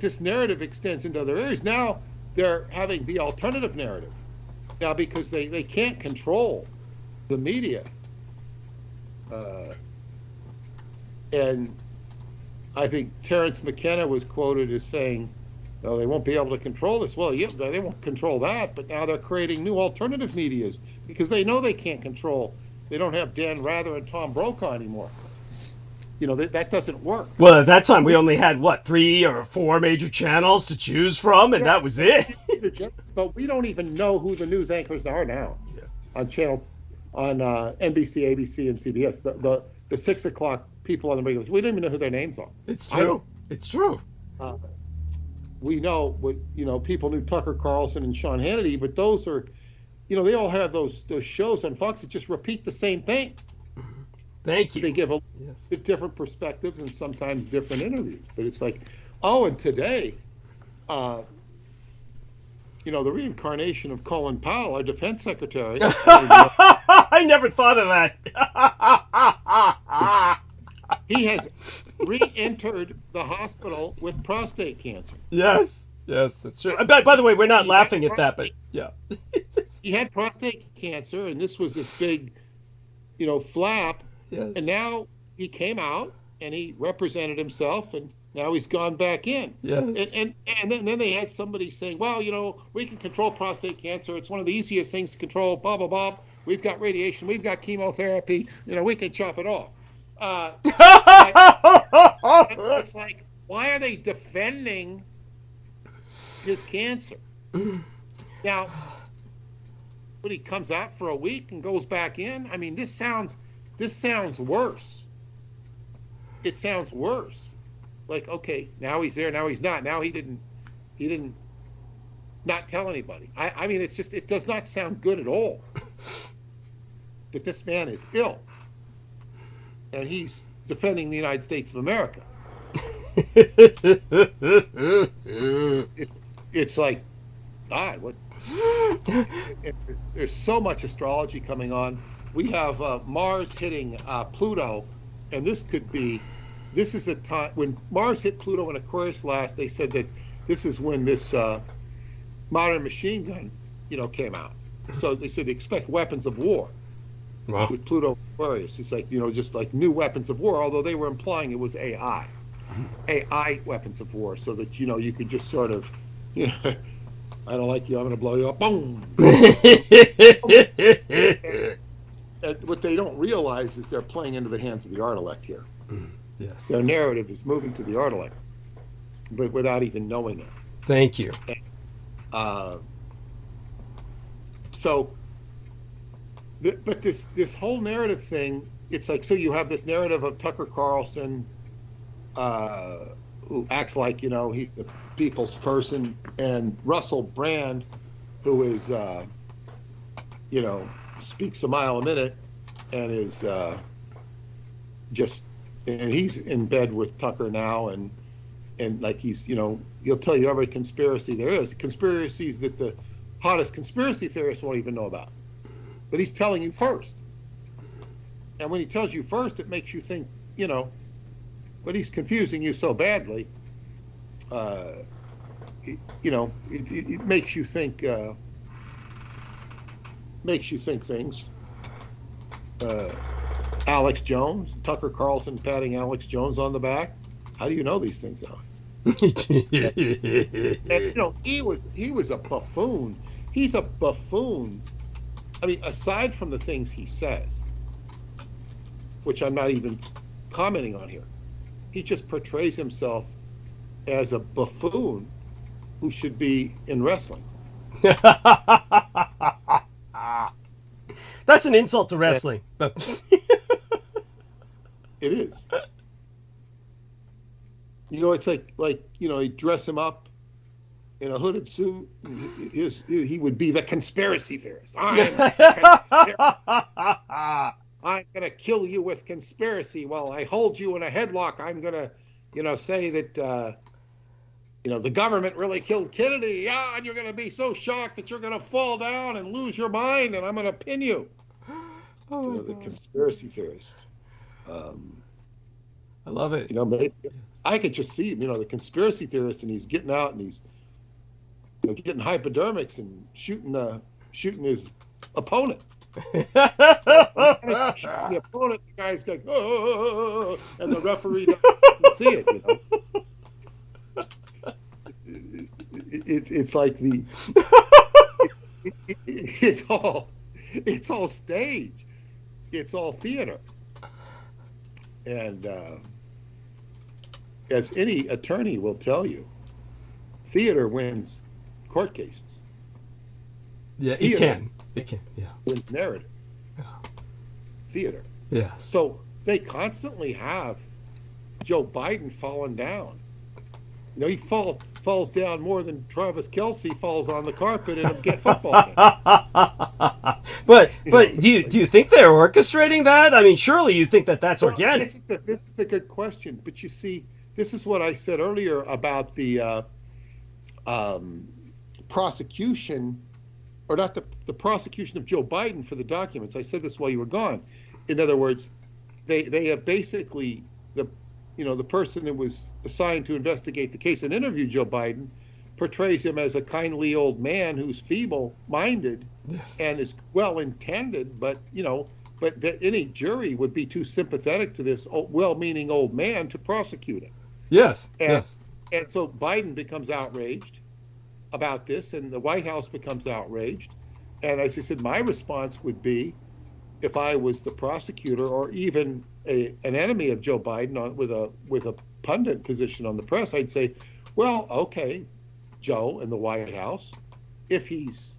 this narrative extends into other areas. Now they're having the alternative narrative. Now because they can't control the media. And I think Terence McKenna was quoted as saying, no, they won't be able to control this. Well, yeah, they won't control that, but now they're creating new alternative medias because they know they can't control. They don't have Dan Rather and Tom Brokaw anymore. That doesn't work. Well, at that time, we only had, 3 or 4 major channels to choose from, and that was it. But we don't even know who the news anchors are now on NBC, ABC, and CBS. The 6 o'clock people on the regulars, we don't even know who their names are. It's true. It's true. We know people knew Tucker Carlson and Sean Hannity, but those are, they all have those shows on Fox that just repeat the same thing. Thank you. They give different perspectives and sometimes different interviews. But it's like, and today, the reincarnation of Colin Powell, our defense secretary. I never thought of that. He has re-entered the hospital with prostate cancer. Yes, that's true. By the way, we're not laughing at that, but yeah. he had prostate cancer, and this was this big, flap. Yes. And now he came out and he represented himself, and now he's gone back in. Yes. And then they had somebody saying, well, we can control prostate cancer. It's one of the easiest things to control, blah, blah, blah. We've got radiation. We've got chemotherapy. We can chop it off. It's like, why are they defending his cancer? Now, when he comes out for a week and goes back in, I mean, this sounds worse. It sounds worse. Like, okay, now he's there, now he's not. Now he didn't not tell anybody. I mean, it does not sound good at all that this man is ill and he's defending the United States of America. It's like, God, what? There's so much astrology coming on. We have Mars hitting Pluto, and this is a time when Mars hit Pluto in Aquarius last. They said that this is when this modern machine gun, came out. So they said expect weapons of war. Wow. With Pluto Aquarius. It's like, just like new weapons of war, although they were implying it was AI weapons of war, so that you could just sort of, I don't like you, I'm going to blow you up, boom. And what they don't realize is they're playing into the hands of the art-elect here. Yes. Their narrative is moving to the art-elect, but without even knowing it. Thank you. But this whole narrative thing, it's like, so you have this narrative of Tucker Carlson, who acts like, he's the people's person, and Russell Brand, who is, speaks a mile a minute and is and he's in bed with Tucker now, and like he's, he'll tell you every conspiracy there is, conspiracies that the hottest conspiracy theorists won't even know about. But he's telling you first. And when he tells you first, it makes you think, but he's confusing you so badly. It makes you think things. Alex Jones, Tucker Carlson patting Alex Jones on the back. How do you know these things, Alex? And, he was a buffoon. He's a buffoon. I mean, aside from the things he says, which I'm not even commenting on here, he just portrays himself as a buffoon who should be in wrestling. That's an insult to wrestling. It is. It's like he dress him up in a hooded suit. He would be the conspiracy theorist. I'm going to kill you with conspiracy. While I hold you in a headlock, I'm going to, say that, the government really killed Kennedy. Yeah, and you're going to be so shocked that you're going to fall down and lose your mind, and I'm going to pin you. The conspiracy theorist. I love it. Maybe I could just see him, the conspiracy theorist, and he's getting out and he's, getting hypodermics and shooting his opponent. The opponent, the guy's going, oh, and the referee doesn't see it. It's like it's all stage. It's all theater. And as any attorney will tell you, theater wins court cases. Yeah, it can. Yeah. Wins narrative. Yeah. Theater. Yeah. So they constantly have Joe Biden falling down. He falls down more than Travis Kelce falls on the carpet in a get football game. But do you think they're orchestrating that? I mean, surely you think that that's organic. This is a good question, but you see, this is what I said earlier about the prosecution, or not the prosecution of Joe Biden for the documents. I said this while you were gone. In other words, they have basically the person that was assigned to investigate the case and interview Joe Biden portrays him as a kindly old man who's feeble-minded Yes. and is well-intended, but that any jury would be too sympathetic to this well-meaning old man to prosecute him. Yes. And, Yes. and so Biden becomes outraged about this, and the White House becomes outraged. And as I said, my response would be, if I was the prosecutor or even an enemy of Joe Biden with a pundit position on the press, I'd say, well, okay, Joe in the White House, if he's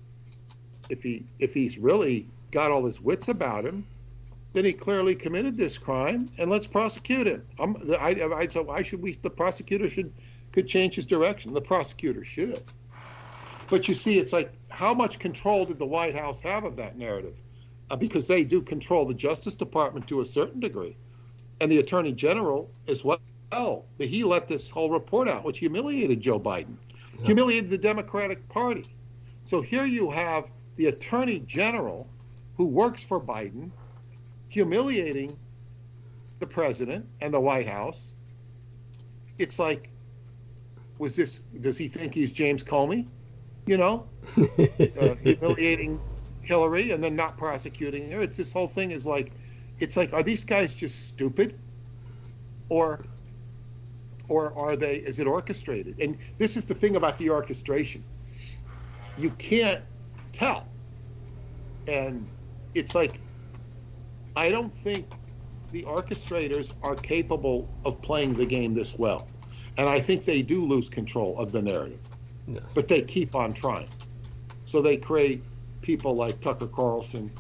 really got all his wits about him, then he clearly committed this crime, and let's prosecute him. The prosecutor could change his direction. The prosecutor should. But you see, it's like, how much control did the White House have of that narrative? Because they do control the Justice Department to a certain degree, and the Attorney General as well. But he let this whole report out, which humiliated Joe Biden, humiliated the Democratic Party. So here you have the Attorney General, who works for Biden, humiliating the president and the White House. It's like, does he think he's James Comey? Humiliating Hillary and then not prosecuting her. It's this whole thing is like, are these guys just stupid? Or is it orchestrated? And this is the thing about the orchestration. You can't tell. And it's like, I don't think the orchestrators are capable of playing the game this well. And I think they do lose control of the narrative. Yes. But they keep on trying. So they create people like Tucker Carlson,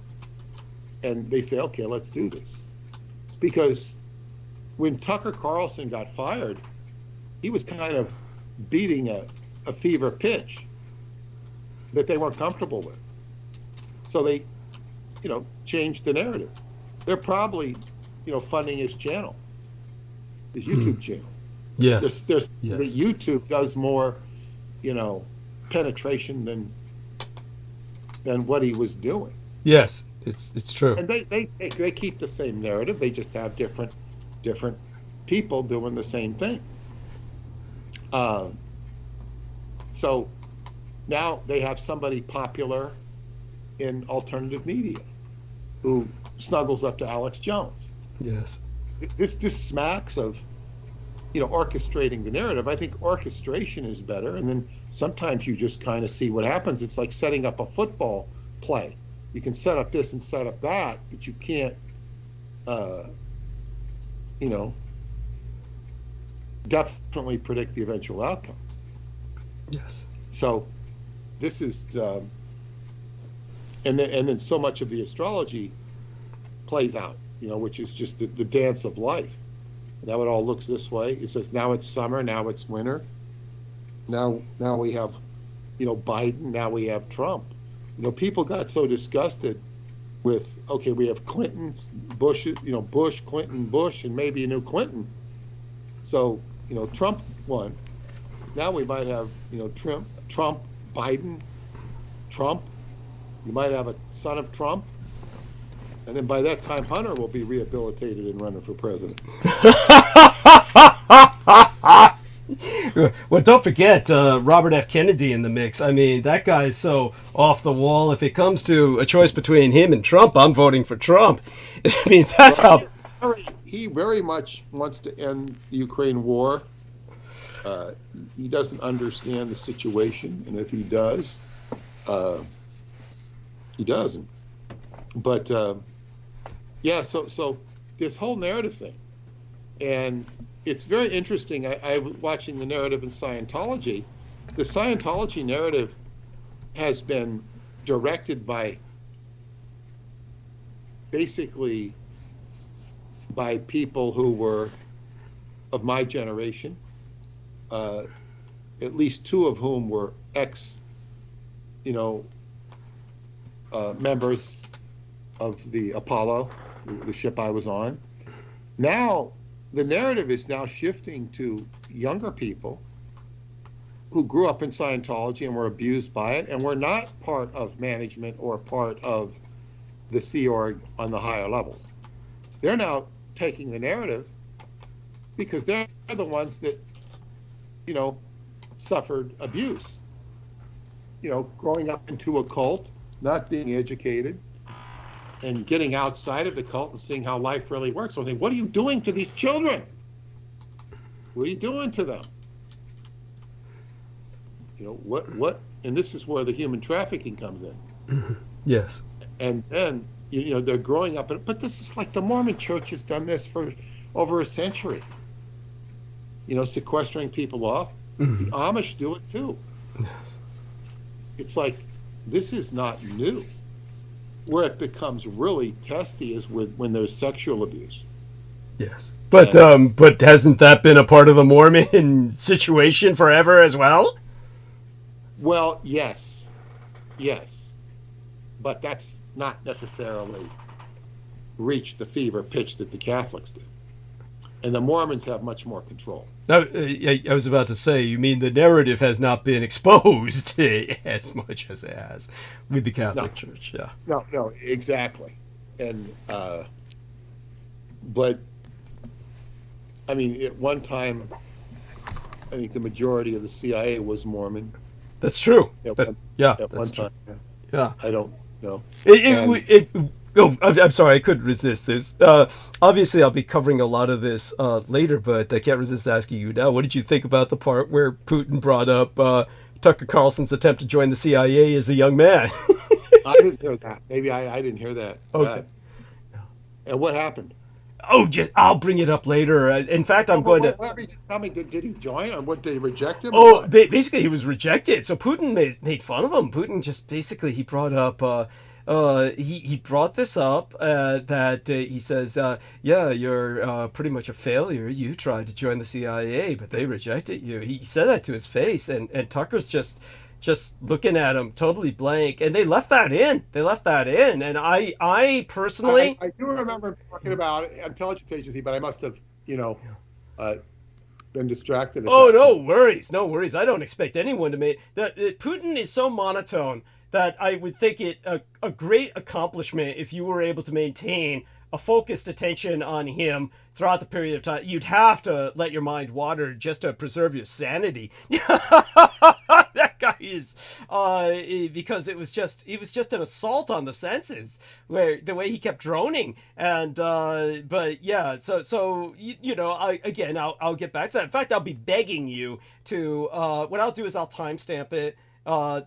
and they say, okay, let's do this. Because when Tucker Carlson got fired, he was kind of beating a fever pitch that they weren't comfortable with. So they, changed the narrative. They're probably, funding his channel, his YouTube channel. Yes. There's YouTube does more, penetration than what he was doing. Yes, it's true. And they keep the same narrative. They just have different people doing the same thing. So now they have somebody popular in alternative media who snuggles up to Alex Jones. Yes. This smacks of, orchestrating the narrative. I think orchestration is better, and then sometimes you just kind of see what happens. It's like setting up a football play. You can set up this and set up that, but you can't, definitely predict the eventual outcome. Yes. So this is, and then so much of the astrology plays out, which is just the dance of life. Now it all looks this way. It says now it's summer, now it's winter. Now we have, Biden, now we have Trump. People got so disgusted with, okay, we have Clinton, Bush, Bush, Clinton, Bush, and maybe a new Clinton. So, Trump won. Now we might have, Trump, Biden, Trump. You might have a son of Trump. And then by that time, Hunter will be rehabilitated and running for president. Well, don't forget Robert F. Kennedy in the mix. I mean, that guy's so off the wall. If it comes to a choice between him and Trump, I'm voting for Trump. I mean, that's how... He very much wants to end the Ukraine war. He doesn't understand the situation, and if he does, he doesn't. But yeah, so this whole narrative thing, and it's very interesting. I was watching the narrative in Scientology. The Scientology narrative has been directed by basically by people who were of my generation, at least two of whom were members of the Apollo, the ship I was on. Now, the narrative is now shifting to younger people who grew up in Scientology and were abused by it and were not part of management or part of the Sea Org on the higher levels. They're now taking the narrative because they're the ones that, suffered abuse. You know, growing up into a cult, not being educated, and getting outside of the cult and seeing how life really works. So I think, what are you doing to these children? What are you doing to them? You know, what, and this is where the human trafficking comes in. Yes. And then, you know, they're growing up, but this is like the Mormon church has done this for over a century. You know, sequestering people off. The Amish do it too. Yes. It's like, this is not new. Where it becomes really testy is when there's sexual abuse. Yes. But hasn't that been a part of the Mormon situation forever as well? Well, yes. But that's not necessarily reached the fever pitch that the Catholics did. And the Mormons have much more control. I was about to say, you mean the narrative has not been exposed as much as it has with the Catholic Church? Yeah. No, exactly. And but I mean, at one time, I think the majority of the CIA was Mormon. That's true. At one time. Yeah. I don't know. I'm sorry, I couldn't resist this. Obviously, I'll be covering a lot of this later, but I can't resist asking you now. What did you think about the part where Putin brought up Tucker Carlson's attempt to join the CIA as a young man? I didn't hear that. Maybe I didn't hear that. Okay. And what happened? Oh, I'll bring it up later. In fact, I'm going to... Just tell me, did he join, or what, did they reject him? Oh, basically, he was rejected. So Putin made fun of him. Putin just basically, he brought up... he brought this up that he says, yeah, you're pretty much a failure. You tried to join the CIA, but they rejected you. He said that to his face, and Tucker's just looking at him totally blank, and they left that in. And I personally... I do remember talking about intelligence agency, but I must have, been distracted. Oh, no worries. I don't expect anyone to make... Putin is so monotone that I would think it a great accomplishment if you were able to maintain a focused attention on him throughout the period of time. You'd have to let your mind wander just to preserve your sanity. That guy is, because it was just an assault on the senses, where the way he kept droning, and but yeah, so I'll get back to that. In fact, I'll be begging you to what I'll do is I'll timestamp it.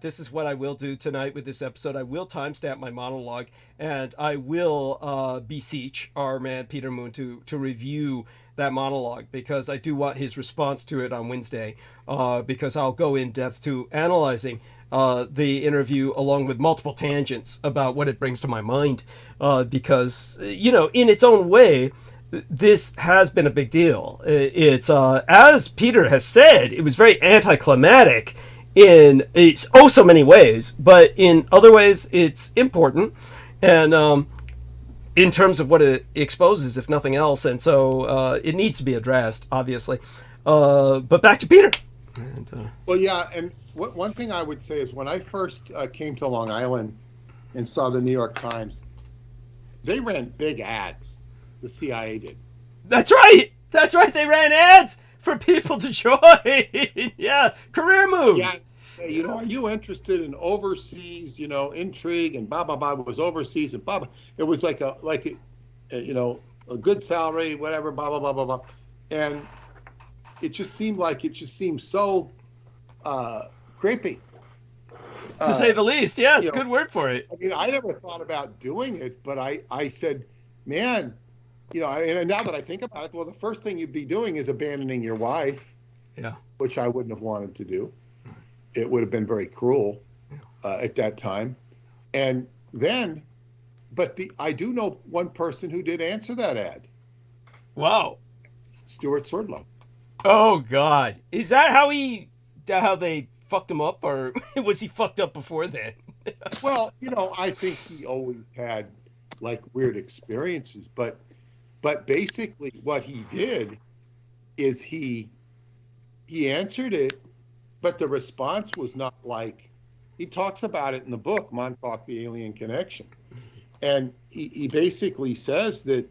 This is what I will do tonight with this episode. I will timestamp my monologue, and I will beseech our man Peter Moon to review that monologue, because I do want his response to it on Wednesday, because I'll go in depth to analyzing the interview along with multiple tangents about what it brings to my mind, because, in its own way, this has been a big deal. It's, as Peter has said, it was very anticlimactic in so many ways, but in other ways it's important, and in terms of what it exposes, if nothing else, and so it needs to be addressed, obviously. But back to Peter. Well, yeah, and one thing I would say is when I first came to Long Island and saw the New York Times, they ran big ads. The CIA did. That's right. They ran ads for people to join. Yeah, career moves. Yeah. Are you interested in overseas, intrigue, and blah blah blah? It was overseas and blah blah. It was like a good salary, whatever, blah blah blah blah blah, and it just seemed so creepy, to say the least. Yes, good word for it. I mean, I never thought about doing it, but I said, man, and now that I think about it, well, the first thing you'd be doing is abandoning your wife. Yeah. Which I wouldn't have wanted to do. It would have been very cruel at that time. And then, I do know one person who did answer that ad. Wow. Stuart Swerdlow. Oh, God. Is that how they fucked him up, or was he fucked up before then? Well, I think he always had like weird experiences, but basically what he did is he answered it, but the response was not like, he talks about it in the book, Montauk, the Alien Connection. And he basically says that,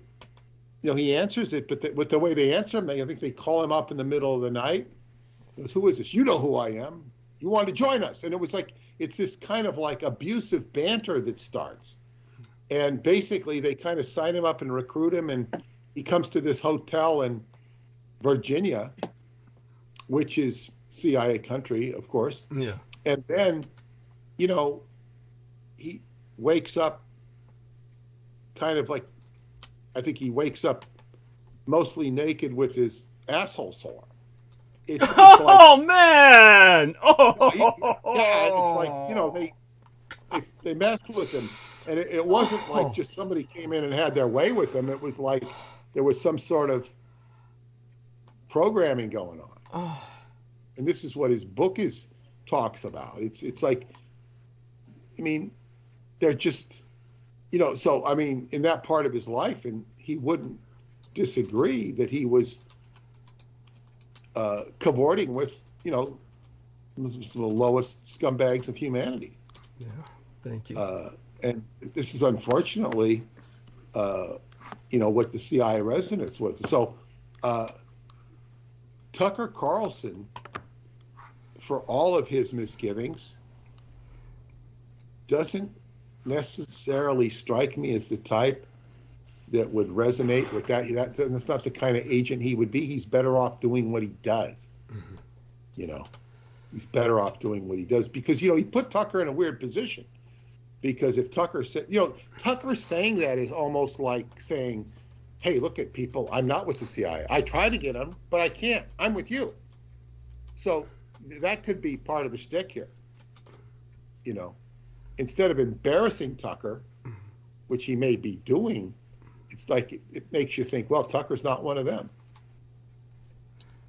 he answers it, but with the way they answer him, I think they call him up in the middle of the night goes, who is this? You know who I am. You want to join us? And it was like, it's this kind of like abusive banter that starts. And basically they kind of sign him up and recruit him. And he comes to this hotel in Virginia, which is CIA country, of course. Yeah. And then, you know, he wakes up kind of like, I think he wakes up mostly naked with his asshole sore. It's like, oh man! Oh, yeah, it's like, you know, they messed with him, and it wasn't like just somebody came in and had their way with him. It was like there was some sort of programming going on, and this is what his book talks about. It's like, I mean, they're just, you know, so I mean, in that part of his life, and he wouldn't disagree that he was cavorting with, you know, the lowest scumbags of humanity. Yeah, thank you. And this is unfortunately, you know, what the CIA resonates with. So Tucker Carlson, for all of his misgivings, doesn't necessarily strike me as the type that would resonate with that. That's not the kind of agent he would be. He's better off doing what he does. Mm-hmm. You know, he's better off doing what he does because, you know, he put Tucker in a weird position because if Tucker said, you know, Tucker saying that is almost like saying, hey, look at people, I'm not with the CIA. I try to get them, but I can't. I'm with you. So that could be part of the shtick here. You know, instead of embarrassing Tucker, which he may be doing, it's like it makes you think, well, Tucker's not one of them.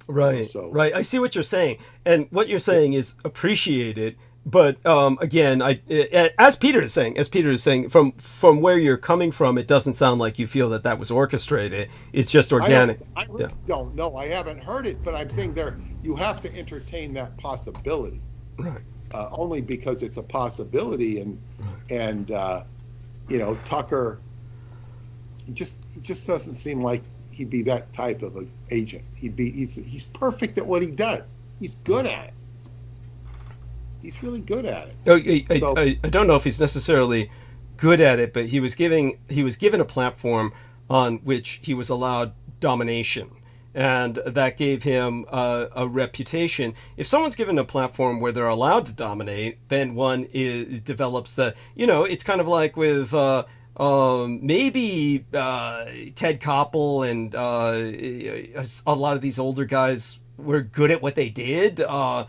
Right. So, right. I see what you're saying. And what you're saying is appreciated. But again, as Peter is saying, from where you're coming from, it doesn't sound like you feel that was orchestrated. It's just organic. I really don't know. I haven't heard it, but I'm saying you have to entertain that possibility. Right. Only because it's a possibility, and you know, Tucker, he just doesn't seem like he'd be that type of an agent. He's perfect at what he does. He's good at it. He's really good at it. I don't know if he's necessarily good at it, but he was given a platform on which he was allowed domination, and that gave him a reputation. If someone's given a platform where they're allowed to dominate, then one develops the, you know, it's kind of like with maybe Ted Koppel and a lot of these older guys were good at what they did. I'm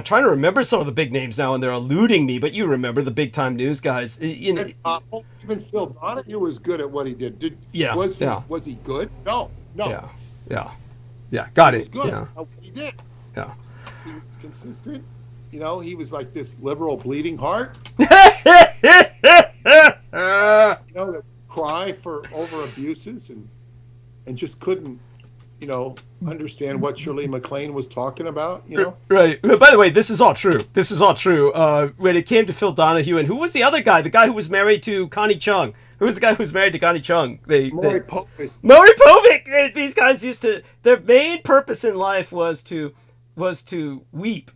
trying to remember some of the big names now, and they're eluding me. But you remember the big time news guys. You know, even Phil Donahue was good at what he did. Was he good? No. Yeah. Got it. He was good at what he did. Yeah. He was consistent. You know, he was like this liberal bleeding heart. You know, that cry over abuses and just couldn't, you know, understand what Shirley MacLaine was talking about, you know? Right. By the way, this is all true. When it came to Phil Donahue, and who was the other guy? The guy who was married to Connie Chung. Who was the guy who was married to Connie Chung? Maury Povich. Maury Povich! These guys used to... Their main purpose in life was to weep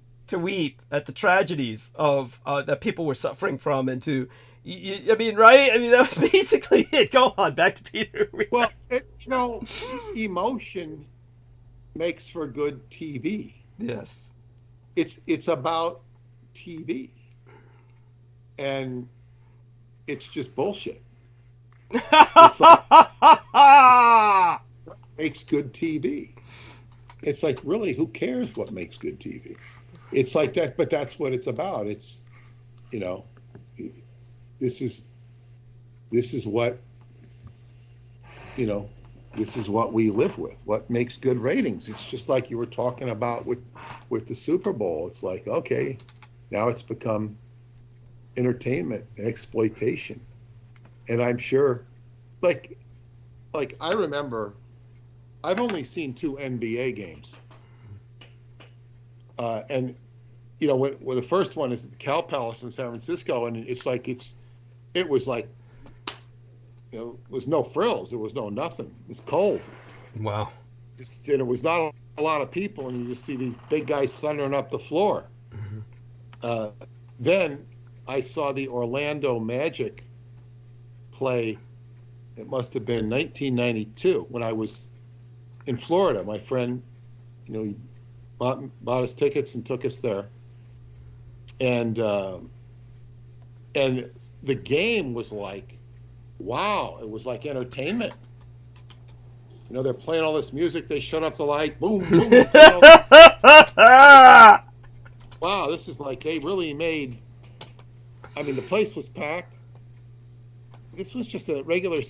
at the tragedies of that people were suffering from, and to... I mean, right? I mean, that was basically it. Go on, back to Peter. Well, you know, emotion makes for good TV. Yes. It's about TV. And it's just bullshit. It's like, makes good TV. It's like, really, who cares what makes good TV? It's like that, but that's what it's about. It's, you know, this is what, you know, this is what we live with. What makes good ratings? It's just like you were talking about with the Super Bowl. It's like, okay, now it's become entertainment and exploitation. And I'm sure, like I remember, I've only seen 2 NBA games. And, you know, when the first one is Cal Palace in San Francisco, and it was like, you know, it was no frills. There was no nothing. It was cold. Wow. And it was not a lot of people, and you just see these big guys thundering up the floor. Then I saw the Orlando Magic play. It must have been 1992 when I was in Florida. My friend, he bought us tickets and took us there. And the game was like, wow, it was like entertainment. They're playing all this music. They shut up the light. Boom, boom. Wow, this is like they really made. I mean, the place was packed. This was just a regular